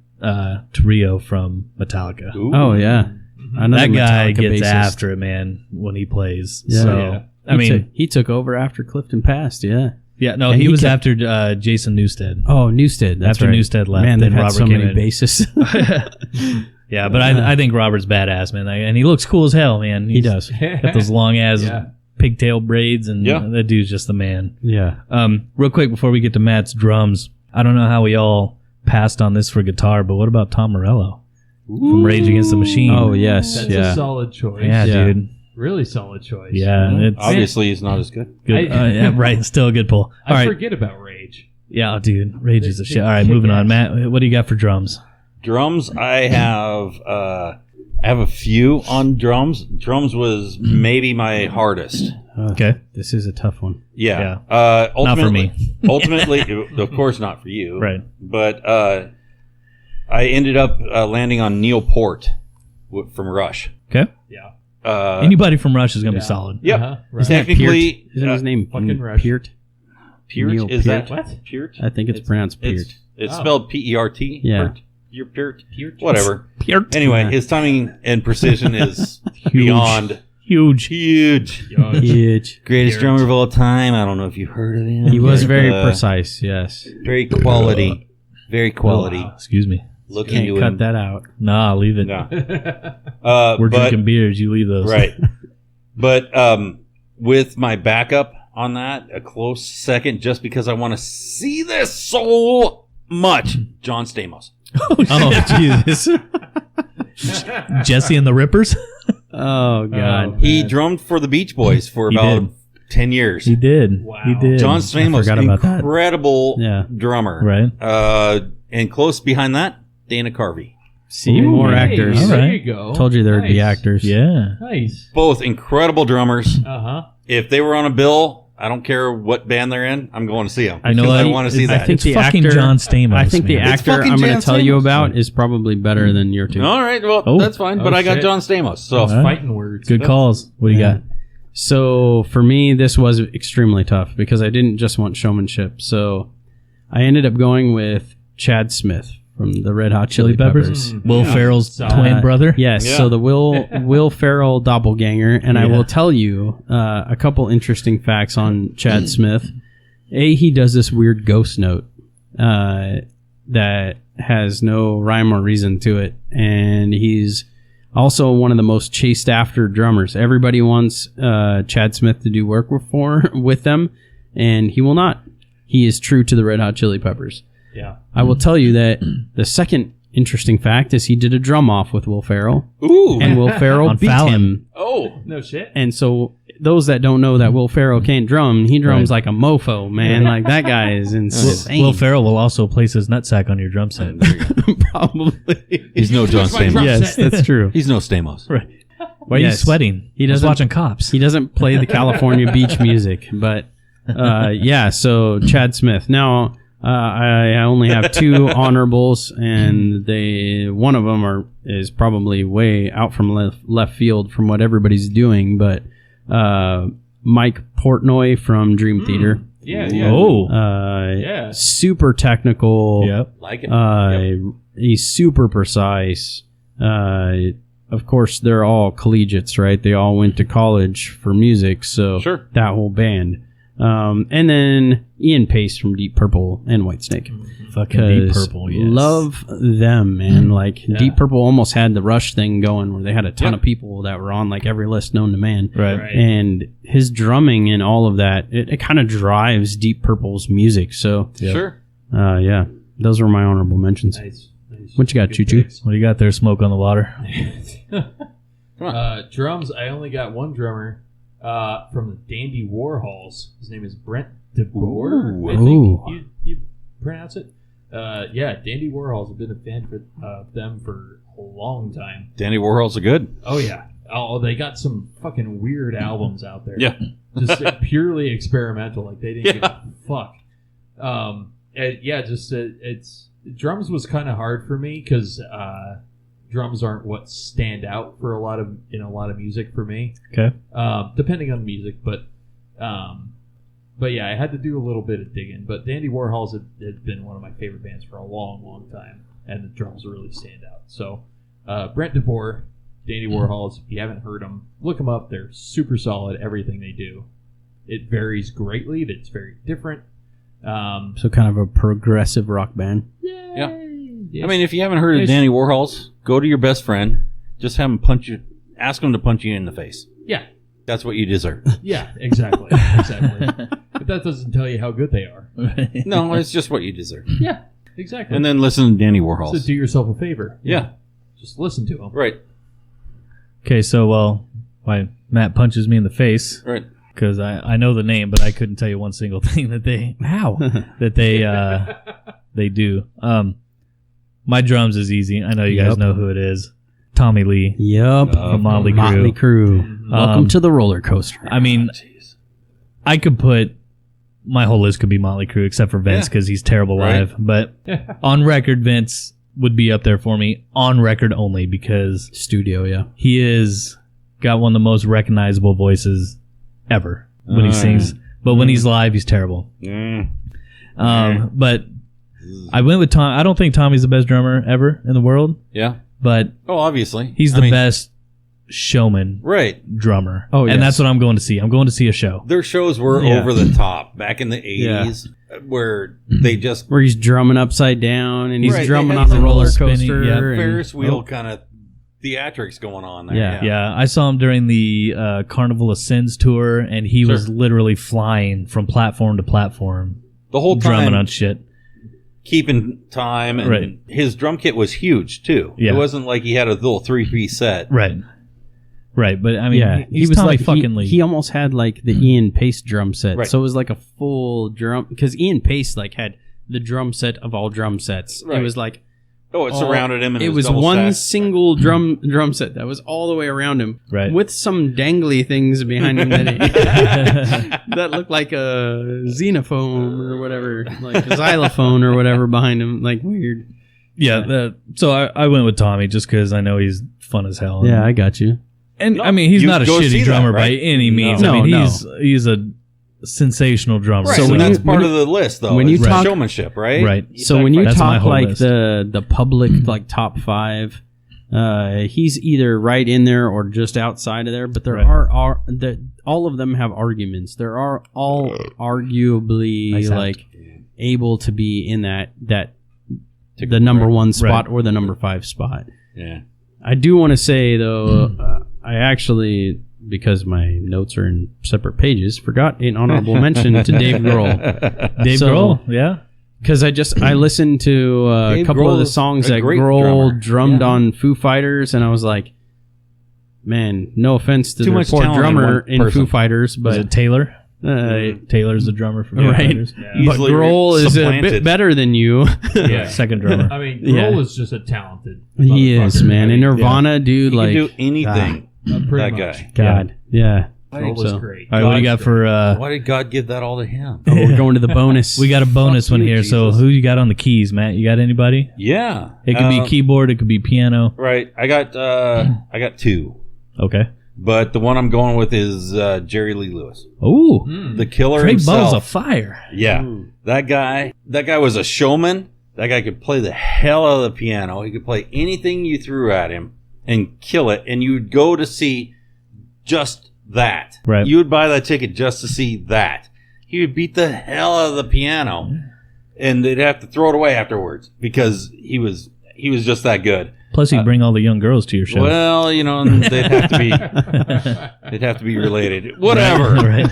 Trujillo from Metallica. Ooh. done. Oh yeah, Another That guy Metallica gets bassist. after it, man, when he plays. Yeah. So, Yeah. I mean, he took over after Clifton passed. Yeah. yeah, no, and he he was kept- after Jason Newsted. Oh, Newstead. That's After right. Newsted left, Man, they've then had Robert so came many in. bassists. Yeah, but I think Robert's badass, man. And he looks cool as hell, man. he He's does. got those long ass Yeah. pigtail braids, and Yeah. that dude's just the man. Yeah. Real quick before we get to Matt's drums, I don't know how we all passed on this for guitar, but what about Tom Morello from Rage Against the Machine? Oh yes. That's yeah. a solid choice. yeah, yeah. dude. Really solid choice. Yeah, it's Obviously, he's not as good. good. I- Yeah, right. Still a good pull. I All right. forget about Rage. Yeah, dude. Rage is a They shit. All right, kick moving on. ass. Matt, what do you got for drums? Drums, I have a few on drums. Drums was maybe my hardest. Okay. This is a tough one. Yeah. Not for Ultimately, me. ultimately, of course, not for you. Right. But I ended up landing on Neil Peart from Rush. Okay. Yeah. Anybody from Rush is going to Yeah. be solid. Yep. Uh-huh. Is Right. that Technically, Peart? Isn't his name fucking Rush. Peart? Peart? Neil Is that Peart. What? Peart? I think it's pronounced Peart. It's Oh. spelled P-E-R-T. Yeah. Peart? You're Peart? Peart? Whatever. Peart. Anyway, Yeah. his timing and precision is Huge. beyond Huge. huge. Huge. Greatest drummer of all time. I don't know if you've heard of him. He was but, very precise. Yes. Very quality. Very quality. Oh, excuse me. Look Can't into cut him. that out. Nah, leave it. No. We're but, drinking beers. You leave those. Right. But with my backup on that, a close second, just because I want to see this so much, John Stamos. Oh, Jesus. Jesse and the Rippers? Oh God. He drummed for the Beach Boys for He about did. 10 years. He did. Wow. He did. John Stamos, forgot about that. incredible Yeah. drummer. Right. And close behind that, Dana Carvey. See, Ooh, more hey. actors. All There right. you go. Told you there would be Nice. actors. Yeah. Nice. Both incredible drummers. Uh-huh. If they were on a bill, I don't care what band they're in, I'm going to see them. I know I that- want to see I that. think It's the fucking actor, John Stamos, I think the man. It's actor fucking I'm going John to tell you Stamos. about is probably better than your two. All right, well, Oh. that's fine. But Oh, I got shit. John Stamos. So All right. Fighting words. Good calls. What do you Yeah. got? So for me, this was extremely tough because I didn't just want showmanship. So I ended up going with Chad Smith from the Red Hot Chili Peppers. Will Yeah. Ferrell's Solid. twin brother? Yes, Yeah. so the Will Ferrell doppelganger, and I Yeah. will tell you a couple interesting facts on Chad Smith. He does this weird ghost note that has no rhyme or reason to it, and he's also one of the most chased after drummers. Everybody wants Chad Smith to do work with them, and he will not. He is true to the Red Hot Chili Peppers. Yeah. I will tell you that the second interesting fact is he did a drum off with Will Ferrell, ooh, and Will Ferrell On beat Fallon. him. oh, No shit. And so those that don't know that Will Ferrell can't drum, he drums like a mofo, man. Like that guy is insane. Will Ferrell will also place his nutsack on your drum set. Probably. he's no John my drum Stamos. Yes, that's true. He's no Stamos. Right. Why are you Yes. sweating? He I was doesn't- watching Cops. He doesn't play the California beach music, but yeah. So Chad Smith. Now I only have two honorables, and one of them is probably way out from left field from what everybody's doing. But Mike Portnoy from Dream Theater. Yeah, yeah. Oh. Yeah. Super technical. Yep. Like it. He's super precise. Of course, they're all collegiates, right? They all went to college for music, so Sure. that whole band. And then Ian Pace from Deep Purple and Whitesnake. Fucking Deep 'Cause Purple, yes. love them, man. Like Deep Purple almost had the Rush thing going, where they had a ton Yep. of people that were on like every list known to man. Right. Right. And his drumming and all of that, it kind of drives Deep Purple's music. So, Yeah. Sure. yeah, those were my honorable mentions. Nice. What you got, Good Choo-Choo? picks. What do you got there? Smoke on the water. Drums. I only got one drummer from the Dandy Warhols. His name is Brent DeBoer. Ooh. I think Ooh. you pronounce it. Yeah, Dandy Warhols. I've been a fan for them for a long time. Dandy Warhols are good. Oh yeah. Oh, they got some fucking weird albums out there. Yeah. Just purely experimental. Like they didn't give a fuck. And yeah, just it's drums was kind of hard for me because drums aren't what stand out for a lot of music for me. Okay. Depending on the music, but yeah, I had to do a little bit of digging. But Dandy Warhols had been one of my favorite bands for a long, long time, and the drums really stand out. So Brent DeBoer, Dandy Warhols. If you haven't heard them, look them up. They're super solid. Everything they do, it varies greatly. It's very different. So kind of a progressive rock band. Yeah. I mean, if you haven't heard of Danny Warhols, go to your best friend. Just have him ask him to punch you in the face. Yeah. That's what you deserve. Yeah, exactly. Exactly. But that doesn't tell you how good they are. No, it's just what you deserve. Yeah, exactly. And then listen to Danny Warhols. So do yourself a favor. Yeah. Just listen to them. Right. Okay, so, why Matt punches me in the face, Right. because I know the name, but I couldn't tell you one single thing that they do. My drums is easy. I know you guys Yep. know who it is. Tommy Lee. Yep. From Motley Crue. Motley Crue. Welcome to the roller coaster. I mean, I could put my whole list could be Motley Crue except for Vince Yeah. because he's terrible Right. live. But on record, Vince would be up there for me on record only because Studio, yeah. he is got one of the most recognizable voices ever when he sings. But when he's live, he's terrible. But I went with Tom. I don't think Tommy's the best drummer ever in the world, Yeah. but Oh, obviously. he's the best showman Right. drummer. Oh, and yes. that's what I'm going to see. I'm going to see a show. Their shows were Yeah. over the top back in the 80s where they just Where he's drumming upside down and he's Right, they drumming had on the some roller spinning, coaster. yeah, and- Ferris wheel kind of theatrics going on there. Yeah. Yeah, I saw him during the Carnival of Sins tour, and he was literally flying from platform to platform, The whole drumming time on shit. keeping time, and Right. his drum kit was huge too. Yeah. It wasn't like he had a little 3-piece set. Right. Right, but I mean, Yeah, he was Tommy like fucking Lee. he almost had like the Ian Pace drum set, Right. so it was like a full drum because Ian Pace like had the drum set of all drum sets. Right. It was like Oh, it surrounded him, and it was was double one stacked. single drum set that was all the way around him, Right. with some dangly things behind him that that looked like a xenophone or whatever, like a xylophone or whatever behind him, like weird. Yeah, so I went with Tommy just because I know he's fun as hell. Yeah, I got you. And No, I mean, he's you not a go see shitty that, drummer by right? any means. No, I mean, no. he's a sensational drummer. Right, So so when that's you- part when of the list, though. when you is talk- showmanship, right? Right. So when you That's my talk whole like list. the public like top 5, he's either right in there or just outside of there. But there Right. are all of them have arguments. There are all arguably Nice out. like able to be in that Take the a number breath. 1 spot Right. or the number 5 spot. Yeah. I do want to say though, I actually, because my notes are in separate pages, forgot an honorable mention to Dave Grohl. Dave So- Grohl, yeah. Because I listened to a Dave couple of the Grohl's songs a that great Grohl drummer. drummed Yeah. on Foo Fighters, and I was like, man, no offense to Too the much poor talent in drummer one in person. Foo Fighters, Was but it Taylor? Taylor's the drummer for Foo right. Fighters. But Easily Grohl is a bit supplanted. better than you. Yeah. Second drummer. I mean, Yeah. Grohl is just a talented. He is, motherfucker. man. I And mean, Nirvana, dude, He like, can do anything. pretty that much. guy. God, yeah. Grohl is So- great. All right, what do you got God's for? Why did God give that all to him? Oh, we're going to the bonus. We got a bonus Fuck one you, here. So Jesus. who you got on the keys, Matt? You got anybody? Yeah. It could be keyboard. It could be piano. Right. I got 2. Okay. But the one I'm going with is Jerry Lee Lewis, Ooh, Hmm. the killer Craig himself. Ball's a fire. Yeah, that guy was a showman. That guy could play the hell out of the piano. He could play anything you threw at him and kill it. And you would go to see just that. Right. You would buy that ticket just to see that. He would beat the hell out of the piano, and they'd have to throw it away afterwards because he was just that good. Plus, you bring all the young girls to your show. Well, you know, they'd have to be related. Whatever. Right.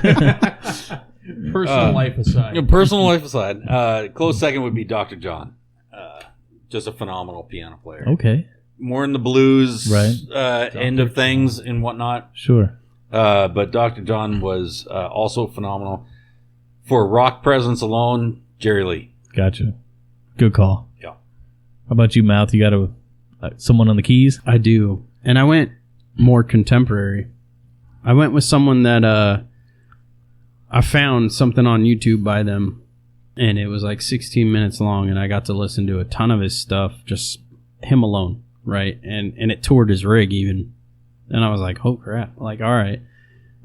Personal life aside. Personal life aside, close second would be Dr. John. Just a phenomenal piano player. Okay. More in the blues Right. end of things and whatnot. Sure. But Dr. John was also phenomenal. For rock presence alone, Jerry Lee. Gotcha. Good call. Yeah. How about you, Mouth? You got someone on the keys? I do. And I went more contemporary. I went with someone that I found something on YouTube by them, and it was like 16 minutes long, and I got to listen to a ton of his stuff, just him alone, right? And it toured his rig even. And I was like, oh crap. Like, all right.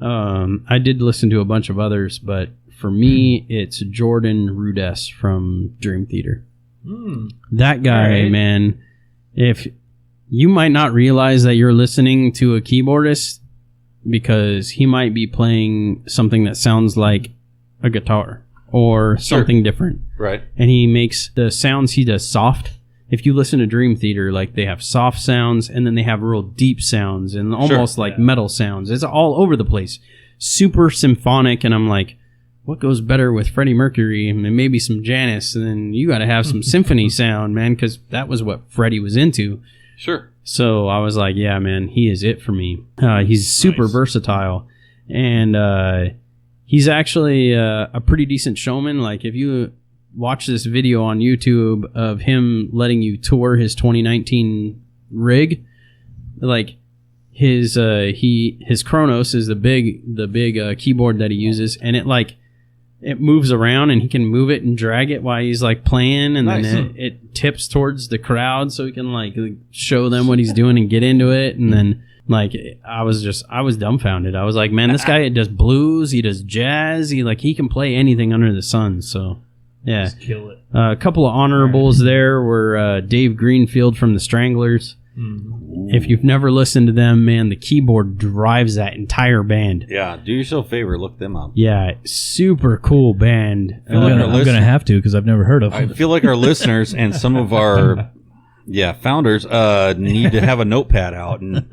I did listen to a bunch of others, but for me, it's Jordan Rudess from Dream Theater. Hmm. That guy, Alright. man, if you might not realize that you're listening to a keyboardist because he might be playing something that sounds like a guitar or something different. Right. And he makes the sounds he does soft. If you listen to Dream Theater, like they have soft sounds and then they have real deep sounds and almost like metal sounds. It's all over the place. Super symphonic. And I'm like, what goes better with Freddie Mercury and maybe some Janis? And then you got to have some symphony sound, man, because that was what Freddie was into. Sure. So I was like, yeah, man, he is it for me. He's super versatile. And he's actually a pretty decent showman. Like if you watch this video on YouTube of him letting you tour his 2019 rig, like his Kronos is the big keyboard that he uses, and it moves around and he can move it and drag it while he's like playing, and Nice. then it tips towards the crowd so he can like show them what he's doing and get into it. And then like I was dumbfounded. I was like, man, this guy does blues, he does jazz, he can play anything under the sun. So yeah. Just kill it. A couple of honorables there were Dave Greenfield from the Stranglers. If you've never listened to them, man, the keyboard drives that entire band. Yeah. Do yourself a favor. Look them up. Yeah, super cool band. feel like our I'm going to have to because I've never heard of I them. feel like our listeners and some of our founders need to have a notepad out and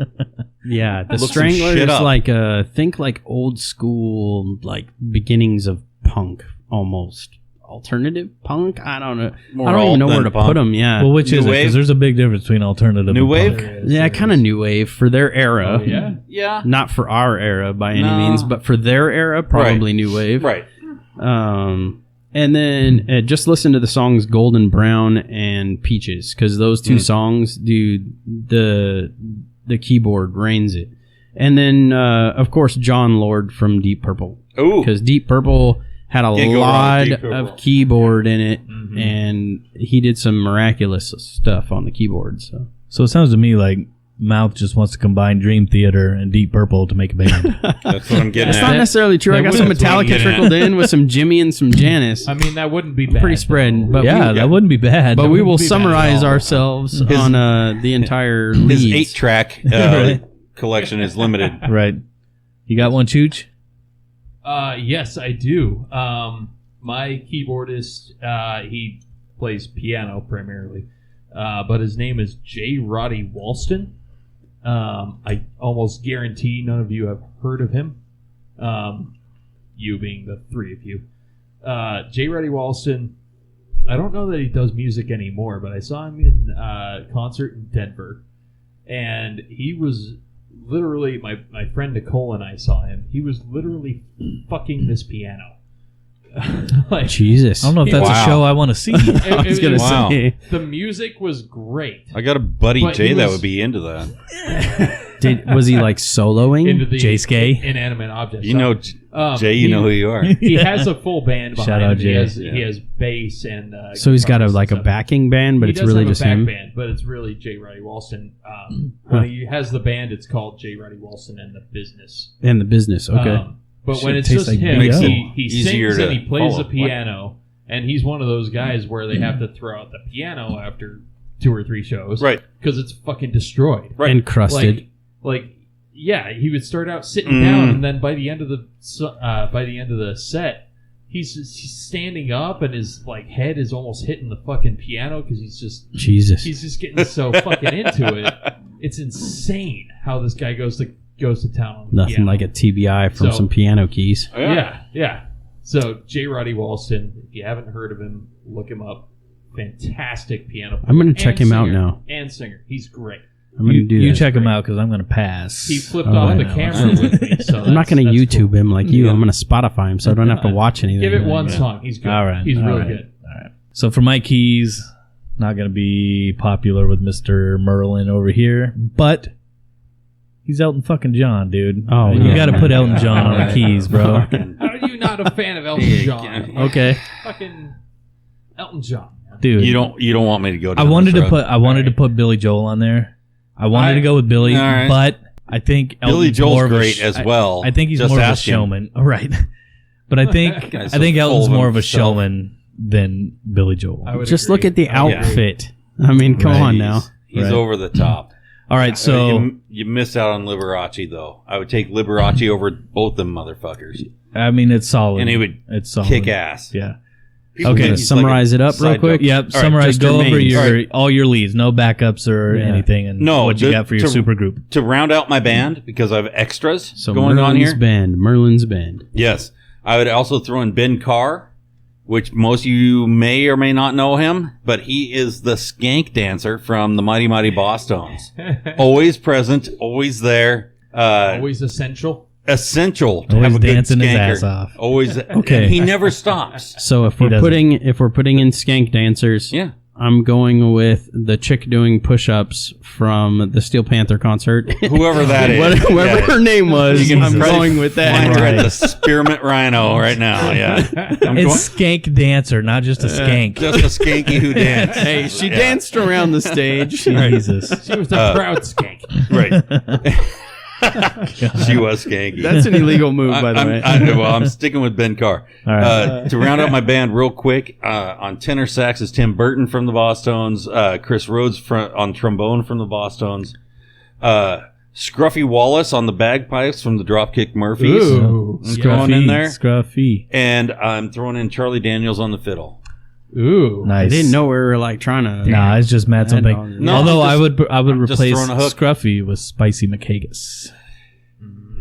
Yeah, the Look some Stranglers shit up. like think like old school, like beginnings of punk almost. Alternative punk? I don't know. More I don't even know alt where than to punk. put them. Yeah. Well, which New is it? wave? Because there's a big difference between alternative New and wave? punk. Yeah, kind of new wave for their era. Oh, yeah. yeah. Not for our era by any No. means, but for their era, probably new wave. Right. And then just listen to the songs Golden Brown and Peaches, because those two songs, dude, the keyboard reigns it. And then, of course, John Lord from Deep Purple, Ooh. because Deep Purple had a Can't go wrong lot with Deep Purple. of keyboard in it, and he did some miraculous stuff on the keyboard. So it sounds to me like Mouth just wants to combine Dream Theater and Deep Purple to make a band. That's what I'm getting It's at. not necessarily true. I got That some would- that's what I'm Metallica getting at. trickled in with some Jimmy and some Janis. I mean, that wouldn't be bad. Pretty spread, but yeah, that wouldn't be bad. But That we wouldn't will be bad summarize at all. ourselves on the entire His leads. 8-track collection is limited. Right. You got one, Chooch? Yes, I do. My keyboardist, he plays piano primarily, but his name is J. Roddy Walston. I almost guarantee none of you have heard of him. You being the three of you. J. Roddy Walston, I don't know that he does music anymore, but I saw him in concert in Denver, and he was literally, my friend Nicole and I saw him. He was literally fucking this piano. Like, Jesus. I don't know if that's Wow. a show I want to see. I was gonna Wow. say. the music was great. I got a buddy But Jay he that was- would be into that. Was he like soloing? into the Jay Skay? inanimate objects. You know, Jay, you know who you are. He has a full band behind Shout out him. Jay. He has bass and So he's got a guitars and stuff. backing band, but He it's does really have just a back him. band, but it's really J. Roddy Walston. When he has the band, it's called J. Roddy Walston and the Business. And the business. Okay. But Shit when it's tastes just like him, Makes it he easier sings and to he plays follow. the piano, and he's one of those guys where they have to throw out the piano after 2 or 3 shows, Right. Because it's fucking destroyed. Right. Encrusted. Like, yeah, he would start out sitting Mm. down, and then by the end of the set, he's standing up, and his like head is almost hitting the fucking piano because he's just Jesus. getting so fucking into it. It's insane how this guy goes to town on the Nothing piano. like a TBI from So- some piano keys. Yeah. So J. Roddy Walston, if you haven't heard of him, look him up. Fantastic piano player. I'm gonna check and him out singer. now. And singer. He's great. I'm going to do You that. check him out because I'm going to pass. He flipped Oh, off I the know. camera with me. So I'm not going to that's YouTube cool. him like you. Yeah. I'm going to Spotify him so I don't have to watch anything. Give it one Yeah. song. He's good. All right. He's all really right, good. All right. So for my keys, not going to be popular with Mr. Merlin over here, but he's Elton fucking John, dude. Oh, you yeah. got to put Elton John on the keys, bro. How are you not a fan of Elton Yeah, John? Okay, Fucking Elton John. dude. You don't want me to go I down wanted this to road. put Billy Joel on there. I wanted to go with Billy, All right. but I think Billy Elton's Joel's more of a great as well. I think he's Just more of a ask him. showman, right? But I think Guy's I think so Elton's full of more of a himself. showman than Billy Joel. I would Just agree. look at the I would agree. outfit. I mean, come Right. on now. He's Right. over the top. All right, so you miss out on Liberace though. I would take Liberace over both them motherfuckers, I mean it's solid, and he would it's solid. kick ass. Yeah. People Okay, think Gonna he's summarize like a it up real side quick? joke. Yep. All right, Summarize. just Go your over mains. your all your leads. No backups or Yeah. anything, and No, what you the- got for your to- super group. To round out my band, because I have extras So going on Merlin's here. band. Merlin's band. Yes, I would also throw in Ben Carr, which most of you may or may not know him, but he is the skank dancer from the Mighty Mighty Bosstones. Always present, always there. Always essential. Essential to Always have a good dancing his skanker. ass off. Always. Okay. And he never stops. So if He we're doesn't. putting in skank dancers, Yeah. I'm going with the chick doing push-ups from the Steel Panther concert. Whoever that is. Whatever Yeah. her name was, You can I'm probably going with find that. her at the Spearmint Rhino right now. Yeah. I'm It's skank dancer, not just a skank. just a skanky who danced. Hey, she Yeah. danced around the stage. Jesus. She was the proud skank. Right. She was skanky. That's an illegal move, by the way. I'm sticking with Ben Carr. All right. To round out my band real quick, on tenor sax is Tim Burton from the Bosstones, Chris Rhodes on trombone from the Bosstones, Scruffy Wallace on the bagpipes from the Dropkick Murphys. Ooh. I'm throwing in there. Scruffy. And I'm throwing in Charlie Daniels on the fiddle. Ooh. Nice. I didn't know we were like trying to. Nah, it's just Matt I know. something. No, Although I'm I would I'm just replace throwing a hook. Scruffy with Spicy McHaggis.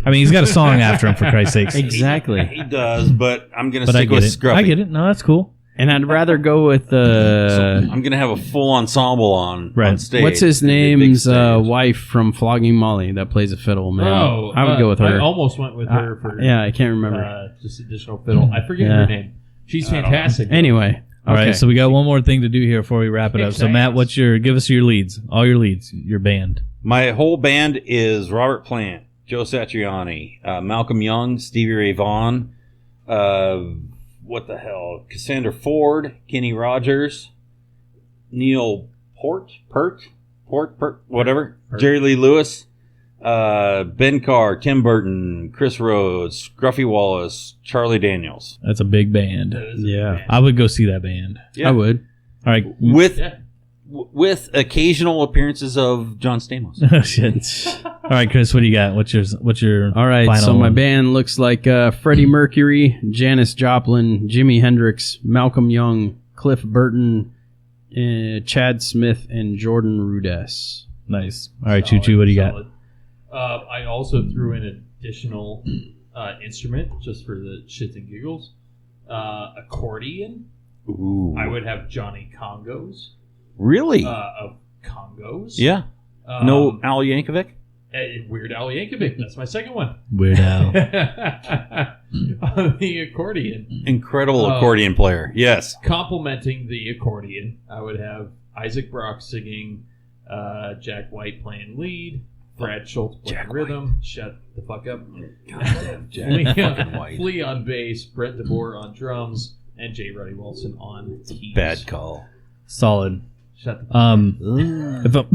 I mean, he's got a song after him, for Christ's sakes. Exactly. He does, but I'm going to But I stick get with it. Scruffy. I get it. No, that's cool. And I'd rather go with I'm going to have a full ensemble on Right. stage. what's his It'll be a big name's stage. wife from Flogging Molly that plays a fiddle. Man, Oh, I would go with her. I almost went with her for Yeah, I can't remember. just additional fiddle. I forget Yeah. her name. She's fantastic. Anyway, All right, okay. so we got one more thing to do here before we wap it up. So Matt, give us your leads, all your leads, your band. My whole band is Robert Plant, Joe Satriani, Malcolm Young, Stevie Ray Vaughan, what the hell, Cassandra Ford, Kenny Rogers, Neil Pert, whatever, Jerry Lee Lewis, Ben Carr, Tim Burton, Chris Rhodes, Scruffy Wallace, Charlie Daniels. That's a big band. Yeah, I would go see that band. Yeah. I would. All right. With occasional appearances of John Stamos. Oh, shit. All right, Chris, what do you got? What's your All right, final so my one? band looks like Freddie Mercury, Janis Joplin, Jimi Hendrix, Malcolm Young, Cliff Burton, Chad Smith, and Jordan Rudess. Nice. All right, Choo Choo, what do you got? Solid. I also threw in an additional instrument just for the shits and giggles. Accordion. Ooh. I would have Johnny Congos Really? of Congos. Yeah. No Al Yankovic? Weird Al Yankovic. That's my second one. Weird Al. On the accordion. Incredible Oh. accordion player. Yes. Complementing the accordion, I would have Isaac Brock singing, Jack White playing lead, Brad Schultz playing rhythm. Shut the fuck up. Goddamn Jack Flea fucking on, White. Flea on bass, Brett DeBoer on drums, and J. Ruddy Wilson on keys. Bad call. Solid. Shut the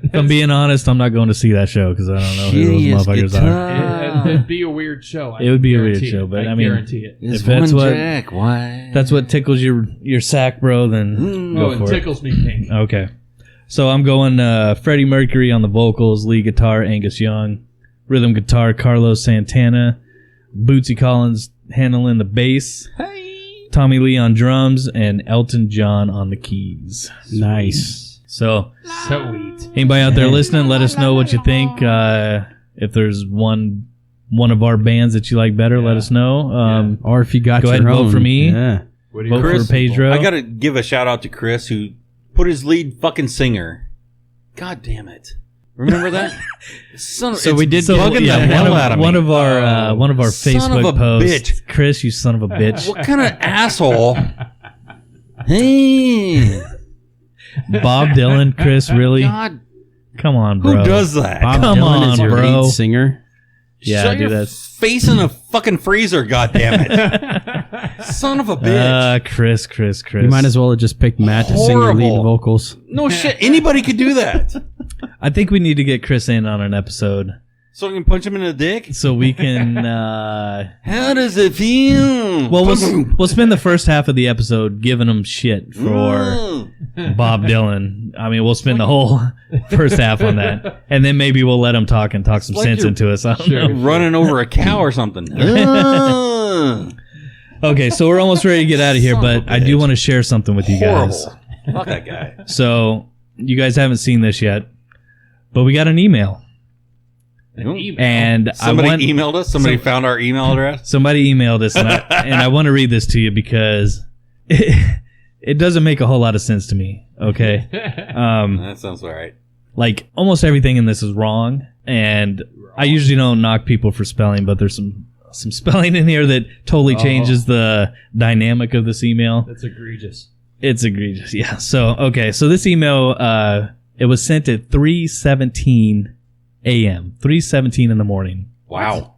If I'm being honest, I'm not going to see that show because I don't know who those motherfuckers are. It'd be a weird show. It would be a weird guarantee show, it. but I I mean, guarantee it. If that's what Jack White. that's what tickles your sack, bro, then Oh, go it for it. tickles me pink. Okay. So I'm going Freddie Mercury on the vocals, lead guitar Angus Young, rhythm guitar Carlos Santana, Bootsy Collins handling the bass, Tommy Lee on drums, and Elton John on the keys. Nice. So Sweet. anybody out there listening, let us know what you think. If there's one of our bands that you like better, let us know. Or if you got Go your ahead and vote own. for me. Yeah. What do you Vote Chris, for Pedro. I gotta give a shout out to Chris who put his lead fucking singer. God damn it! Remember that? So we did bugging yeah, the hell out of me. one of our Son of Facebook a posts. bitch. Chris, you son of a bitch. What kind of asshole? Hey, Bob Dylan, Chris, really? God, Come on, who bro. does that? Bob Come Dylan on, is your bro. lead singer. Yeah, Shut dude, your that's face in a fucking freezer. God damn it, son of a bitch! Chris. You might as well have just picked Matt to sing your lead Horrible. vocals. No shit, anybody could do that. I think we need to get Chris in on an episode So we can punch him in the dick. so we can. How does it feel? Well, we'll spend the first half of the episode giving him shit for Bob Dylan. I mean, we'll spend the whole first half on that, and then maybe we'll let him talk and talk some like sense you're- into us. I don't know. running over a cow or something. Okay, so we're almost ready to get out of here, Son of but a I do bitch. want to share something with you guys. Horrible. Fuck that guy. So you guys haven't seen this yet, but we got an email, and Somebody I want emailed us. Somebody found our email address. somebody emailed us, and I want to read this to you because it doesn't make a whole lot of sense to me. Okay, That sounds all right. like almost everything in this is wrong, and I usually don't knock people for spelling, but there's some spelling in here that totally changes the dynamic of this email. That's egregious. It's egregious, yeah. So okay, so this email it was sent at 3:17 a.m. 3:17 in the morning, Wow.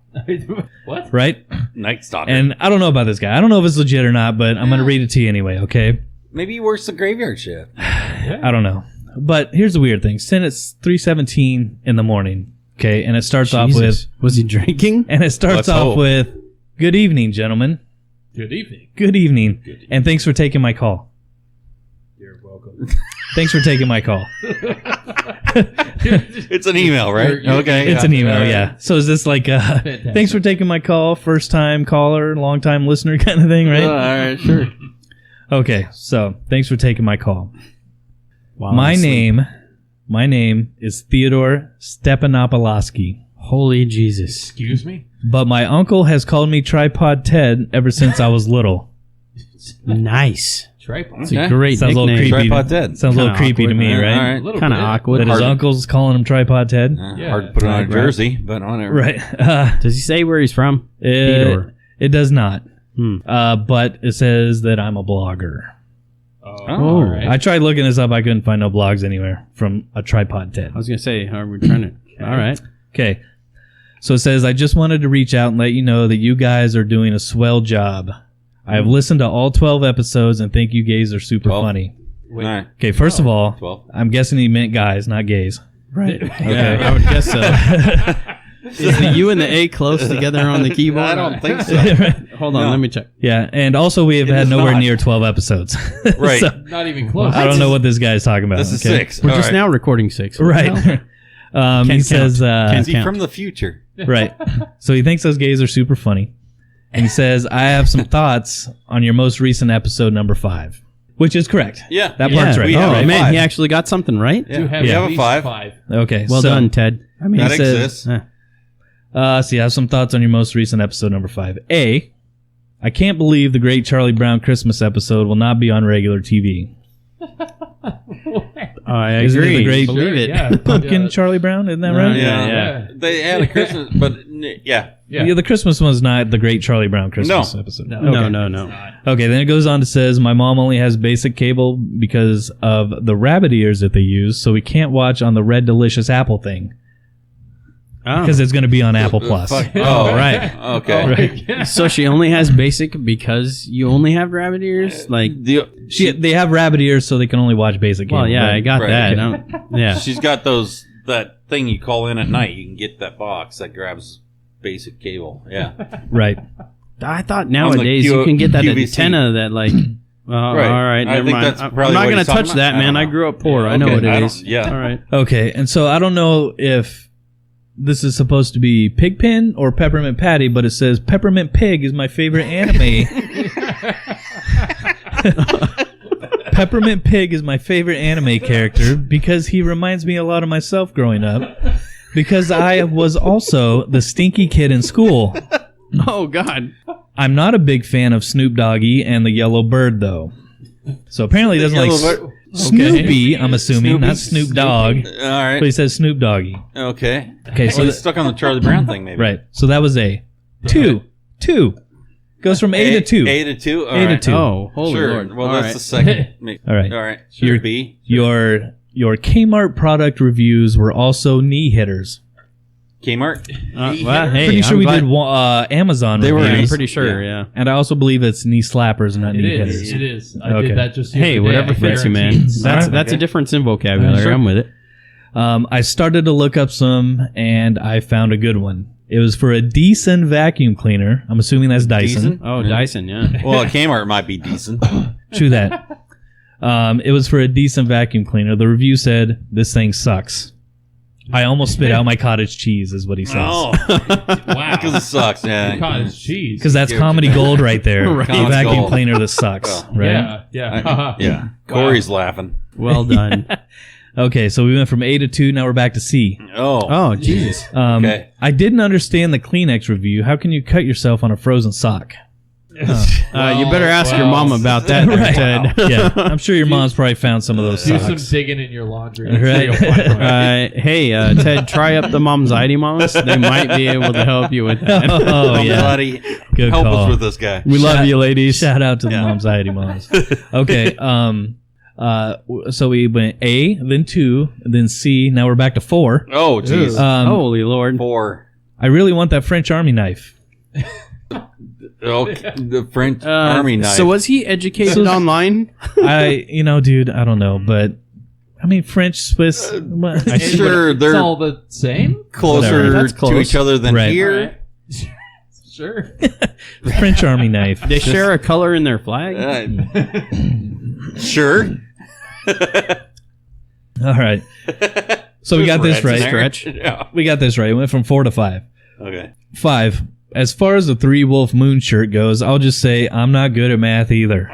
What? right? Night Stalker. And I don't know about this guy. I don't know if it's legit or not, but I'm gonna read it to you anyway. Okay? Maybe he works the graveyard shift. I don't know, but here's the weird thing. Sent at 3:17 in the morning. Okay, and it starts off with Jesus. Was he drinking? Let's hope. with "Good evening, gentlemen. Good evening. Good evening, and thanks for taking my call. You're welcome. Thanks for taking my call." It's an email, right? You're- Okay. It's an email, yeah. So is this like, Fantastic. thanks for taking my call, first time caller, long time listener kind of thing, right? All right, sure. Okay, so thanks for taking my call. Wow, My honestly. name is Theodore Stepanopoulos, Holy Jesus. Excuse me? but my uncle has called me Tripod Ted ever since I was little. Nice. Tripod. It's a great Sounds a little nickname. creepy. Tripod Ted. Sounds a little Kinda creepy to awkward. me, All right? A right. little Kind of bit. awkward. That his uncle's calling him Tripod Ted. Yeah. Hard to put it on a Right. jersey, but whatever. Right. Does he say where he's from? Theodore. It does not. Hmm. But it says that I'm a blogger. Oh, Oh. all right. I tried looking this up. I couldn't find no blogs anywhere from a Tripod Ted. I was going to say, are we trying to... All right. Okay. So it says, I just wanted to reach out and let you know that you guys are doing a swell job. I have listened to all 12 episodes and think you gays are super 12? funny. All right. Okay, first of all, 12. I'm guessing he meant guys, not gays. Right. Okay. I would guess so. Is the U and the A close together on the keyboard? I don't think so. Hold on, No. let me check. Yeah, and also we have It had is nowhere not. near 12 episodes. Right. So, Not even close. I don't know what this guy's talking about. This is okay? 6. We're All just right. now recording 6. Right. He Can't says, count. Is he count. from the future? right. So he thinks those gays are super funny. And he says, I have some thoughts on your most recent episode, number 5. Which is correct. Yeah. That Yeah. part's right. We Oh, have Right. a man, 5. he actually got something right. Yeah. You have We at have a least 5. 5. Okay. Well so, done, Ted. I mean, That he says- exists. So you have some thoughts on your most recent episode, number 5. A, I can't believe the Great Charlie Brown Christmas episode will not be on regular TV. I Isn't it agree. the great Believe it. Yeah. Pumpkin Charlie Brown? Isn't that right? Yeah. Yeah. They had a Christmas, but yeah. Yeah, the Christmas one's not the Great Charlie Brown Christmas No. episode. No. Okay. No. Okay, then it goes on to says, my mom only has basic cable because of the rabbit ears that they use, so we can't watch on the Red Delicious Apple thing. Oh. because it's going to be on Apple Plus. Fuck. Oh, right. Okay. Right. So she only has basic because you only have rabbit ears? Like, They have rabbit ears, so they can only watch basic. well, cable, yeah, right? I got Right. that. Yeah. She's got that thing you call in at night. You can get that box that grabs basic cable. Yeah. Right. I thought nowadays Q- you can get that QVC. antenna that, like, well, Right. all right, I never think mind. that's I'm probably not what going to he's talking touch about. that, I man. don't I know. grew up poor. Yeah, I know okay. what I it don't- is. yeah. All right. Okay, and so I don't know if this is supposed to be Pigpen or Peppermint Patty, but it says Peppermint Pig is my favorite anime. Peppermint Pig is my favorite anime character because he reminds me a lot of myself growing up. Because I was also the stinky kid in school. Oh, God. I'm not a big fan of Snoop Doggy and the Yellow Bird, though. So apparently he doesn't like Yellow Bird? Snoopy, I'm assuming, not Snoop Dogg. All right. But he says Snoop Doggy. Okay. Okay, so So he's stuck on the Charlie Brown thing, maybe. right. So that was A. Two. Goes from A to 2. A to 2? All A to right. 2. Oh, holy Sure. Lord. Well, All that's right. the second. All right. All right. Your- B. Your Kmart product reviews were also knee hitters. Kmart. Well, hey, Pretty sure I'm we glad- did Amazon They were, I'm reviews. pretty sure, yeah. And I also believe it's knee slappers, not It knee is. hitters. It is. I Okay. did that just the Hey, other whatever day. fits you, man. Guaranteed. That's Alright. a difference in vocabulary. Sure. I'm with it. I started to look up some, and I found a good one. It was for a Dyson vacuum cleaner. I'm assuming that's Dyson. Decent? Oh, Yeah. Dyson, yeah. Well, a Kmart might be decent. True that. It was for a decent vacuum cleaner. The review said, this thing sucks. I almost spit out my cottage cheese, is what he says. Oh. Wow. Because it sucks. Yeah. Cottage cheese. Because that's comedy gold right there. Right. A vacuum Gold. cleaner that sucks. Oh. Right? Yeah. Yeah. Corey's laughing. Well done. Okay, so we went from A to 2. Now we're back to C. Oh. Oh, Jesus. Okay. I didn't understand the Kleenex review. How can you cut yourself on a frozen sock? You better ask your mom about that, there, Right. Ted. Yeah, I'm sure your mom's probably found some of those Do some socks. digging in your laundry. Right. You'll find one. Hey, Ted, try up the Momsity Mamas. They might be able to help you with that. Oh, yeah. Somebody Good help call. us with this guy. We love you, ladies. Shout out to the Yeah. Momsiety moms. Okay, so we went A, then 2, then C. Now we're back to 4. Oh, jeez. Holy Lord. 4. I really want that French Army knife. Okay. The French Army knife. So was he educated online? Dude, I don't know, but I mean, French, Swiss. I'm sure It's they're all the same. closer Whatever. That's to close. each other than Right. here. Sure. The French Army knife. They share a color in their flag? Sure. All right. So we got this Reds in right. there. Stretch. Yeah. We got this right. We went from 4 to 5. Okay. 5. As far as the 3 Wolf Moon shirt goes, I'll just say I'm not good at math either.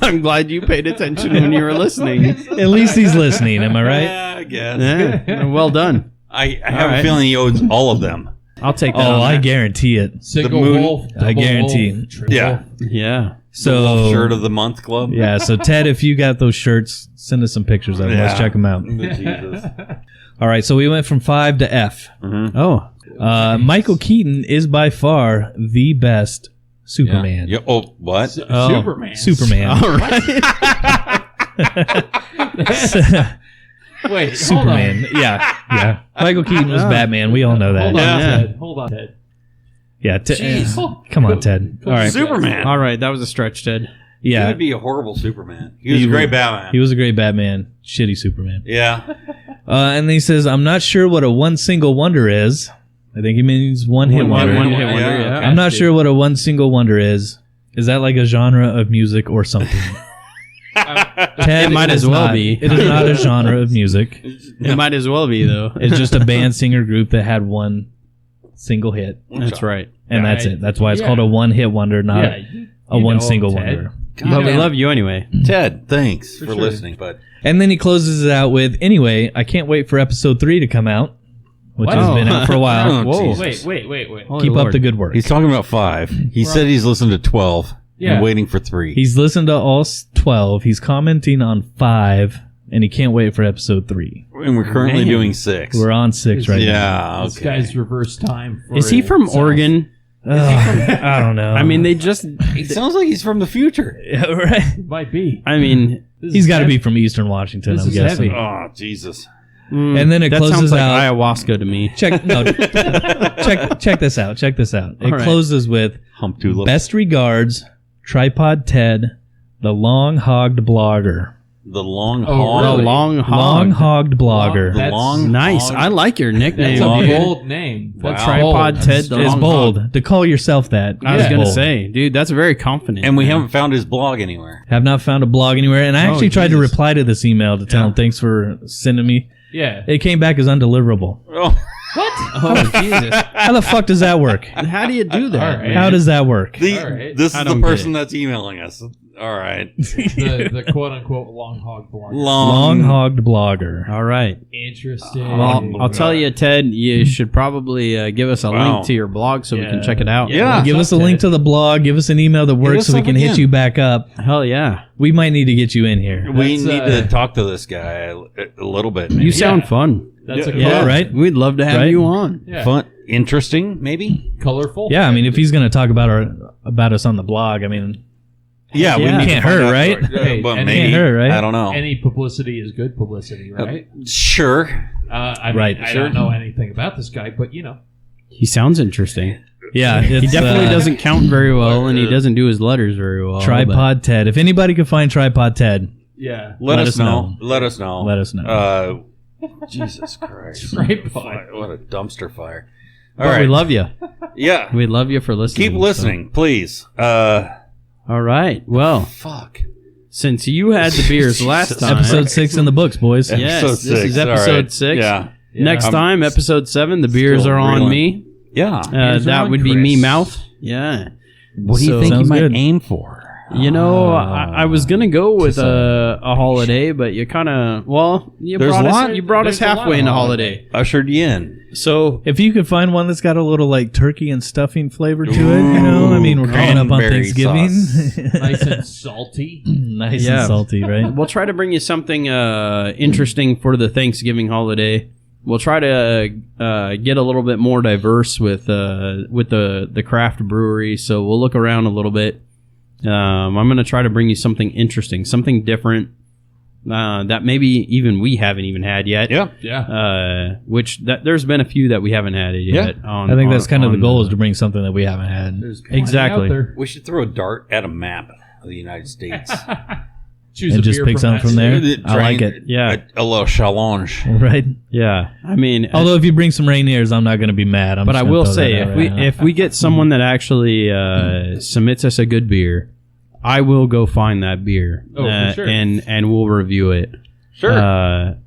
I'm glad you paid attention when you were listening. At least he's listening. Am I right? Yeah, I guess. Yeah, well done. I have All right. a feeling he owes all of them. I'll take that. Oh, on I that. guarantee it. Single moon- wolf. I double guarantee. wolf, triple Yeah. wolf. Yeah. The Wolf So Shirt of the Month Club. yeah. So Ted, if you got those shirts, send us some pictures of them. Let's Yeah. check them out. Jesus. All right. So we went from 5 to F. Oh. Michael Keaton is by far the best Superman. Yeah. Oh, what? Oh. Superman. Superman. All right. Wait, hold Superman. on. Yeah. Michael Keaton was Oh. Batman. We all know that. Hold on, Yeah. Ted. Hold on, Ted. Yeah. Jeez. Come on, Ted. All right. Superman. All right. That was a stretch, Ted. He Yeah. would be a horrible Superman. He was He a great would. Batman. He was a great Batman. Shitty Superman. Yeah. And then he says, I'm not sure what a one single wonder is. I think he means one hit wonder. One hit wonder, Yeah, yeah. okay. I'm not sure what a one single wonder is. Is that like a genre of music or something? Ted, It might is as well not. be. It is not a genre of music. It might as well be, though. It's just a band singer group that had one single hit. That's right. And that's Right. it. That's why it's Yeah. called a one hit wonder, not Yeah, a you one know, single Ted. wonder. But we man. love you anyway. Ted, thanks for sure. listening. But And then he closes it out with, anyway, I can't wait for episode 3 to come out, which What? has been out for a while. Oh, Whoa. Jesus. Wait. Holy Keep Lord. up the good work. He's talking about 5. He said he's listened to 12 Yeah. and waiting for 3. He's listened to all 12. He's commenting on 5, and he can't wait for episode 3. and we're currently Man. doing 6. We're on 6 right now. Yeah. This Okay. guy's reverse time. For Is he from itself. Oregon? Ugh, I don't know. I mean, they just. It sounds like he's from the future. right? It might be. I mean, This He's is got to heavy. be from Eastern Washington, This I'm is guessing. heavy. Oh, Jesus. And then it that closes sounds like out. ayahuasca to me. Check this out. Check this out. It All right. closes with Hump tulip. best regards, Tripod Ted, the long hogged blogger. The long Oh, hog. The really? long hog. Long hogged blogger. The That's long Nice. hog. I like your nickname. That's a dude. bold name. That's Wow. Tripod bold. Ted the It's long bold. hog. To call yourself that. I was is gonna bold. say, dude, that's very confident. And we man. haven't found his blog anywhere. Have not found a blog anywhere. And I Oh, actually tried to Jesus. reply to this email to tell him thanks for sending me. Yeah. It came back as undeliverable. Oh, Oh Jesus! How the fuck does that work? How do you do that? All right. man? How does that work? All right. this I is don't the get person it. that's emailing us. All right. the quote unquote long hog blogger. Long hogged blogger. All right. Interesting. Well, I'll tell you, Ted. You should probably give us a Wow. link to your blog so we can Yeah. check it out. Yeah. Give us a link to the blog. Give us an email that works us so we up can hit again. you back up. Hell yeah! We might need to get you in here. We That's, need to talk to this guy a little bit. Maybe. You sound fun. That's a Yeah, color, right? We'd love to have Right? you on. Yeah. fun, interesting, maybe. Colorful. Yeah, I mean, if he's going to talk about us on the blog, I mean, Yeah, we Yeah. need to Can't find hurt, out. right? Hey, But and maybe can't hurt, right? I don't know. Any publicity is good publicity, right? Sure. I mean, Right. I Sure. don't know anything about this guy, but you know. He sounds interesting. yeah, He it's, definitely uh, doesn't count very well, and he doesn't do his letters very well. Tripod Ted. If anybody could find Tripod Ted, Yeah. Let Let us us know. know. Let us know. let us know. Jesus Christ. Tripod. What a dumpster fire. But All right. we love you. Yeah. We love you for listening. Keep listening, please. All right. Well, Fuck. since you had the beers last Jesus. time, Episode 6 in the books, boys. Yeah. Yes, Episode this is 6. All episode right. 6. Yeah. next time, episode 7, the beers Still are on reeling. me. Yeah. Beers are That on would be Chris. me mouth. Yeah. What do you So- think you Sounds might good. aim for? You know, I was gonna go with a holiday, but you kind of you There's brought a us lot- you brought us there's a lot halfway of into holiday. holiday. Ushered you in. So If you could find one that's got a little like turkey and stuffing flavor to it, you know, I mean, we're coming up on Cranberry Thanksgiving. Nice and salty. Nice Yeah. and salty, right? we'll try to bring you something interesting for the Thanksgiving holiday. We'll try to get a little bit more diverse with the craft brewery. So we'll look around a little bit. I'm going to try to bring you something interesting, something different that maybe even we haven't even had yet. Yeah. Yeah. Which there's been a few that we haven't had it yet. I think that's kind of the goal is to bring something that we haven't had. There's plenty Exactly. out there. We should throw a dart at a map of the United States. Choose And a just beer pick something that from there. state. I like it. Yeah. A little challenge. Right? Yeah, I mean, Although if you bring some Rainiers, I'm not going to be mad. but I will say if we get someone that actually submits us a good beer, I will go find that beer. Oh, for sure. and we'll review it. Sure.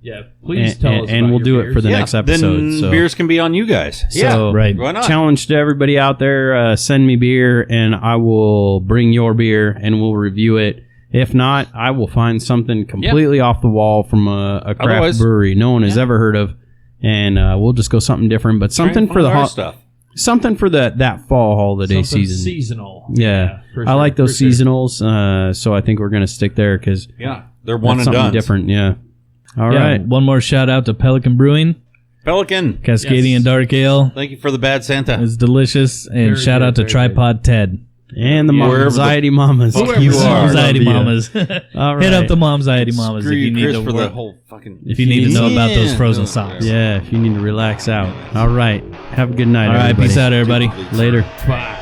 Yeah. Please tell us. and about we'll your do it for the beers. next episode. Then So, beers can be on you guys. so right. Why not? challenge to everybody out there: send me beer, and I will bring your beer, and we'll review it. If not, I will find something completely off the wall from a craft Otherwise- brewery no one has ever heard of, and we'll just go something different. But something Try for and the find our hot stuff. something for that fall holiday Something season. seasonal. Yeah, for I sure, like those for sure. seasonals. So I think we're gonna stick there because Yeah. They're one that's and something done. different. Yeah. All Yeah, right. one more shout out to Pelican Brewing. Pelican. Cascadian Yes. Dark Ale Thank you for the bad Santa. is delicious. And Very shout good, out to very good. Tripod Ted. And the Yeah. Wherever Momsiety Mamas. Whoever you are. Momsiety Love you. Mamas. All Hit right. up the Momsiety Mamas Screw if you you, need Chris, to for the work- whole fucking. if you need to know about those frozen Yeah. socks. Yeah, if you need to relax out. All right. Have a good night, All right, everybody. peace out, everybody. Later. Bye.